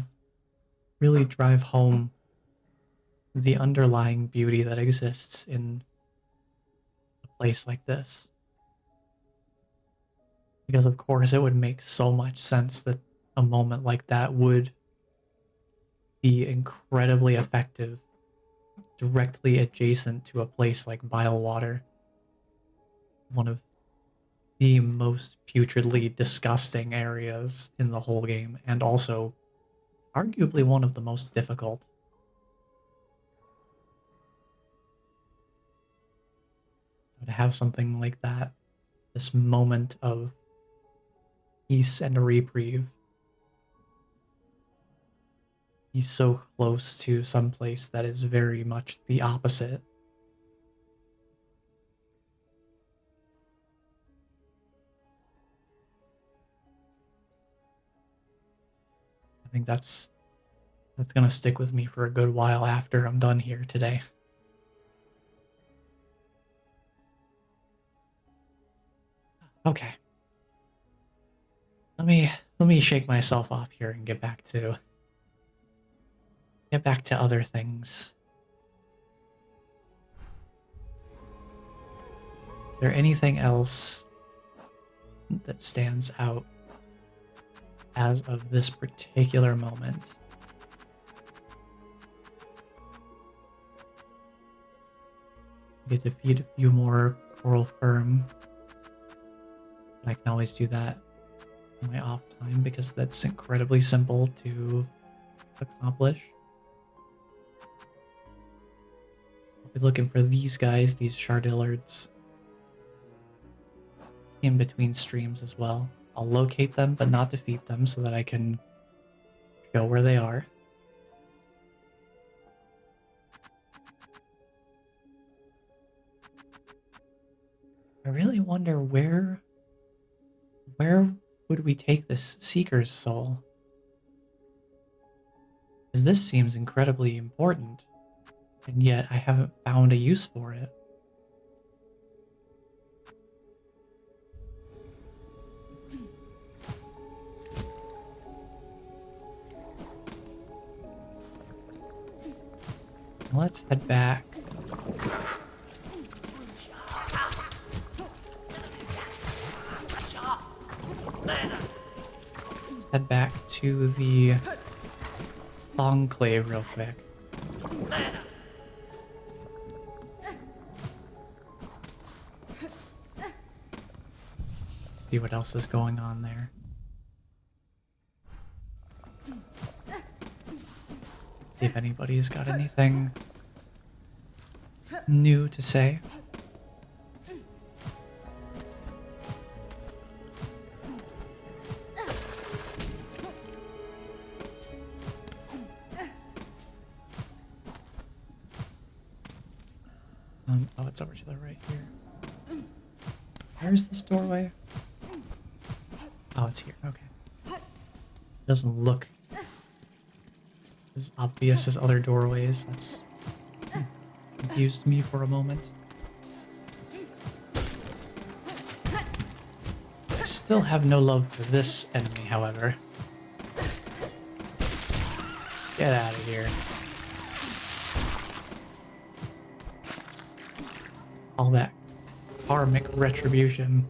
really drive home the underlying beauty that exists in a place like this. Because of course it would make so much sense that a moment like that would be incredibly effective directly adjacent to a place like Bilewater, one of the most putridly disgusting areas in the whole game, and also arguably one of the most difficult. To have something like that, this moment of peace and reprieve, he's so close to some place that is very much the opposite. I think that's gonna stick with me for a good while after I'm done here today. Okay. Let me shake myself off here and get back to other things. Is there anything else that stands out as of this particular moment? I get to feed a few more coral firm. I can always do that in my off time because that's incredibly simple to accomplish. I'll be looking for these guys, these Shardillards, in between streams as well. I'll locate them but not defeat them so that I can show where they are. I really wonder where would we take this Seeker's Soul? Because this seems incredibly important, and yet I haven't found a use for it. Let's head back. Let's head back to the Enclave real quick. See what else is going on there. See if anybody's got anything new to say. Oh, it's over to the right here. Where's this doorway? Oh, it's here. Okay. Doesn't look as obvious as other doorways. That's confused me for a moment. I still have no love for this enemy, however. Get out of here. All that karmic retribution.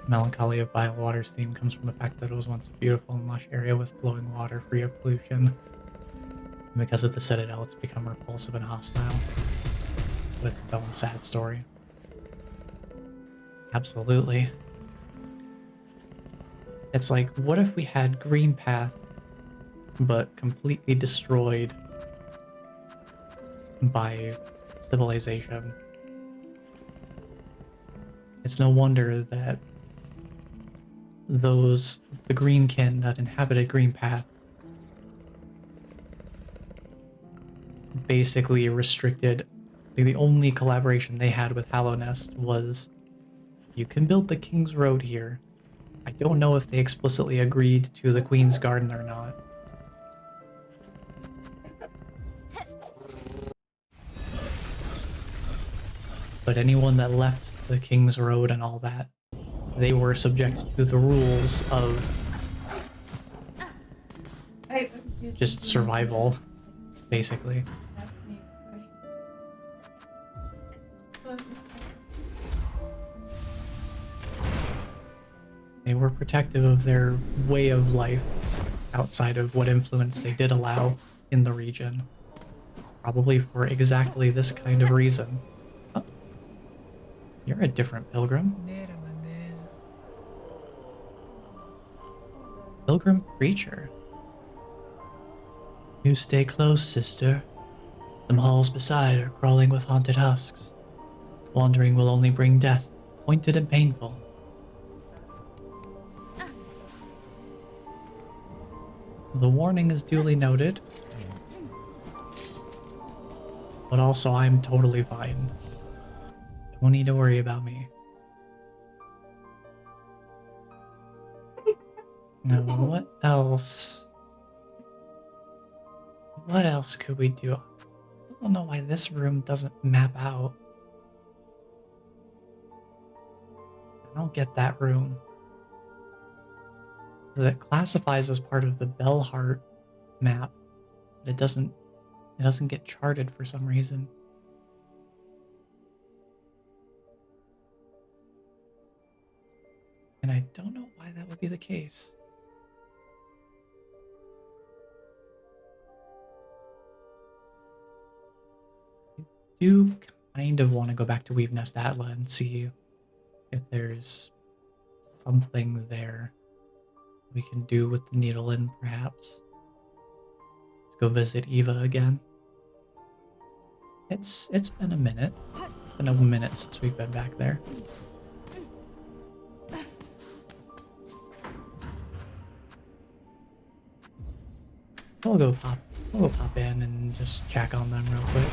Melancholy of Vile Water's theme comes from the fact that it was once a beautiful and lush area with flowing water free of pollution. And because of the Citadel, it's become repulsive and hostile. But it's its own sad story. Absolutely. It's like, what if we had Green Path, but completely destroyed by civilization? It's no wonder that the Greenkin that inhabited Green Path basically restricted, the only collaboration they had with Hallownest was, you can build the King's Road here. I don't know if they explicitly agreed to the Queen's Garden or not. But anyone that left the King's Road and all that, they were subject to the rules of just survival, basically. They were protective of their way of life outside of what influence they did allow in the region. Probably for exactly this kind of reason. Oh, you're a different pilgrim. Pilgrim preacher. You stay close, sister. Some halls beside are crawling with haunted husks. Wandering will only bring death, pointed and painful. The warning is duly noted. But also, I'm totally fine. Don't need to worry about me. Now, what else? What else could we do? I don't know why this room doesn't map out. I don't get that room. It classifies as part of the Bellheart map, but it doesn't get charted for some reason. And I don't know why that would be the case. I do kind of want to go back to Weave Nest Atla and see if there's something there we can do with the needle in, perhaps. Let's go visit Eva again. It's been a minute. It's been a minute since we've been back there. We'll go pop in and just check on them real quick.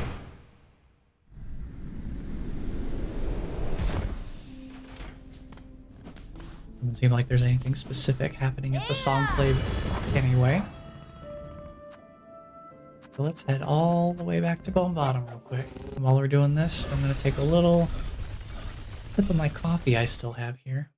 Doesn't seem like there's anything specific happening at the Songclave anyway. So let's head all the way back to Bone Bottom real quick. And while we're doing this, I'm going to take a little sip of my coffee I still have here.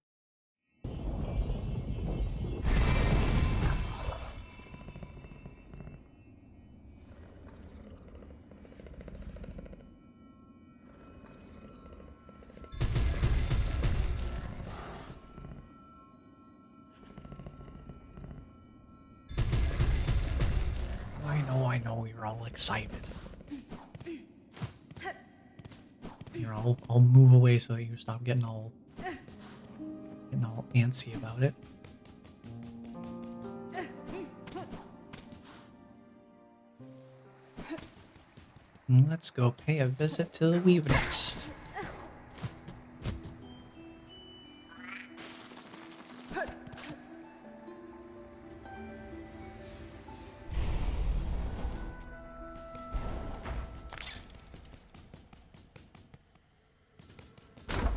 I know, you're all excited. Here, I'll move away so that you stop getting all antsy about it. And let's go pay a visit to the Weave Nest.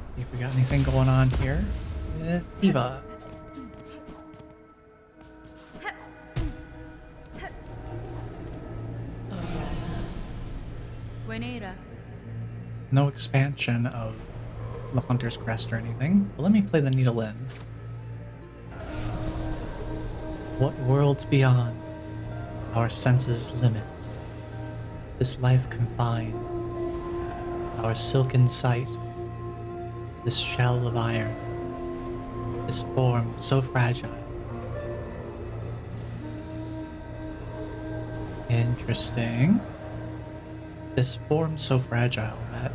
See if we got anything going on here with Eva. No expansion of the Hunter's Crest or anything, but let me play the needle in. What worlds beyond our senses' limits? This life confined, our silken sight, this shell of iron, this form so fragile. Interesting. This form so fragile that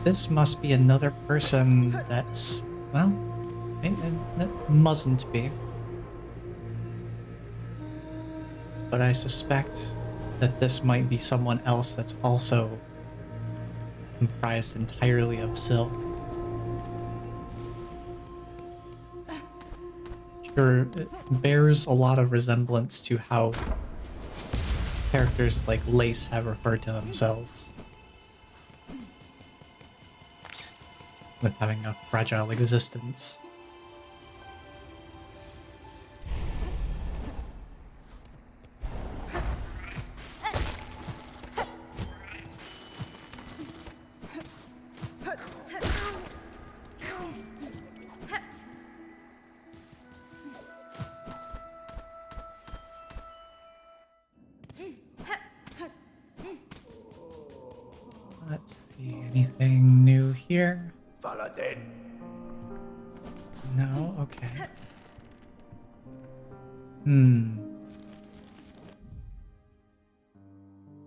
this must be another person that's, well, it mustn't be. But I suspect that this might be someone else that's also comprised entirely of silk. Sure, it bears a lot of resemblance to how characters like Lace have referred to themselves, with having a fragile existence. Let's see, anything new here? No? Okay.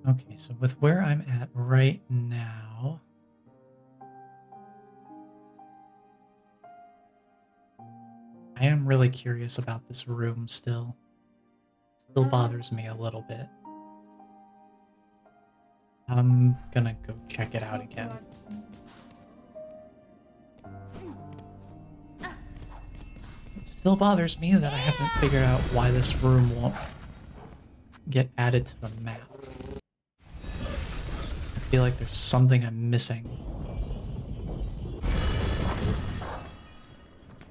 Okay, so with where I'm at right now, I am really curious about this room still. Still bothers me a little bit. I'm gonna go check it out again. It still bothers me that I haven't figured out why this room won't get added to the map. I feel like there's something I'm missing.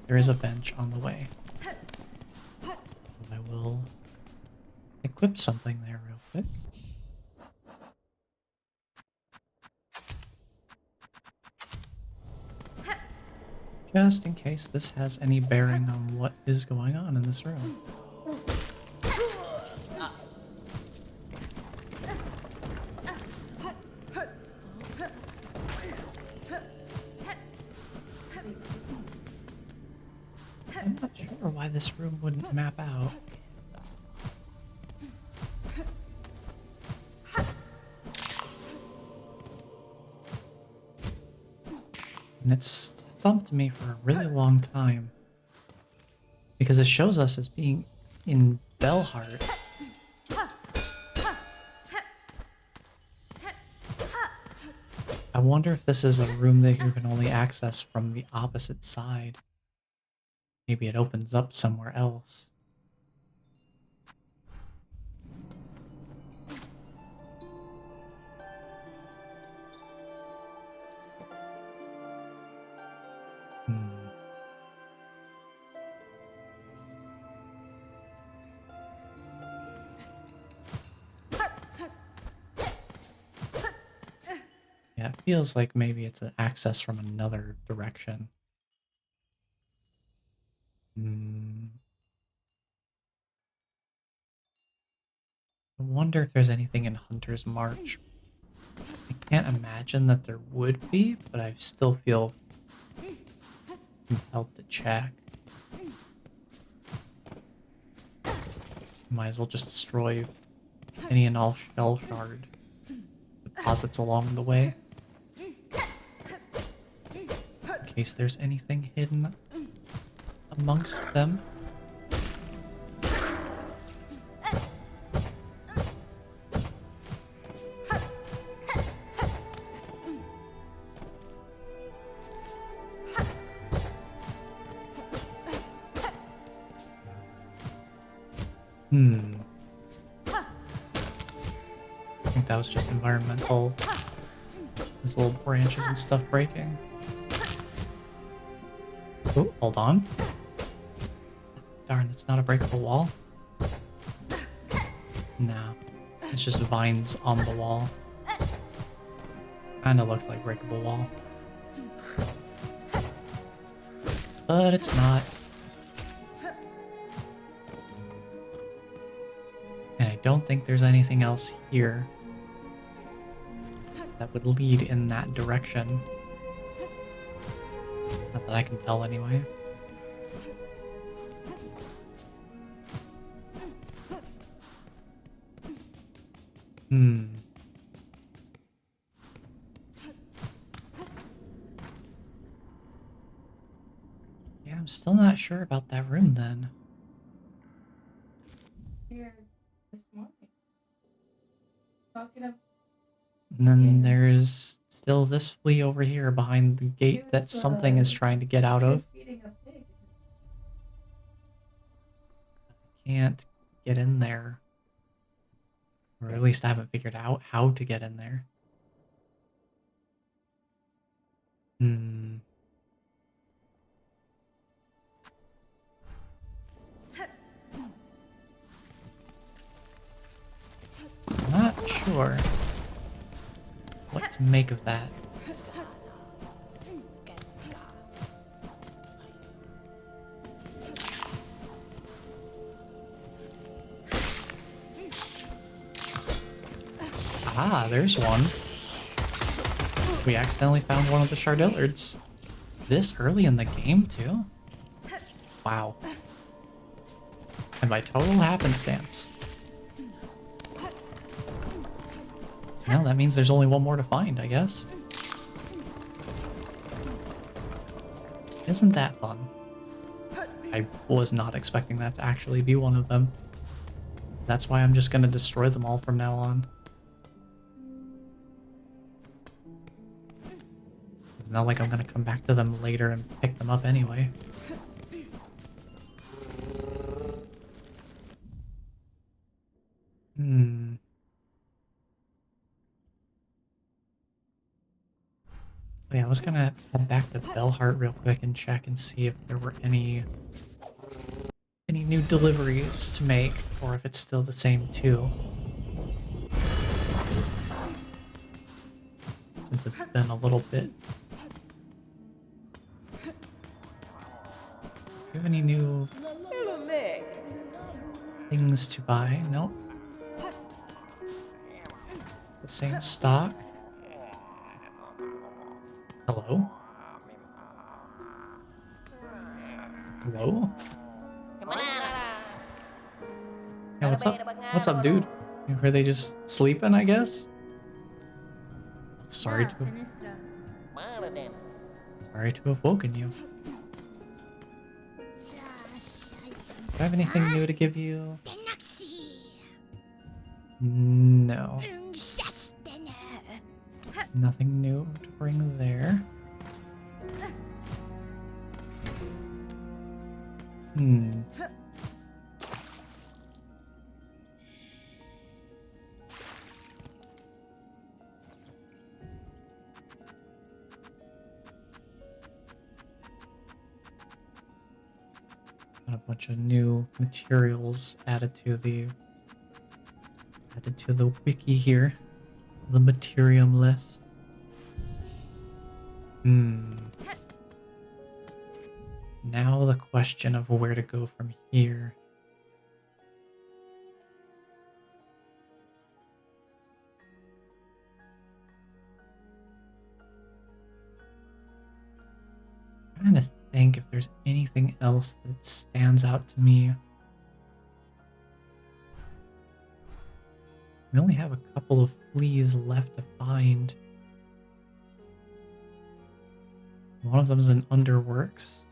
There is a bench on the way. So I will equip something there real quick. Just in case this has any bearing on what is going on in this room. I'm not sure why this room wouldn't map out. And it's stumped me for a really long time. Because it shows us as being in Bellheart. I wonder if this is a room that you can only access from the opposite side. Maybe it opens up somewhere else. feels like maybe it's an access from another direction. Hmm. I wonder if there's anything in Hunter's March. I can't imagine that there would be, but I still feel compelled to check. Might as well just destroy any and all shell shard deposits along the way. In case there's anything hidden amongst them. I think that was just environmental. There's little branches and stuff breaking. Oh, hold on. Darn, it's not a breakable wall. No, it's just vines on the wall. Kinda looks like breakable wall. But it's not. And I don't think there's anything else here that would lead in that direction. Not that I can tell anyway. Yeah, I'm still not sure about that room then. Here this morning. Talking about And then there's still this flea over here behind the gate that something is trying to get out of. feeding a pig. Can't get in there. Or at least I haven't figured out how to get in there. Not sure what to make of that. Ah, there's one. We accidentally found one of the Shardillards. This early in the game, too? Wow. And by total happenstance. Well, that means there's only one more to find, I guess. Isn't that fun? I was not expecting that to actually be one of them. That's why I'm just gonna destroy them all from now on. It's not like I'm gonna come back to them later and pick them up anyway. Oh, yeah, I was gonna head back to Bellheart real quick and check and see if there were any new deliveries to make, or if it's still the same too. Since it's been a little bit. Do you have any new things to buy? Nope. The same stock. Hello? Hello? Yeah, what's up? What's up, dude? Were they just sleeping, I guess? Sorry to have woken you. Do I have anything new to give you? No. Nothing new to bring there. Got a bunch of new materials added to the wiki here. The Materium list. Hmm. Now the question of where to go from here. I'm trying to think if there's anything else that stands out to me. We only have a couple of fleas left to find. One of them is in Underworks,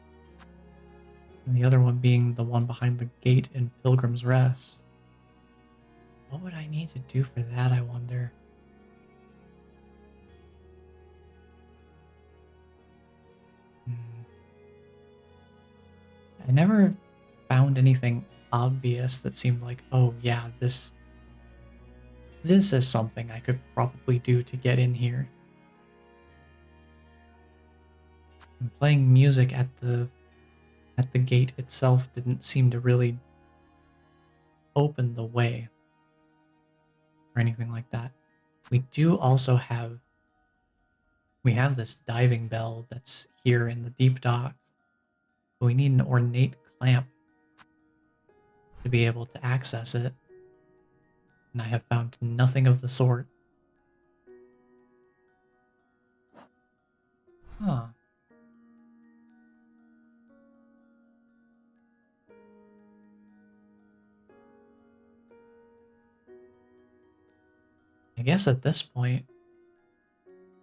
and the other one being the one behind the gate in Pilgrim's Rest. What would I need to do for that, I wonder? Hmm. I never found anything obvious that seemed like, oh yeah, this is something I could probably do to get in here. And playing music at the gate itself didn't seem to really open the way or anything like that. We do also have this diving bell that's here in the deep docks, but we need an ornate clamp to be able to access it, and I have found nothing of the sort. Huh. I guess at this point,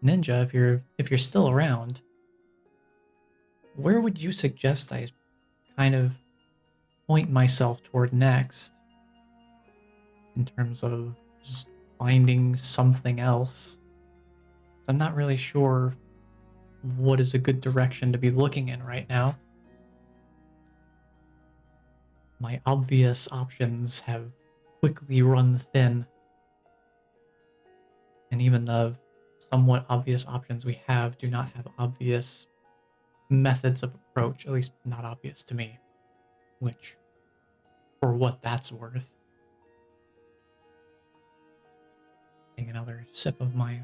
Ninja, if you're still around, where would you suggest I kind of point myself toward next in terms of just finding something else? I'm not really sure what is a good direction to be looking in right now. My obvious options have quickly run thin, and even the somewhat obvious options we have do not have obvious methods of approach, at least not obvious to me, which, for what that's worth. Take another sip of my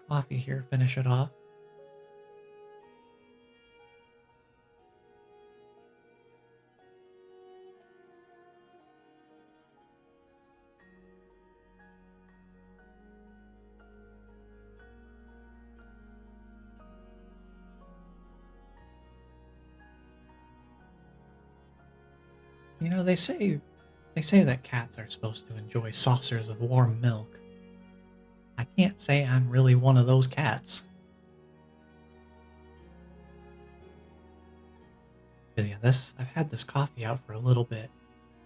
coffee here, finish it off. You know, they say that cats are supposed to enjoy saucers of warm milk. I can't say I'm really one of those cats. Cause yeah, I've had this coffee out for a little bit.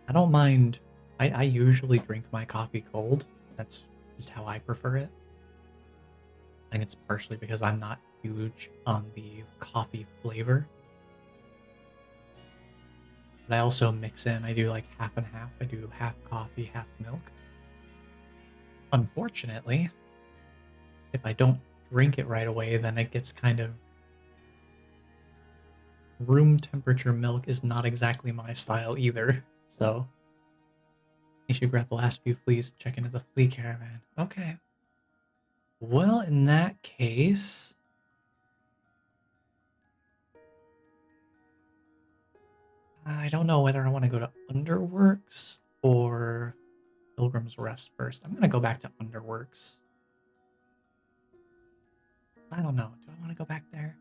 I don't mind. I usually drink my coffee cold. That's just how I prefer it. I think it's partially because I'm not huge on the coffee flavor. But I also mix in, I do like half and half. I do half coffee, half milk. Unfortunately, if I don't drink it right away, then it gets kind of... Room temperature milk is not exactly my style either, so... You should grab the last few fleas, check into the flea caravan. Okay. Well, in that case... I don't know whether I want to go to Underworks or Pilgrim's Rest first. I'm going to go back to Underworks. I don't know. Do I want to go back there?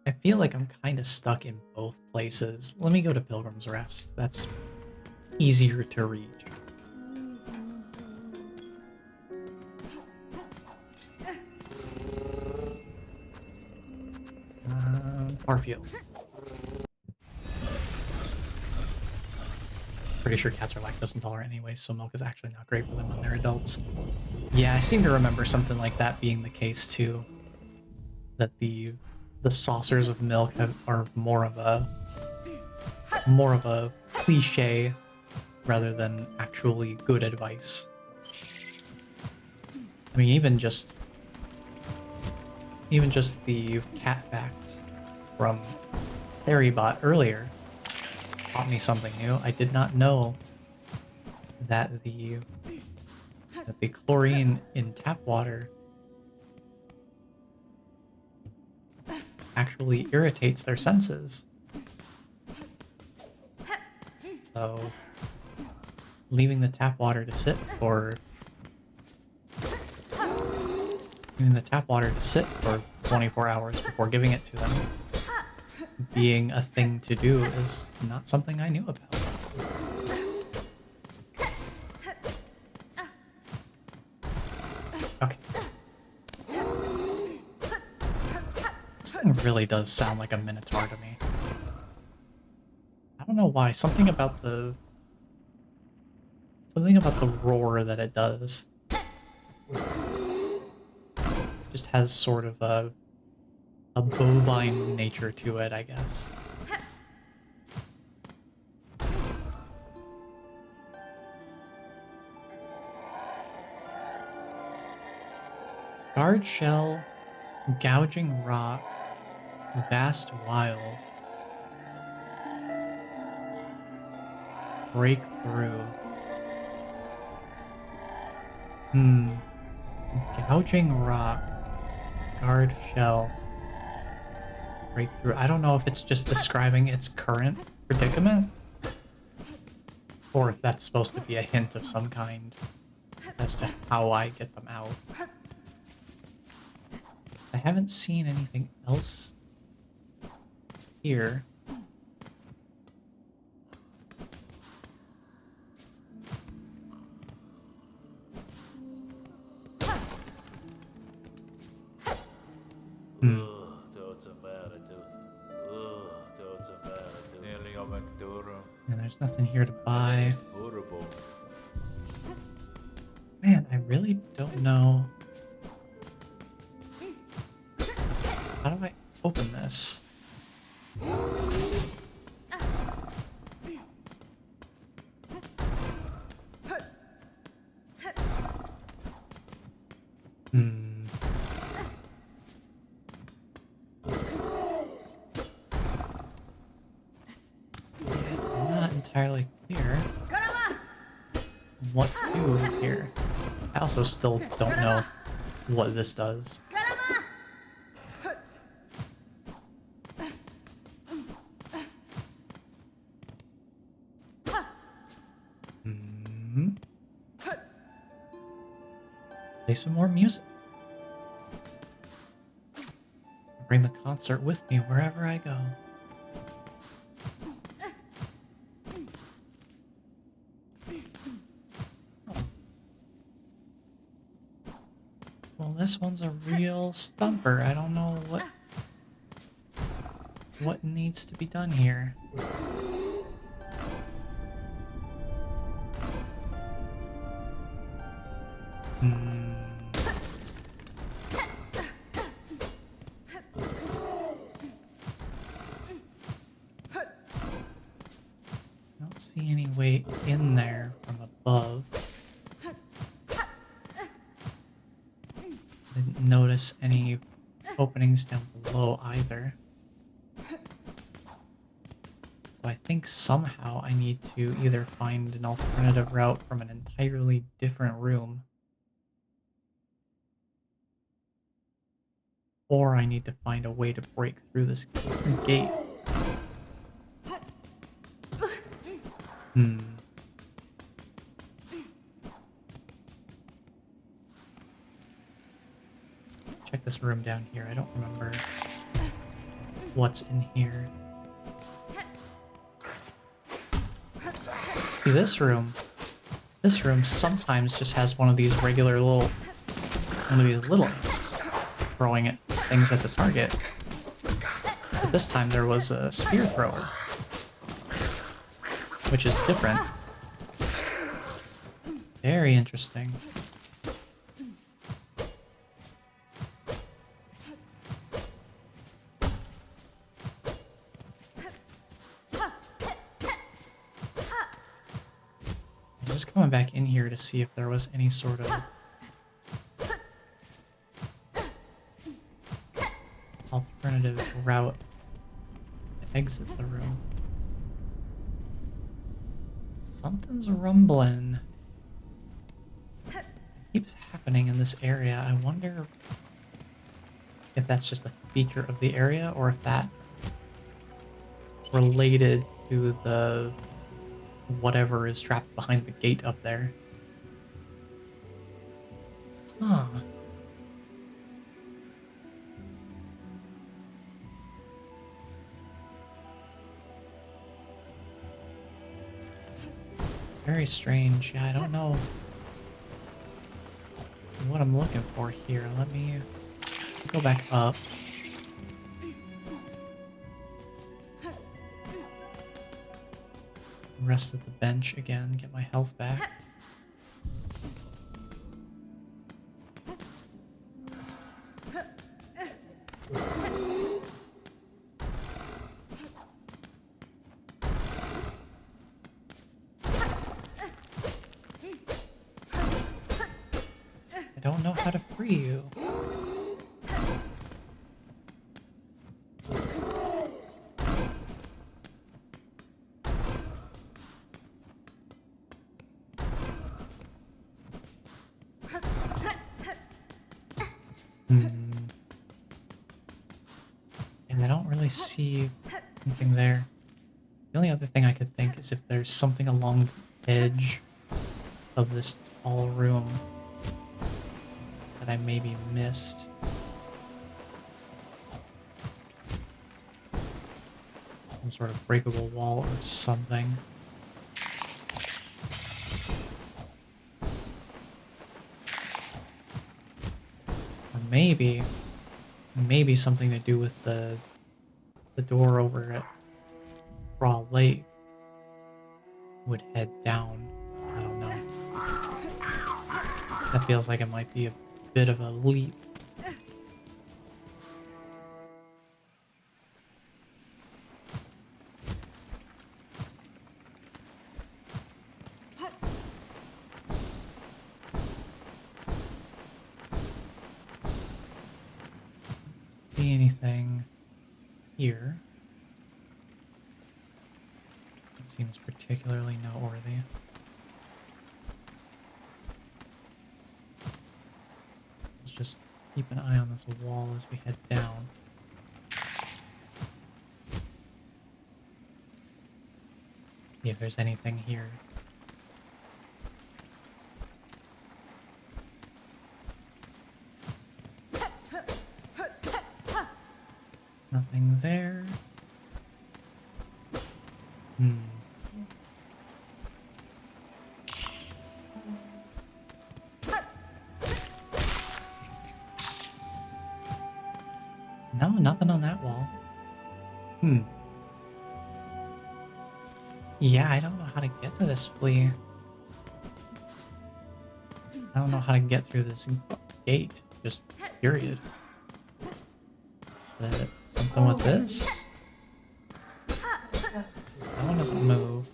I feel like I'm kind of stuck in both places. Let me go to Pilgrim's Rest. That's easier to reach. Barfield. Pretty sure cats are lactose intolerant anyway, so milk is actually not great for them when they're adults. Yeah, I seem to remember something like that being the case too. That the saucers of milk are more of a cliche rather than actually good advice. I mean, even just the cat fact from Terrybot earlier taught me something new. I did not know that the chlorine in tap water actually irritates their senses. So, leaving the tap water to sit for 24 hours before giving it to them being a thing to do is not something I knew about. Okay. This thing really does sound like a minotaur to me. I don't know why. Something about the roar that it does just has sort of a bovine nature to it, I guess. Scarred shell, gouging rock, vast wild, breakthrough. Gouging rock, scarred shell, breakthrough. I don't know if it's just describing its current predicament, or if that's supposed to be a hint of some kind as to how I get them out. I haven't seen anything else here. And there's nothing here to buy. Man, I really don't know. How do I open this? I'm not entirely clear what to do here. I also still don't know what this does. Play some more music. Bring the concert with me wherever I go. Oh. Well, this one's a real stumper. I don't know what needs to be done here. I don't see any way in there from above. Didn't notice any openings down below either. So I think somehow I need to either find an alternative route from an entirely different room, or I need to find a way to break through this gate. Check this room down here. I don't remember what's in here. See, this room sometimes just has one of these little ants throwing things at the target. But this time there was a spear thrower, which is different. Very interesting. I'm just coming back in here to see if there was any sort of alternative route to exit the room. Something's rumbling. It keeps happening in this area. I wonder if that's just a feature of the area or if that's related to the whatever is trapped behind the gate up there. Huh. Very strange. Yeah, I don't know what I'm looking for here. Let me go back up. Rest at the bench again, get my health back. I don't know how to free you. And I don't really see anything there. The only other thing I could think is if there's something along the edge of this tall room that I maybe missed. Some sort of breakable wall or something. Or maybe something to do with the door over at Raw Lake would head down. I don't know. That feels like it might be a bit of a leap. See anything here? It seems particularly noteworthy. Let's just keep an eye on this wall as we head down. See if there's anything here. Nothing there. No, nothing on that wall. Yeah, I don't know how to get to this flea. I don't know how to get through this gate. Just period. Something with this? That one doesn't move.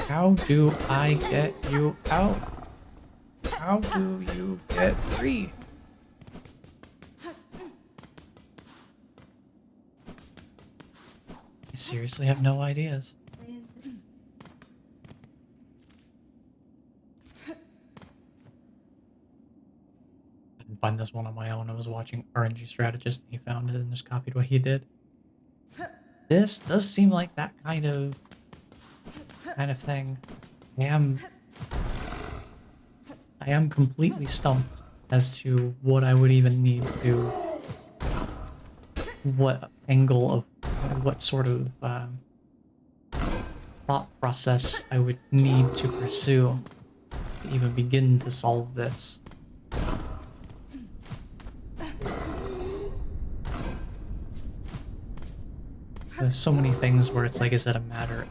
How do I get you out? How do you get free? I seriously have no ideas. I didn't find this one on my own. I was watching RNG Strategist and he found it and just copied what he did. This does seem like that kind of thing. I am completely stumped as to what I would even need to, what angle of, what sort of thought process I would need to pursue to even begin to solve this. There's so many things where it's like, is that a matter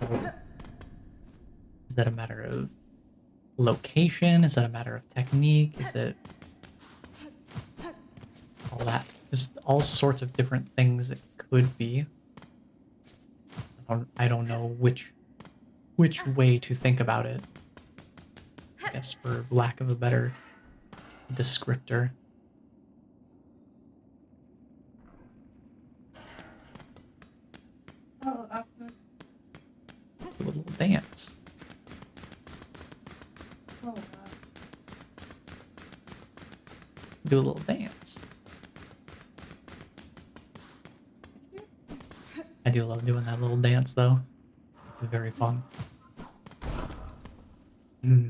of location? Is that a matter of technique? Is it all that? Just all sorts of different things it could be. I don't know which way to think about it. I guess for lack of a better descriptor. Oh, Optimus. A little dance. Do a little dance. I do love doing that little dance, though. It's very fun. Hmm.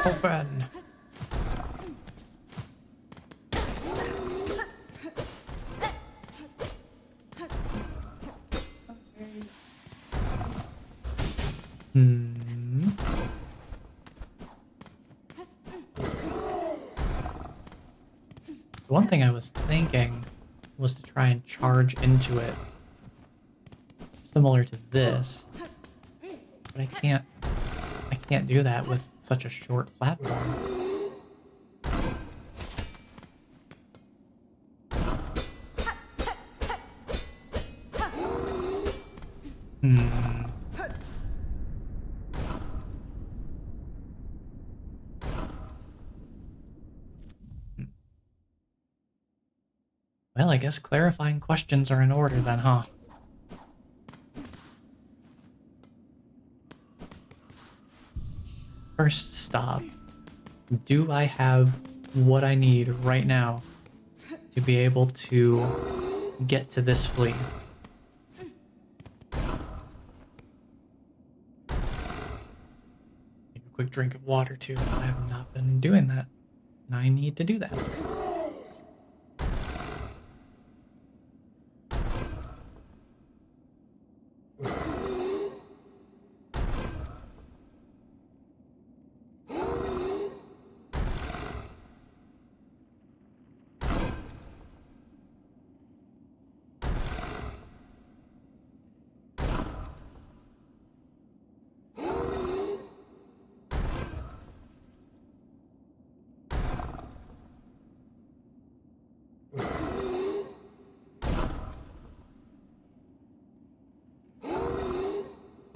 Open. Hmm. So one thing I was thinking was to try and charge into it, similar to this, but I can't do that with such a short platform. Hmm. Well, I guess clarifying questions are in order then, huh? First stop. Do I have what I need right now to be able to get to this flea? Take a quick drink of water too. I have not been doing that, and I need to do that.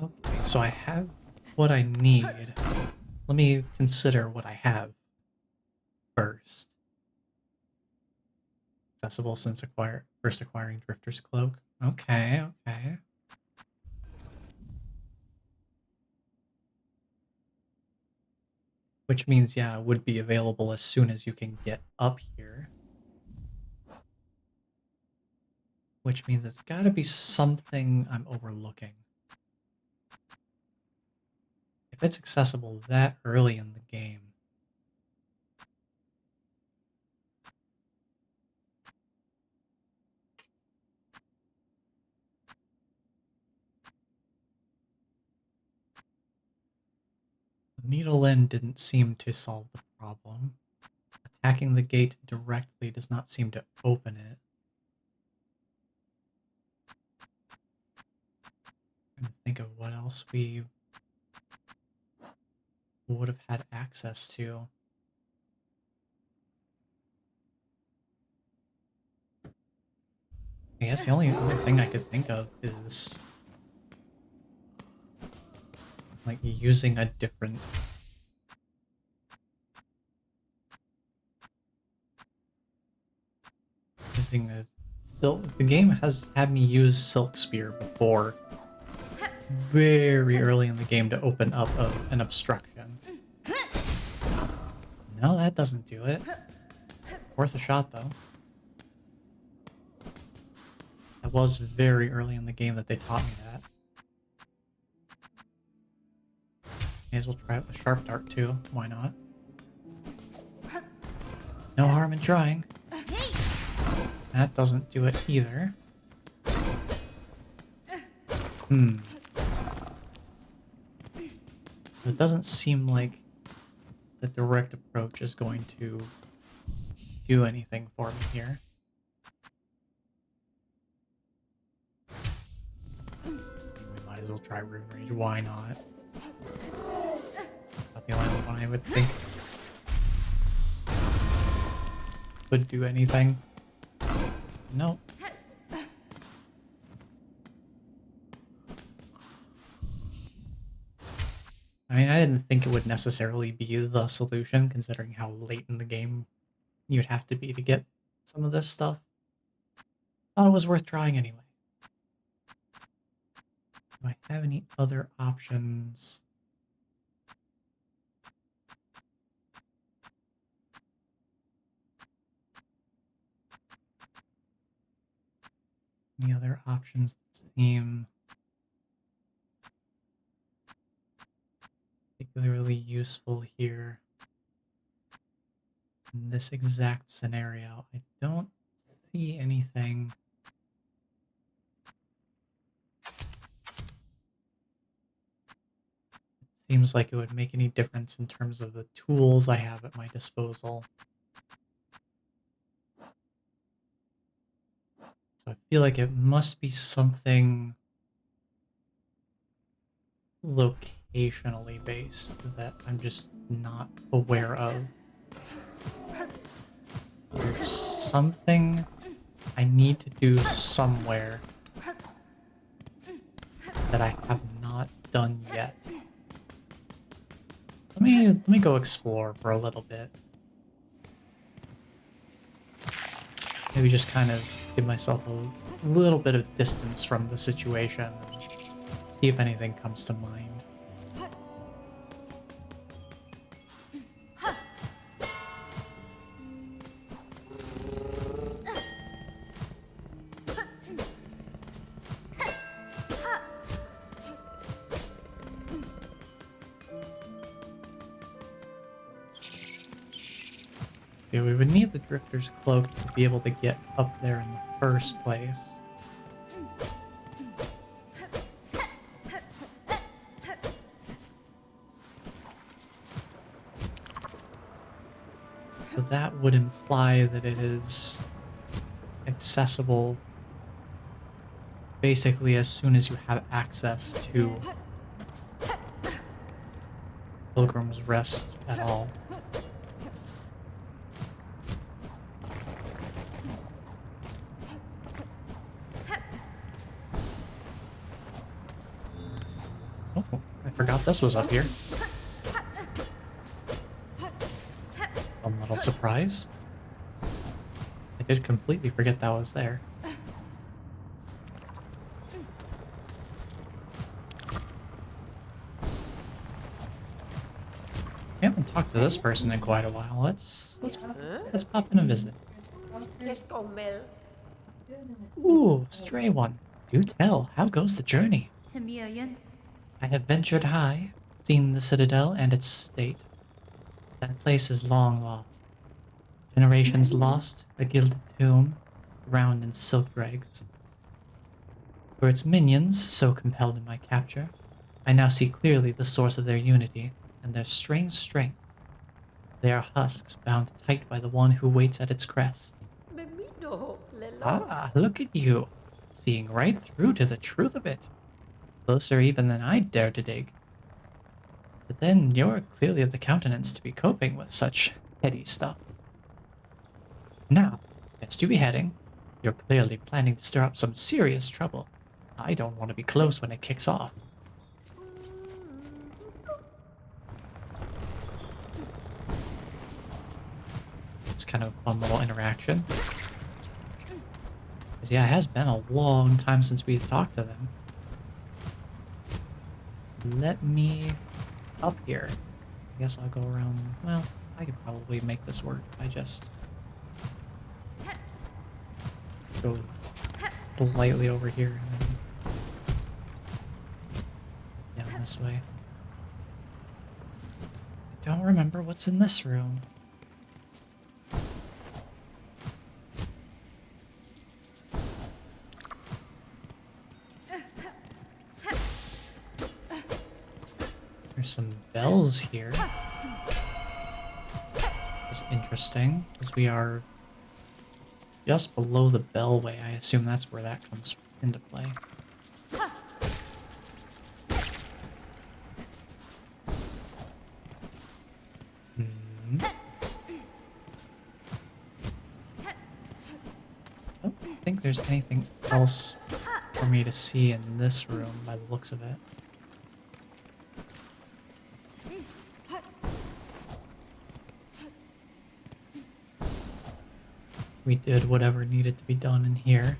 Okay, so I have what I need. Let me consider what I have first. Accessible since first acquiring Drifter's Cloak. Okay, okay. Which means, yeah, it would be available as soon as you can get up here. Which means it's gotta be something I'm overlooking. If it's accessible that early in the game, the needle end didn't seem to solve the problem. Attacking the gate directly does not seem to open it. I'm trying to think of what else we would have had access to. I guess the only other thing I could think of is like using a different using a the game has had me use Silk Spear before very early in the game to open up an obstruction. No, that doesn't do it. Worth a shot though. That was very early in the game that they taught me that. May as well try a sharp dart too. Why not? No harm in trying. That doesn't do it either. Hmm. It doesn't seem like the direct approach is going to do anything for me here. We might as well try Room Rage. Why not? Not the only one I would think would do anything. Nope. I mean, I didn't think it would necessarily be the solution, considering how late in the game you'd have to be to get some of this stuff. Thought it was worth trying anyway. Do I have any other options? Any other options that seem particularly useful here in this exact scenario? I don't see anything. Seems like it would make any difference in terms of the tools I have at my disposal. So I feel like it must be something locationally based that I'm just not aware of. There's something I need to do somewhere that I have not done yet. Let me go explore for a little bit. Maybe just kind of give myself a little bit of distance from the situation and see if anything comes to mind. Okay, we would need the Drifter's Cloak to be able to get up there in the first place. So that would imply that it is accessible basically as soon as you have access to Pilgrim's Rest at all. Oh, I forgot this was up here. A little surprise. I did completely forget that was there. I haven't talked to this person in quite a while. Let's pop in a visit. Ooh, stray one. Do tell, how goes the journey? Timiyan. I have ventured high, seen the citadel and its state. That place is long lost. Generations lost, a gilded tomb, drowned in silk dregs. For its minions, so compelled in my capture, I now see clearly the source of their unity and their strange strength. They are husks bound tight by the one who waits at its crest. Ah, look at you, seeing right through to the truth of it. Closer even than I'd dare to dig. But then you're clearly of the countenance to be coping with such petty stuff. Now, best you be heading. You're clearly planning to stir up some serious trouble. I don't want to be close when it kicks off. It's kind of a fun little interaction. 'Cause yeah, it has been a long time since we've talked to them. Let me up here. I guess I'll go around. Well, I could probably make this work. I just go slightly over here and then down this way. I don't remember what's in this room. There's some bells here. It's interesting, because we are just below the bellway. I assume that's where that comes into play. Hmm. I don't think there's anything else for me to see in this room by the looks of it. We did whatever needed to be done in here.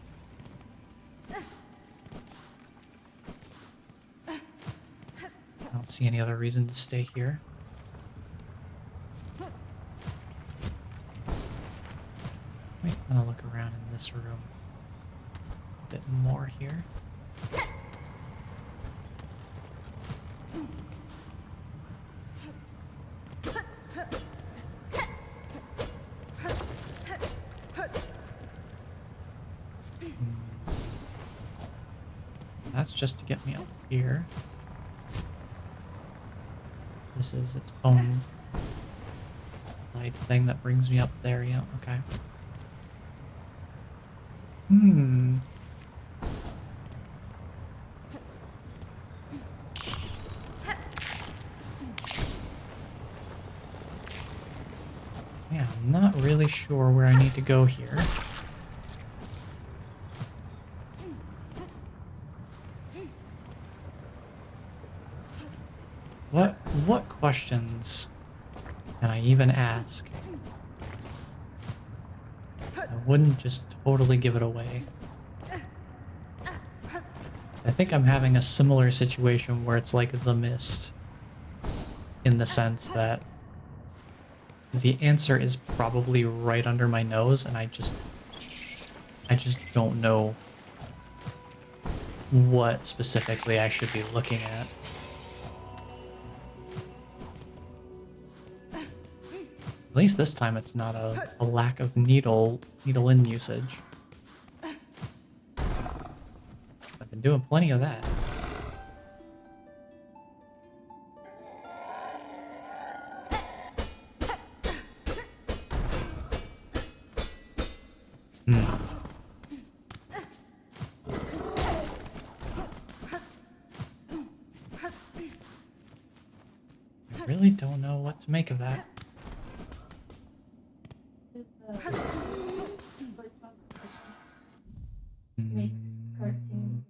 see any other reason to stay here. Let me kind of look around in this room a bit more here. That's just to get me up here. This is its own slide thing that brings me up there. Yeah, okay. Yeah, I'm not really sure where I need to go here. What questions can I even ask? I wouldn't just totally give it away. I think I'm having a similar situation where it's like The Mist, in the sense that the answer is probably right under my nose, and I just don't know what specifically I should be looking at. At least this time it's not a lack of needle in usage. I've been doing plenty of that. I really don't know what to make of that. There's like makes cartoons.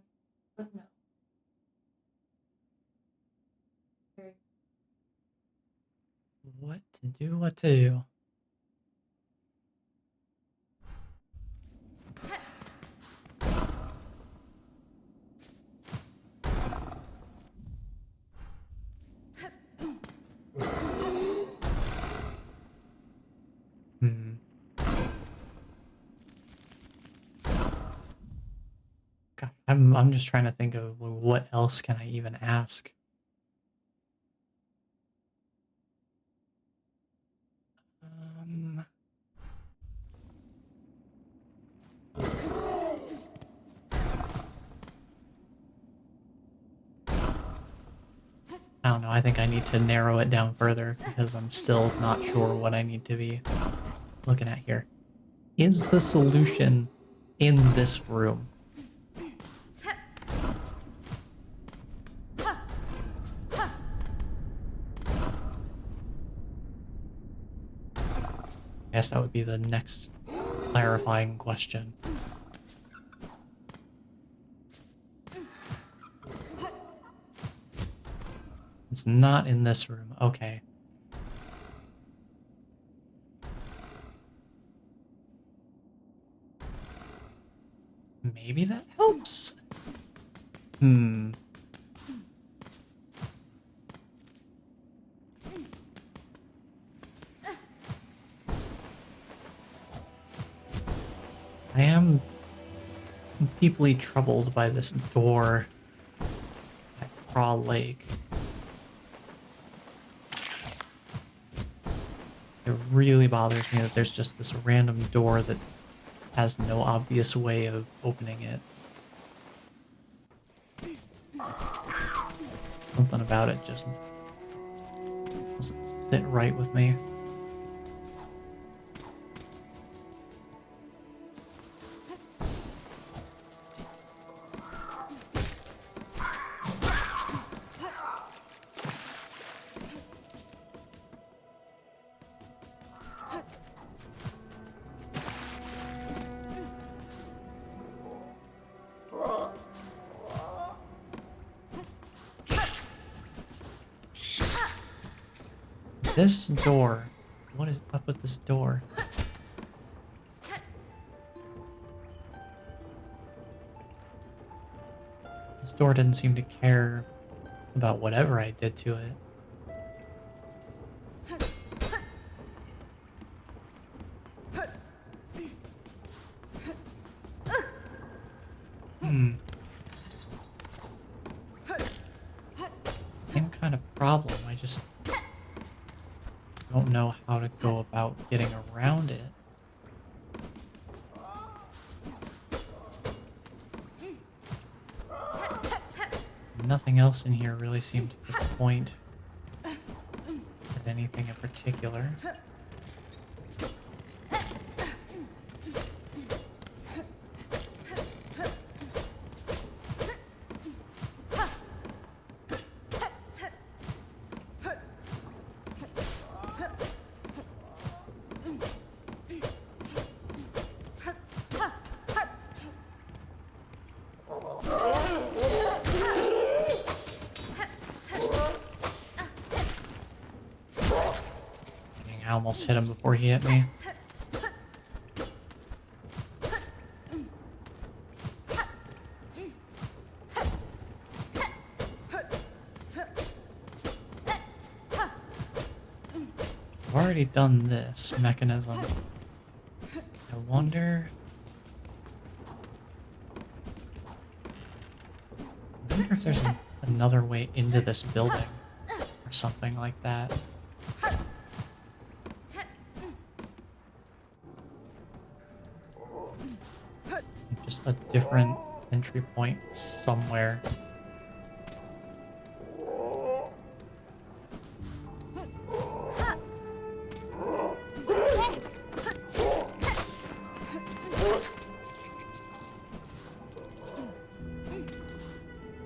But no. Very What to do, what to do. God, I'm just trying to think of what else can I even ask. I don't know, I think I need to narrow it down further because I'm still not sure what I need to be looking at here. Is the solution in this room? I guess that would be the next clarifying question. It's not in this room. Okay. Maybe that helps. I am deeply troubled by this door at Craw Lake. It really bothers me that there's just this random door that has no obvious way of opening it. Something about it just doesn't sit right with me. This door. What is up with this door? This door didn't seem to care about whatever I did to it. Hmm. Same kind of problem. I just don't know how to go about getting around it. Nothing else in here really seemed to point at anything in particular. Dang, I almost hit him before he hit me. I've already done this mechanism. I wonder if there's another way into this building or something like that. Just a different entry point somewhere.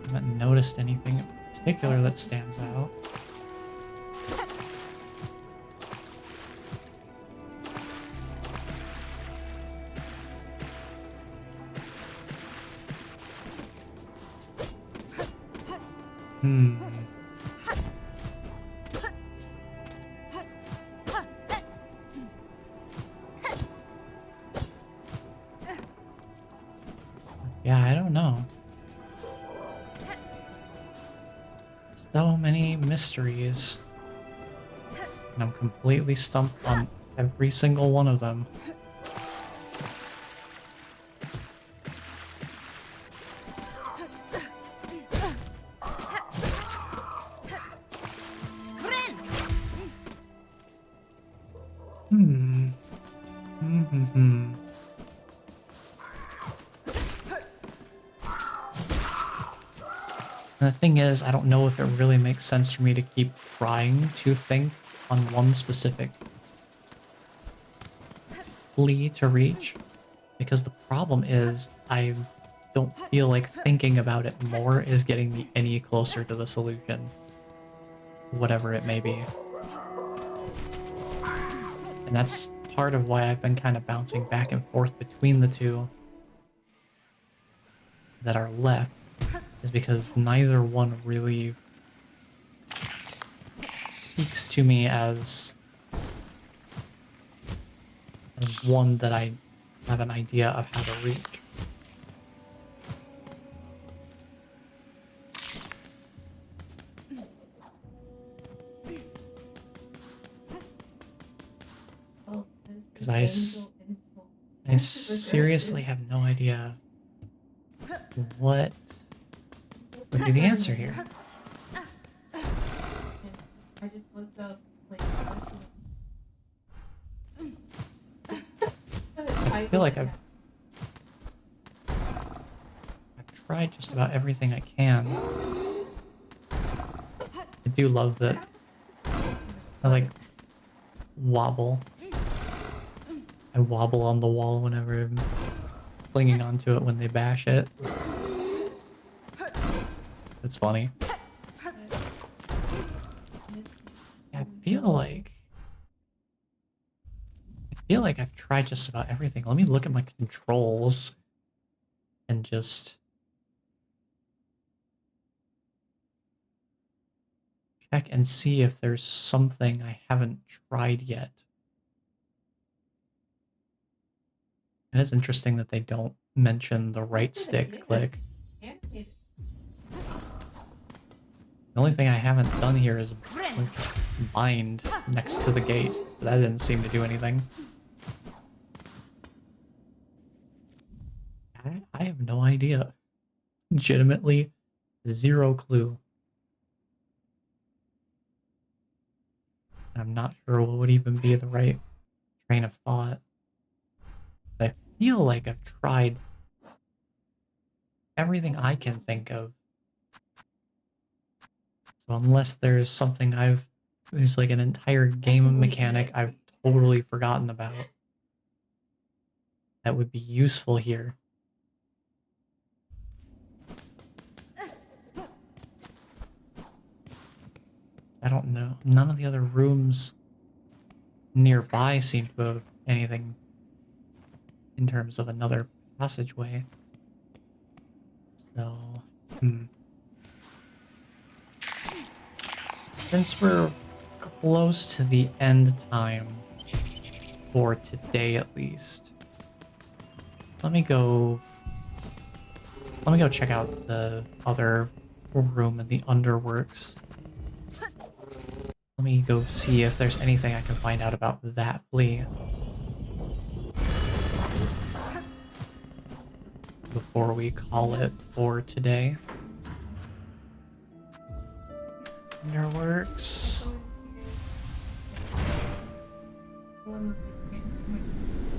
I haven't noticed anything in particular that stands out. Hmm. Yeah, I don't know. So many mysteries. And I'm completely stumped on every single one of them. Hmm. Hmm. And the thing is, I don't know if it really makes sense for me to keep trying to think on one specific flea to reach, because the problem is I don't feel like thinking about it more is getting me any closer to the solution, whatever it may be. And that's part of why I've been kind of bouncing back and forth between the two that are left, is because neither one really speaks to me as one that I have an idea of how to reach. Because I seriously have no idea what would be the answer here. I just looked up like. I feel like I've tried just about everything I can. I do love that I like wobble. I wobble on the wall whenever I'm clinging onto it when they bash it. It's funny. I feel like I've tried just about everything. Let me look at my controls and just check and see if there's something I haven't tried yet. It is interesting that they don't mention the right stick click. Animated. The only thing I haven't done here is like, bind next to the gate. But that didn't seem to do anything. I have no idea. Legitimately, zero clue. I'm not sure what would even be the right train of thought. I feel like I've tried everything I can think of. So unless there's something there's like an entire game mechanic I've totally forgotten about that would be useful here. I don't know. None of the other rooms nearby seem to have anything in terms of another passageway. So, Since we're close to the end time, for today at least, let me go check out the other room in the underworks. Let me go see if there's anything I can find out about that flea before we call it for today. Underworks.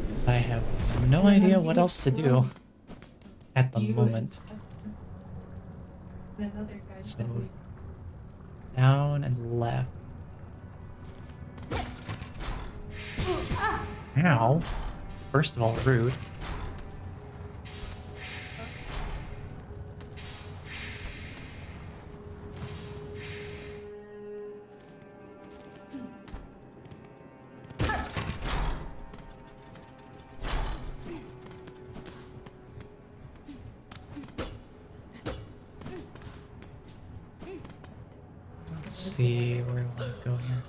Because I have no idea what else to do at the moment. So, down and left. Ow. First of all, rude. Let's see, where do I want to go here?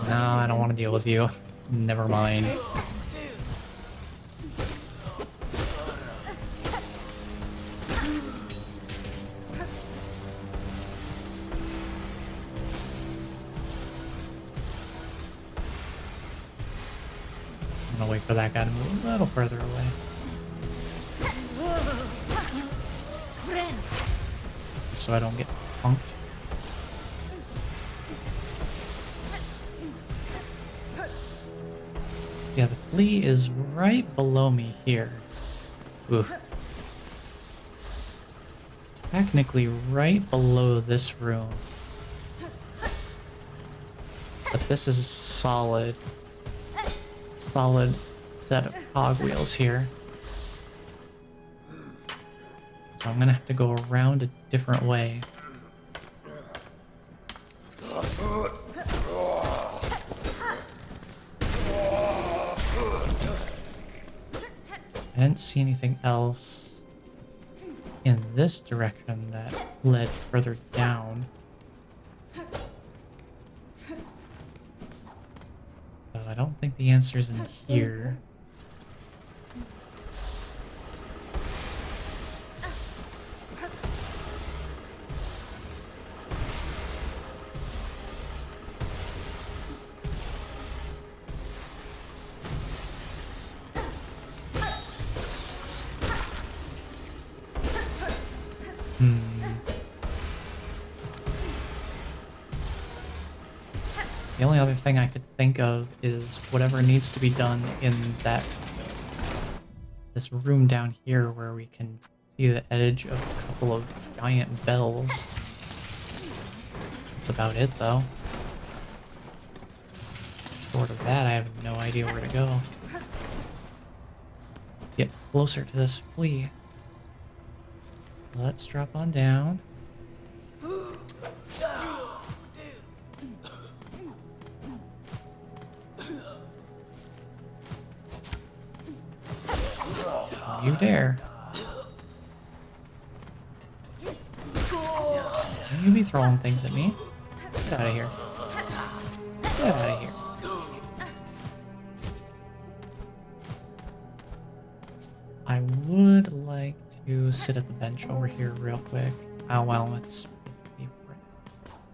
No, I don't want to deal with you. Never mind. I'm gonna wait for that guy to move a little further away. So I don't get punked. Yeah, the flea is right below me here. Ooh. It's technically right below this room. But this is a solid set of cogwheels here. So I'm gonna have to go around a different way. I didn't see anything else in this direction that led further down. So I don't think the answer's in here. The only other thing I could think of is whatever needs to be done in this room down here where we can see the edge of a couple of giant bells. That's about it though. Short of that, I have no idea where to go. Get closer to this flea. Let's drop on down. You dare. Don't you be throwing things at me. Get out of here. Get out of here. to sit at the bench over here real quick. Oh, well, it's...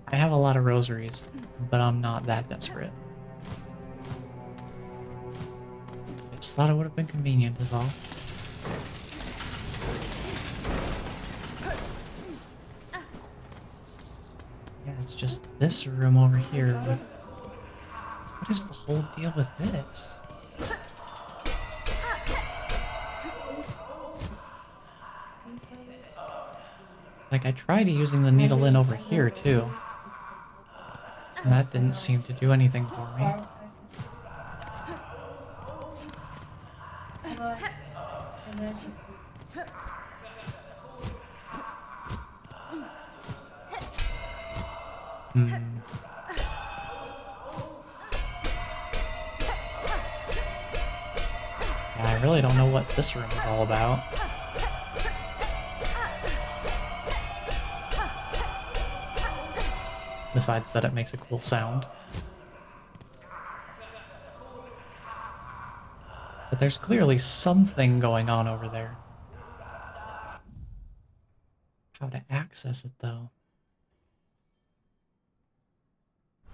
I have a lot of rosaries, but I'm not that desperate. I just thought it would have been convenient is all. Yeah, it's just this room over here. What is the whole deal with this? Like, I tried using the needle in over here, too. And that didn't seem to do anything for me. Hmm. Yeah, I really don't know what this room is all about. Besides that it makes a cool sound. But there's clearly something going on over there. How to access it, though?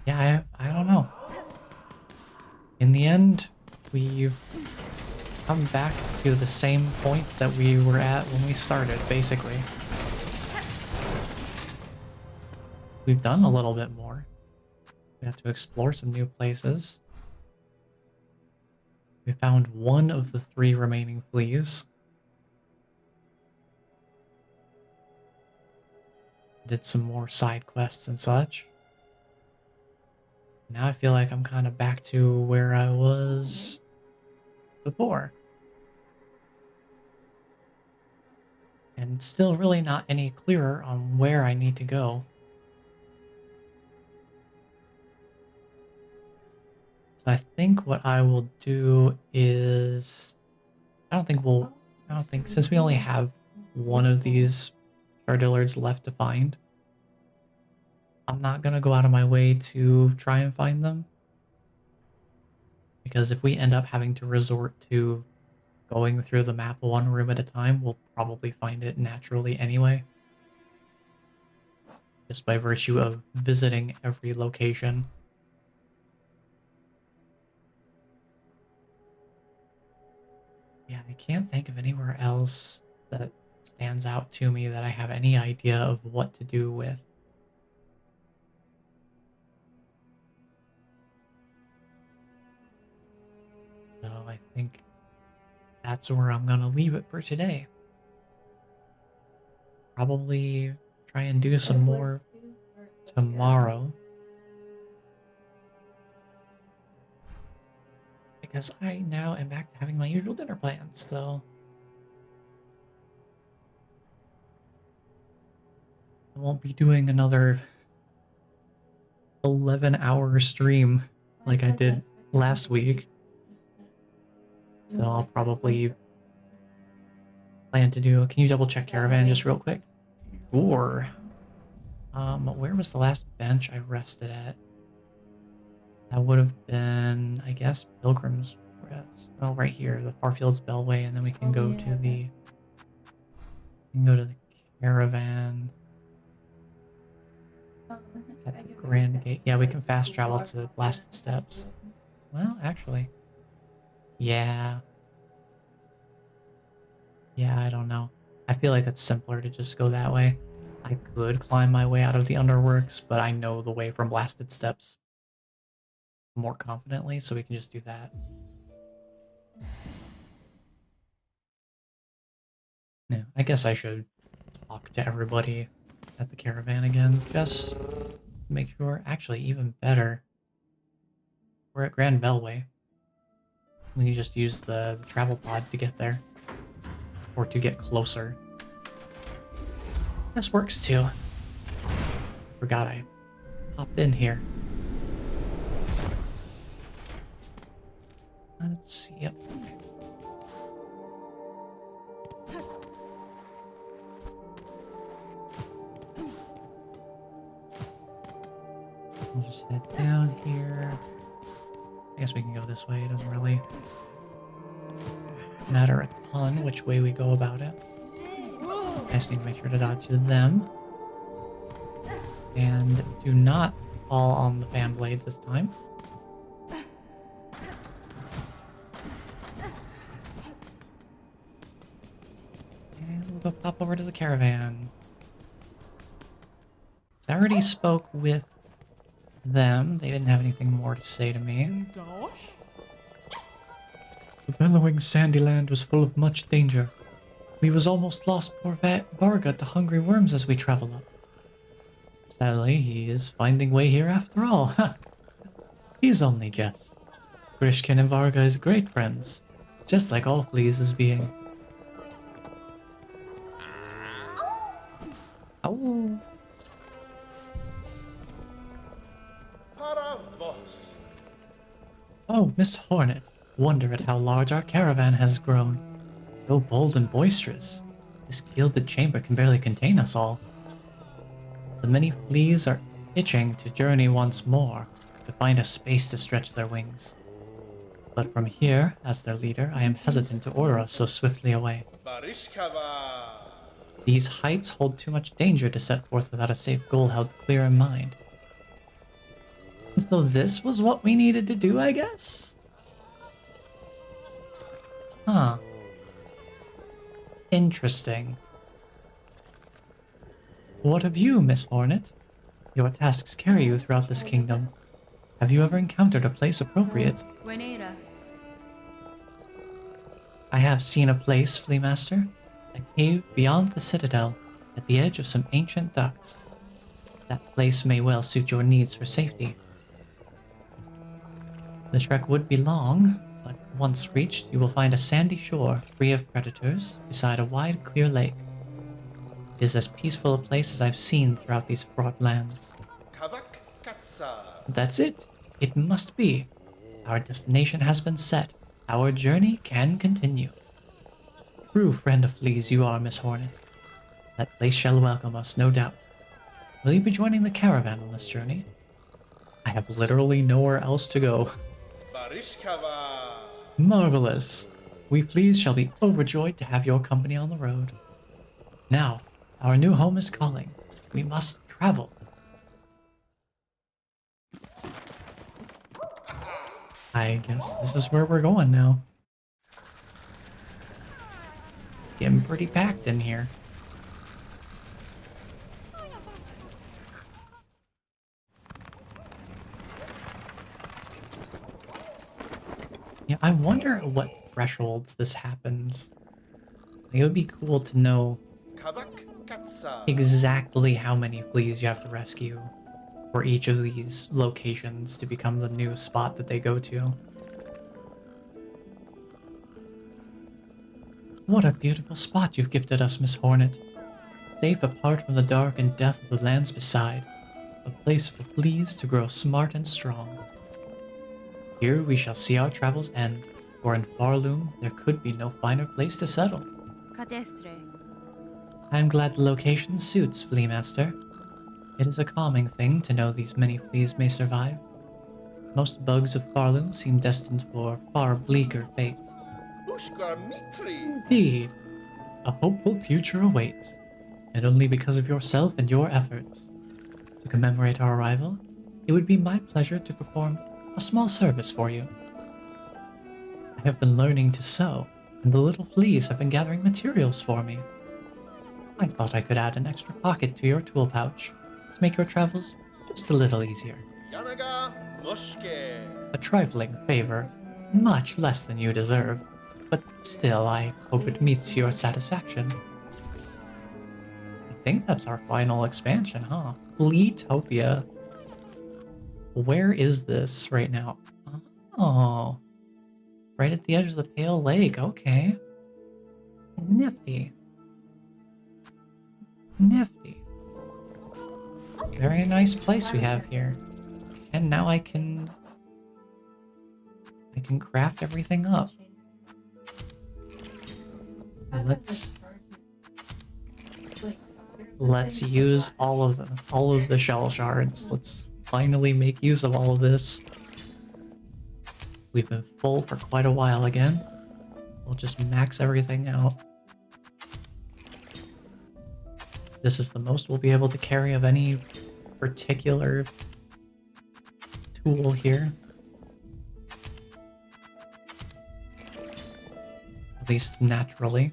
Yeah, I don't know. In the end, we've come back to the same point that we were at when we started, basically. We've done a little bit more. We have to explore some new places. We found one of the 3 remaining fleas. Did some more side quests and such. Now I feel like I'm kind of back to where I was before. And still really not any clearer on where I need to go. So I think what I will do is... I don't think, since we only have one of these Chardillards left to find, I'm not going to go out of my way to try and find them. Because if we end up having to resort to going through the map one room at a time, we'll probably find it naturally anyway. Just by virtue of visiting every location. Yeah, I can't think of anywhere else that stands out to me that I have any idea of what to do with. So I think that's where I'm gonna leave it for today. Probably try and do some more tomorrow. Because I now am back to having my usual dinner plans, so... I won't be doing another 11-hour stream like I did last week. So I'll probably plan to do... Can you double check Caravan just real quick? Or... where was the last bench I rested at? That would have been, I guess, Pilgrim's Rest. Oh, right here, the Farfield's Bellway, and then we can go to the... We can go to the Caravan at the Grand Gate. Yeah, we can fast travel to Blasted Steps. Well, actually... Yeah. Yeah, I don't know. I feel like it's simpler to just go that way. I could climb my way out of the Underworks, but I know the way from Blasted Steps more confidently, so we can just do that. Yeah, I guess I should talk to everybody at the Caravan again, just to make sure. Actually, even better, we're at Grand Bellway. We can just use the travel pod to get there, or to get closer. This works too. Forgot I popped in here. Let's see, yep. We'll just head down here. I guess we can go this way, it doesn't really matter a ton which way we go about it. I just need to make sure to dodge them. And do not fall on the fan blades this time. And we'll go pop over to the caravan. I already spoke with them. They didn't have anything more to say to me. The bellowing sandy land was full of much danger. We was almost lost poor Varga to hungry worms as we travel up. Sadly, he is finding way here after all. He's only jest. Grishkin and Varga is great friends, just like all fleas is being. Oh. Oh, Miss Hornet. Wonder at how large our caravan has grown. So bold and boisterous. This gilded chamber can barely contain us all. The many fleas are itching to journey once more, to find a space to stretch their wings. But from here, as their leader, I am hesitant to order us so swiftly away. These heights hold too much danger to set forth without a safe goal held clear in mind. And so this was what we needed to do, I guess? Huh. Interesting. What of you, Miss Hornet? Your tasks carry you throughout this kingdom. Have you ever encountered a place appropriate? Buenera. I have seen a place, Fleamaster. A cave beyond the citadel, at the edge of some ancient ducts. That place may well suit your needs for safety. The trek would be long, but once reached, you will find a sandy shore free of predators beside a wide, clear lake. It is as peaceful a place as I've seen throughout these fraught lands. That's it. It must be. Our destination has been set. Our journey can continue. True friend of fleas you are, Miss Hornet. That place shall welcome us, no doubt. Will you be joining the caravan on this journey? I have literally nowhere else to go. Marvelous. We fleas shall be overjoyed to have your company on the road. Now, our new home is calling. We must travel. I guess this is where we're going now. It's getting pretty packed in here. Yeah, I wonder at what thresholds this happens. It would be cool to know exactly how many fleas you have to rescue for each of these locations to become the new spot that they go to. What a beautiful spot you've gifted us, Miss Hornet. Safe apart from the dark and death of the lands beside. A place for fleas to grow smart and strong. Here we shall see our travels end, for in Farloom there could be no finer place to settle. Cadestre. I am glad the location suits, Fleamaster. It is a calming thing to know these many fleas may survive. Most bugs of Farloom seem destined for far bleaker fates. Indeed, a hopeful future awaits, and only because of yourself and your efforts. To commemorate our arrival, it would be my pleasure to perform a small service for you. I have been learning to sew, and the little fleas have been gathering materials for me. I thought I could add an extra pocket to your tool pouch to make your travels just a little easier. A trifling favor, much less than you deserve, but still I hope it meets your satisfaction. I think that's our final expansion, huh? Fleetopia. Where is this right now? Oh, right at the edge of the Pale Lake. Okay. Nifty. Nifty. Very nice place we have here. And now I can craft everything up. Let's use all of the shell shards. Let's finally make use of all of this. We've been full for quite a while again. We'll just max everything out. this is the most we'll be able to carry of any particular tool here. At least naturally.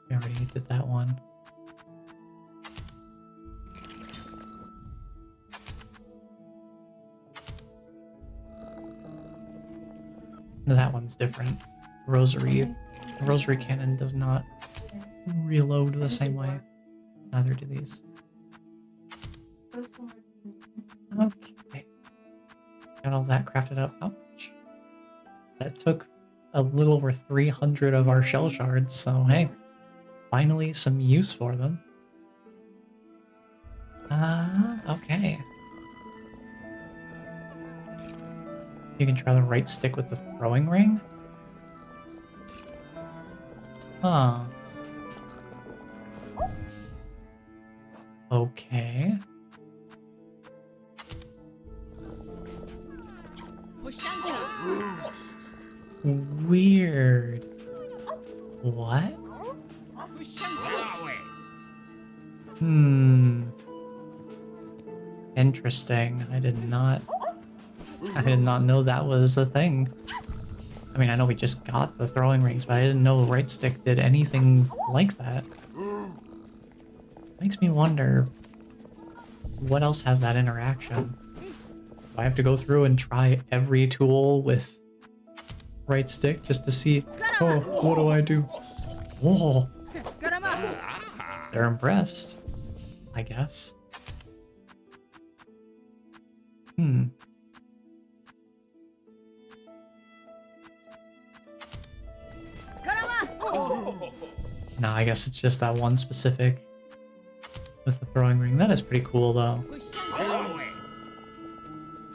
We already did that one. No, that one's different. The rosary cannon does not reload the same way. Neither do these. Okay. Got all that crafted up. How much? That took a little over 300 of our shell shards, so hey. Finally some use for them. Okay. You can try the right stick with the throwing ring? Huh. Okay. Weird. What? Interesting. I did not know that was a thing. I mean, I know we just got the throwing rings, but I didn't know right stick did anything like that. Makes me wonder what else has that interaction. Do I have to go through and try every tool with right stick just to see, oh, what do I do? Whoa. They're impressed, I guess. No, I guess it's just that one specific with the throwing ring. That is pretty cool, though.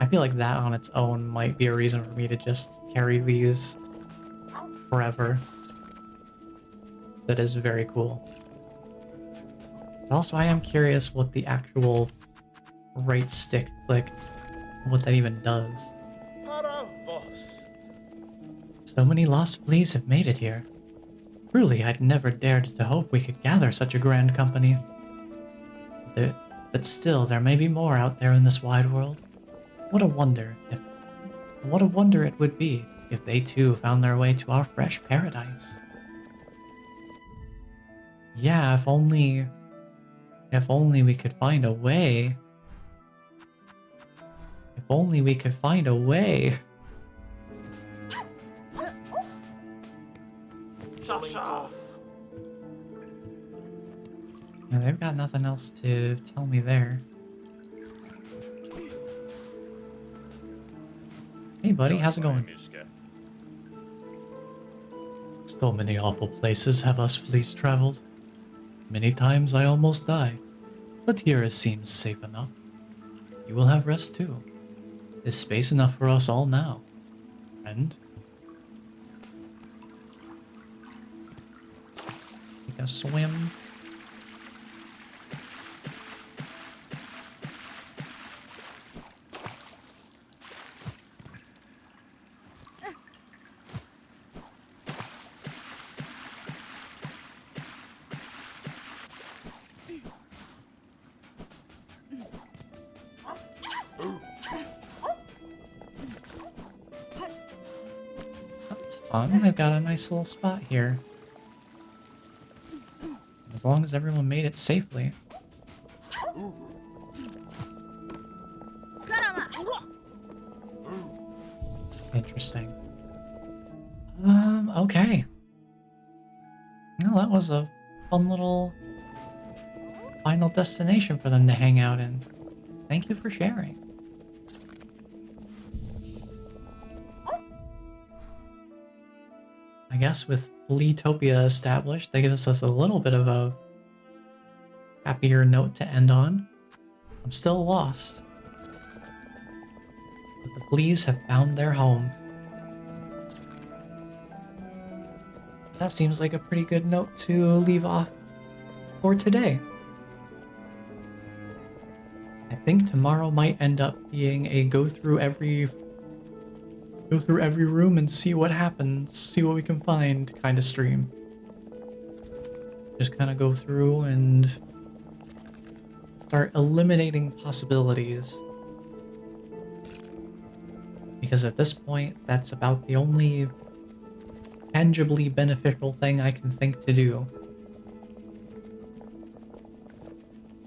I feel like that on its own might be a reason for me to just carry these forever. That is very cool. But also, I am curious what the actual right stick click, what that even does. So many lost fleas have made it here. Truly, I'd never dared to hope we could gather such a grand company. But still, there may be more out there in this wide world. What a wonder it would be if they too found their way to our fresh paradise. Yeah, if only we could find a way. If only we could find a way. Yeah, they've got nothing else to tell me there. Hey buddy, how's it going? So many awful places have us fleas traveled. Many times I almost die, but here it seems safe enough. You will have rest too. Is space enough for us all now, friend? Take a swim. That's fun. I've got a nice little spot here. As long as everyone made it safely. Interesting. Okay. Well, that was a fun little final destination for them to hang out in. Thank you for sharing. I guess with Fleatopia established, that gives us a little bit of a happier note to end on. I'm still lost, but the fleas have found their home. That seems like a pretty good note to leave off for today. I think tomorrow might end up being a go through every go through every room and see what happens, see what we can find kind of stream. Just kind of go through and start eliminating possibilities. Because at this point, that's about the only tangibly beneficial thing I can think to do.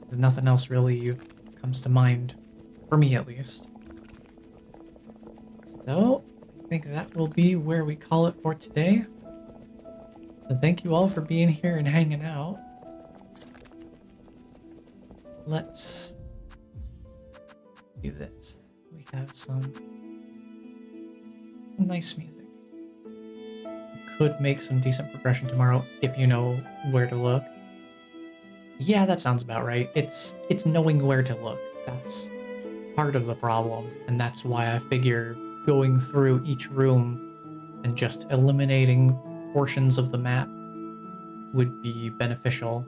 Because nothing else really comes to mind, for me at least. So, I think that will be where we call it for today. So thank you all for being here and hanging out. Let's do this. We have some nice music. Could make some decent progression tomorrow if you know where to look. Yeah, that sounds about right. It's knowing where to look. That's part of the problem, and that's why I figure going through each room and just eliminating portions of the map would be beneficial.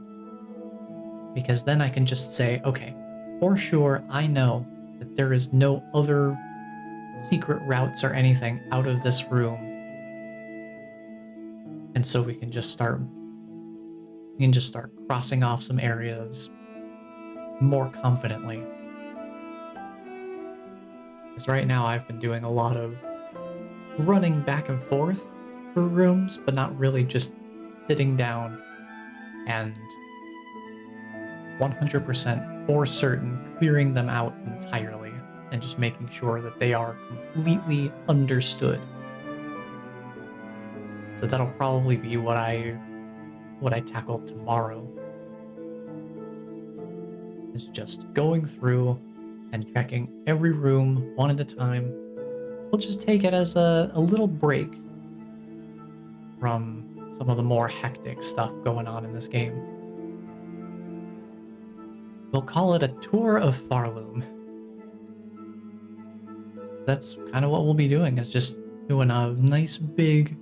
Because then I can just say, okay, for sure I know that there is no other secret routes or anything out of this room. And so we can just start crossing off some areas more confidently. Because right now I've been doing a lot of running back and forth through rooms, but not really just sitting down and 100% for certain clearing them out entirely and just making sure that they are completely understood. So that'll probably be what I tackle tomorrow. Is just going through and checking every room one at a time. We'll just take it as a little break from some of the more hectic stuff going on in this game. We'll call it a tour of Farloom. That's kind of what we'll be doing, is just doing a nice big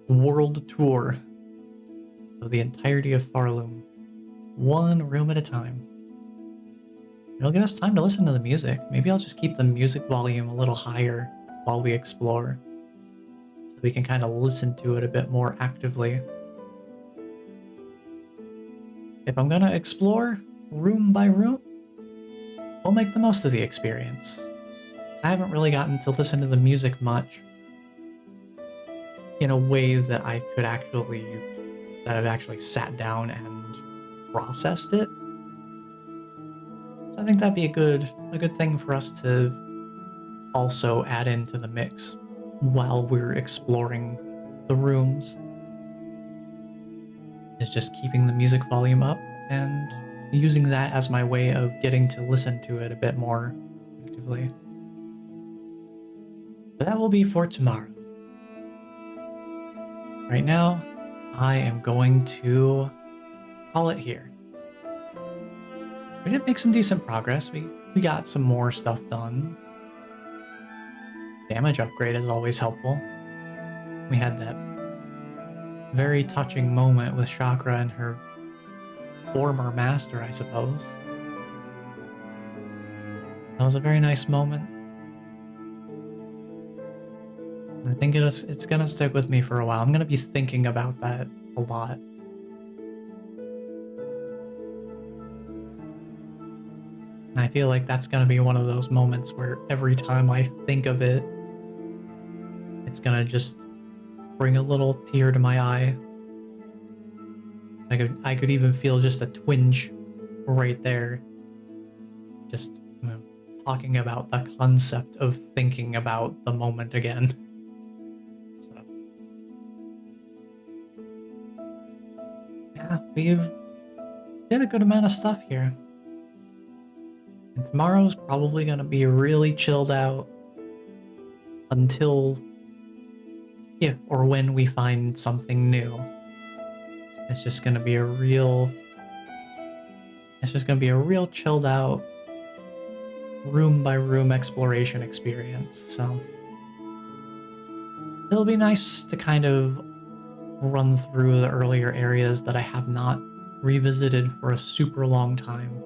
world tour of the entirety of Farloom, one room at a time. It'll give us time to listen to the music. Maybe I'll just keep the music volume a little higher while we explore, so we can kind of listen to it a bit more actively. If I'm gonna explore room by room, we'll make the most of the experience. I haven't really gotten to listen to the music much in a way that I've actually sat down and processed it. So I think that'd be a good thing for us to also add into the mix while we're exploring the rooms. Is just keeping the music volume up and using that as my way of getting to listen to it a bit more actively. But that will be for tomorrow. Right now, I am going to call it here. We did make some decent progress. We got some more stuff done. Damage upgrade is always helpful. We had that very touching moment with Chakra and her former master, I suppose. That was a very nice moment. I think it's gonna stick with me for a while. I'm gonna be thinking about that a lot. And I feel like that's gonna be one of those moments where every time I think of it, it's gonna just bring a little tear to my eye. I could even feel just a twinge right there. Just talking about the concept of thinking about the moment again. So, yeah, we've did a good amount of stuff here. And tomorrow's probably gonna be really chilled out until if or when we find something new. It's just gonna be a real chilled out room by room exploration experience. So it'll be nice to kind of run through the earlier areas that I have not revisited for a super long time.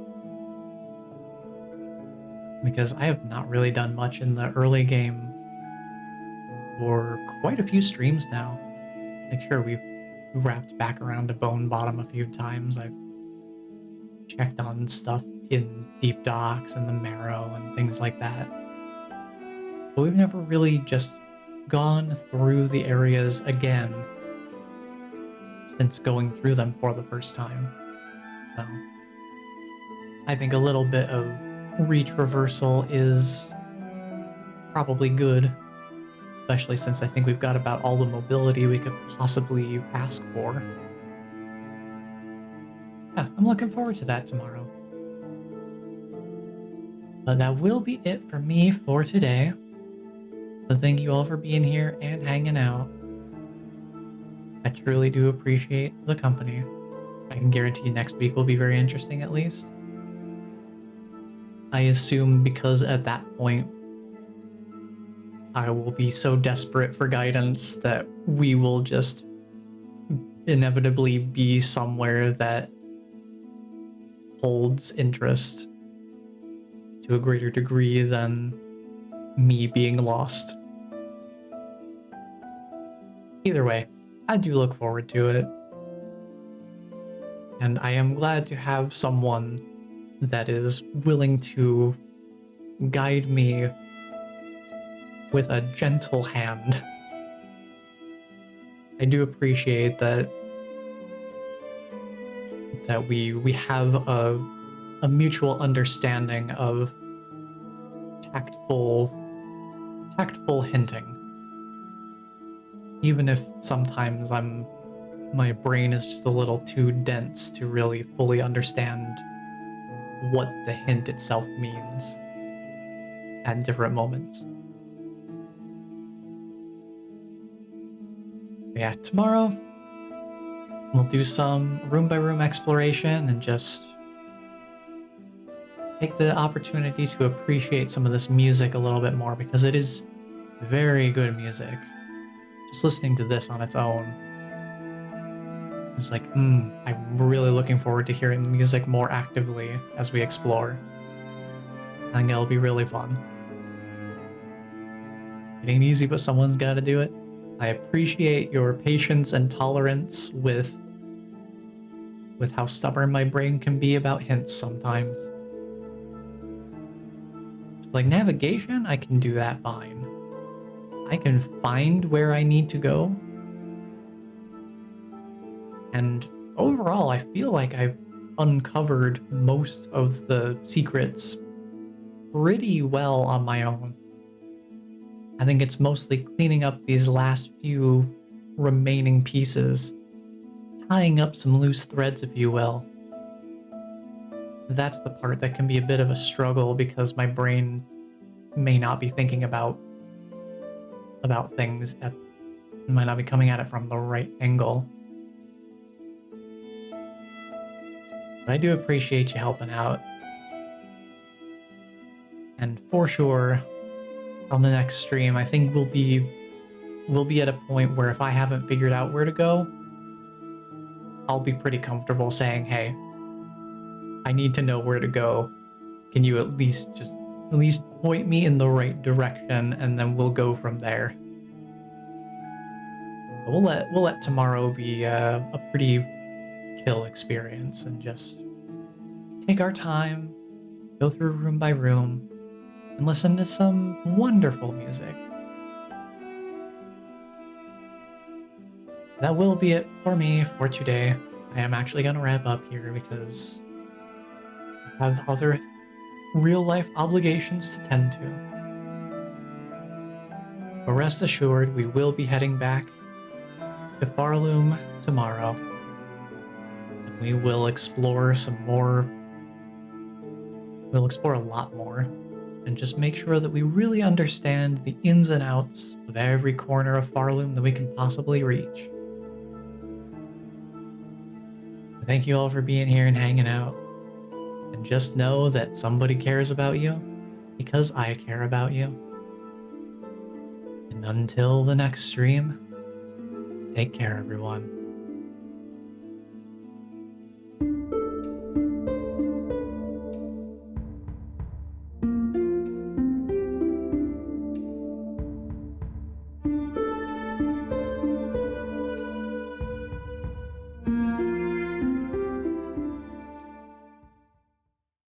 Because I have not really done much in the early game for quite a few streams now. Like, sure, we've wrapped back around to Bone Bottom a few times. I've checked on stuff in Deep Docks and the Marrow and things like that. But we've never really just gone through the areas again since going through them for the first time. So I think a little bit of retraversal is probably good, especially since I think we've got about all the mobility we could possibly ask for. So yeah, I'm looking forward to that tomorrow. But that will be it for me for today. So thank you all for being here and hanging out. I truly do appreciate the company. I can guarantee next week will be very interesting at least. I assume because at that point I will be so desperate for guidance that we will just inevitably be somewhere that holds interest to a greater degree than me being lost. Either way, I do look forward to it. And I am glad to have someone that is willing to guide me with a gentle hand. I do appreciate that we have a mutual understanding of tactful hinting. Even if sometimes my brain is just a little too dense to really fully understand what the hint itself means at different moments. Yeah, tomorrow we'll do some room-by-room exploration and just take the opportunity to appreciate some of this music a little bit more, because it is very good music. Just listening to this on its own, it's like, I'm really looking forward to hearing the music more actively as we explore. I think it'll be really fun. It ain't easy, but someone's got to do it. I appreciate your patience and tolerance with how stubborn my brain can be about hints sometimes. Like navigation, I can do that fine. I can find where I need to go. And overall, I feel like I've uncovered most of the secrets pretty well on my own. I think it's mostly cleaning up these last few remaining pieces, tying up some loose threads, if you will. That's the part that can be a bit of a struggle, because my brain may not be thinking about things might not be coming at it from the right angle. But I do appreciate you helping out. And for sure, on the next stream, I think we'll be at a point where if I haven't figured out where to go, I'll be pretty comfortable saying, hey, I need to know where to go. Can you at least point me in the right direction, and then we'll go from there. We'll let tomorrow be a pretty chill experience and just take our time, go through room by room, and listen to some wonderful music. That will be it for me for today. I am actually going to wrap up here because I have other real-life obligations to tend to. But rest assured, we will be heading back to Farloom tomorrow. And we will explore some more. We'll explore a lot more, and just make sure that we really understand the ins and outs of every corner of Farloom that we can possibly reach. Thank you all for being here and hanging out. And just know that somebody cares about you because I care about you. And until the next stream, take care, everyone.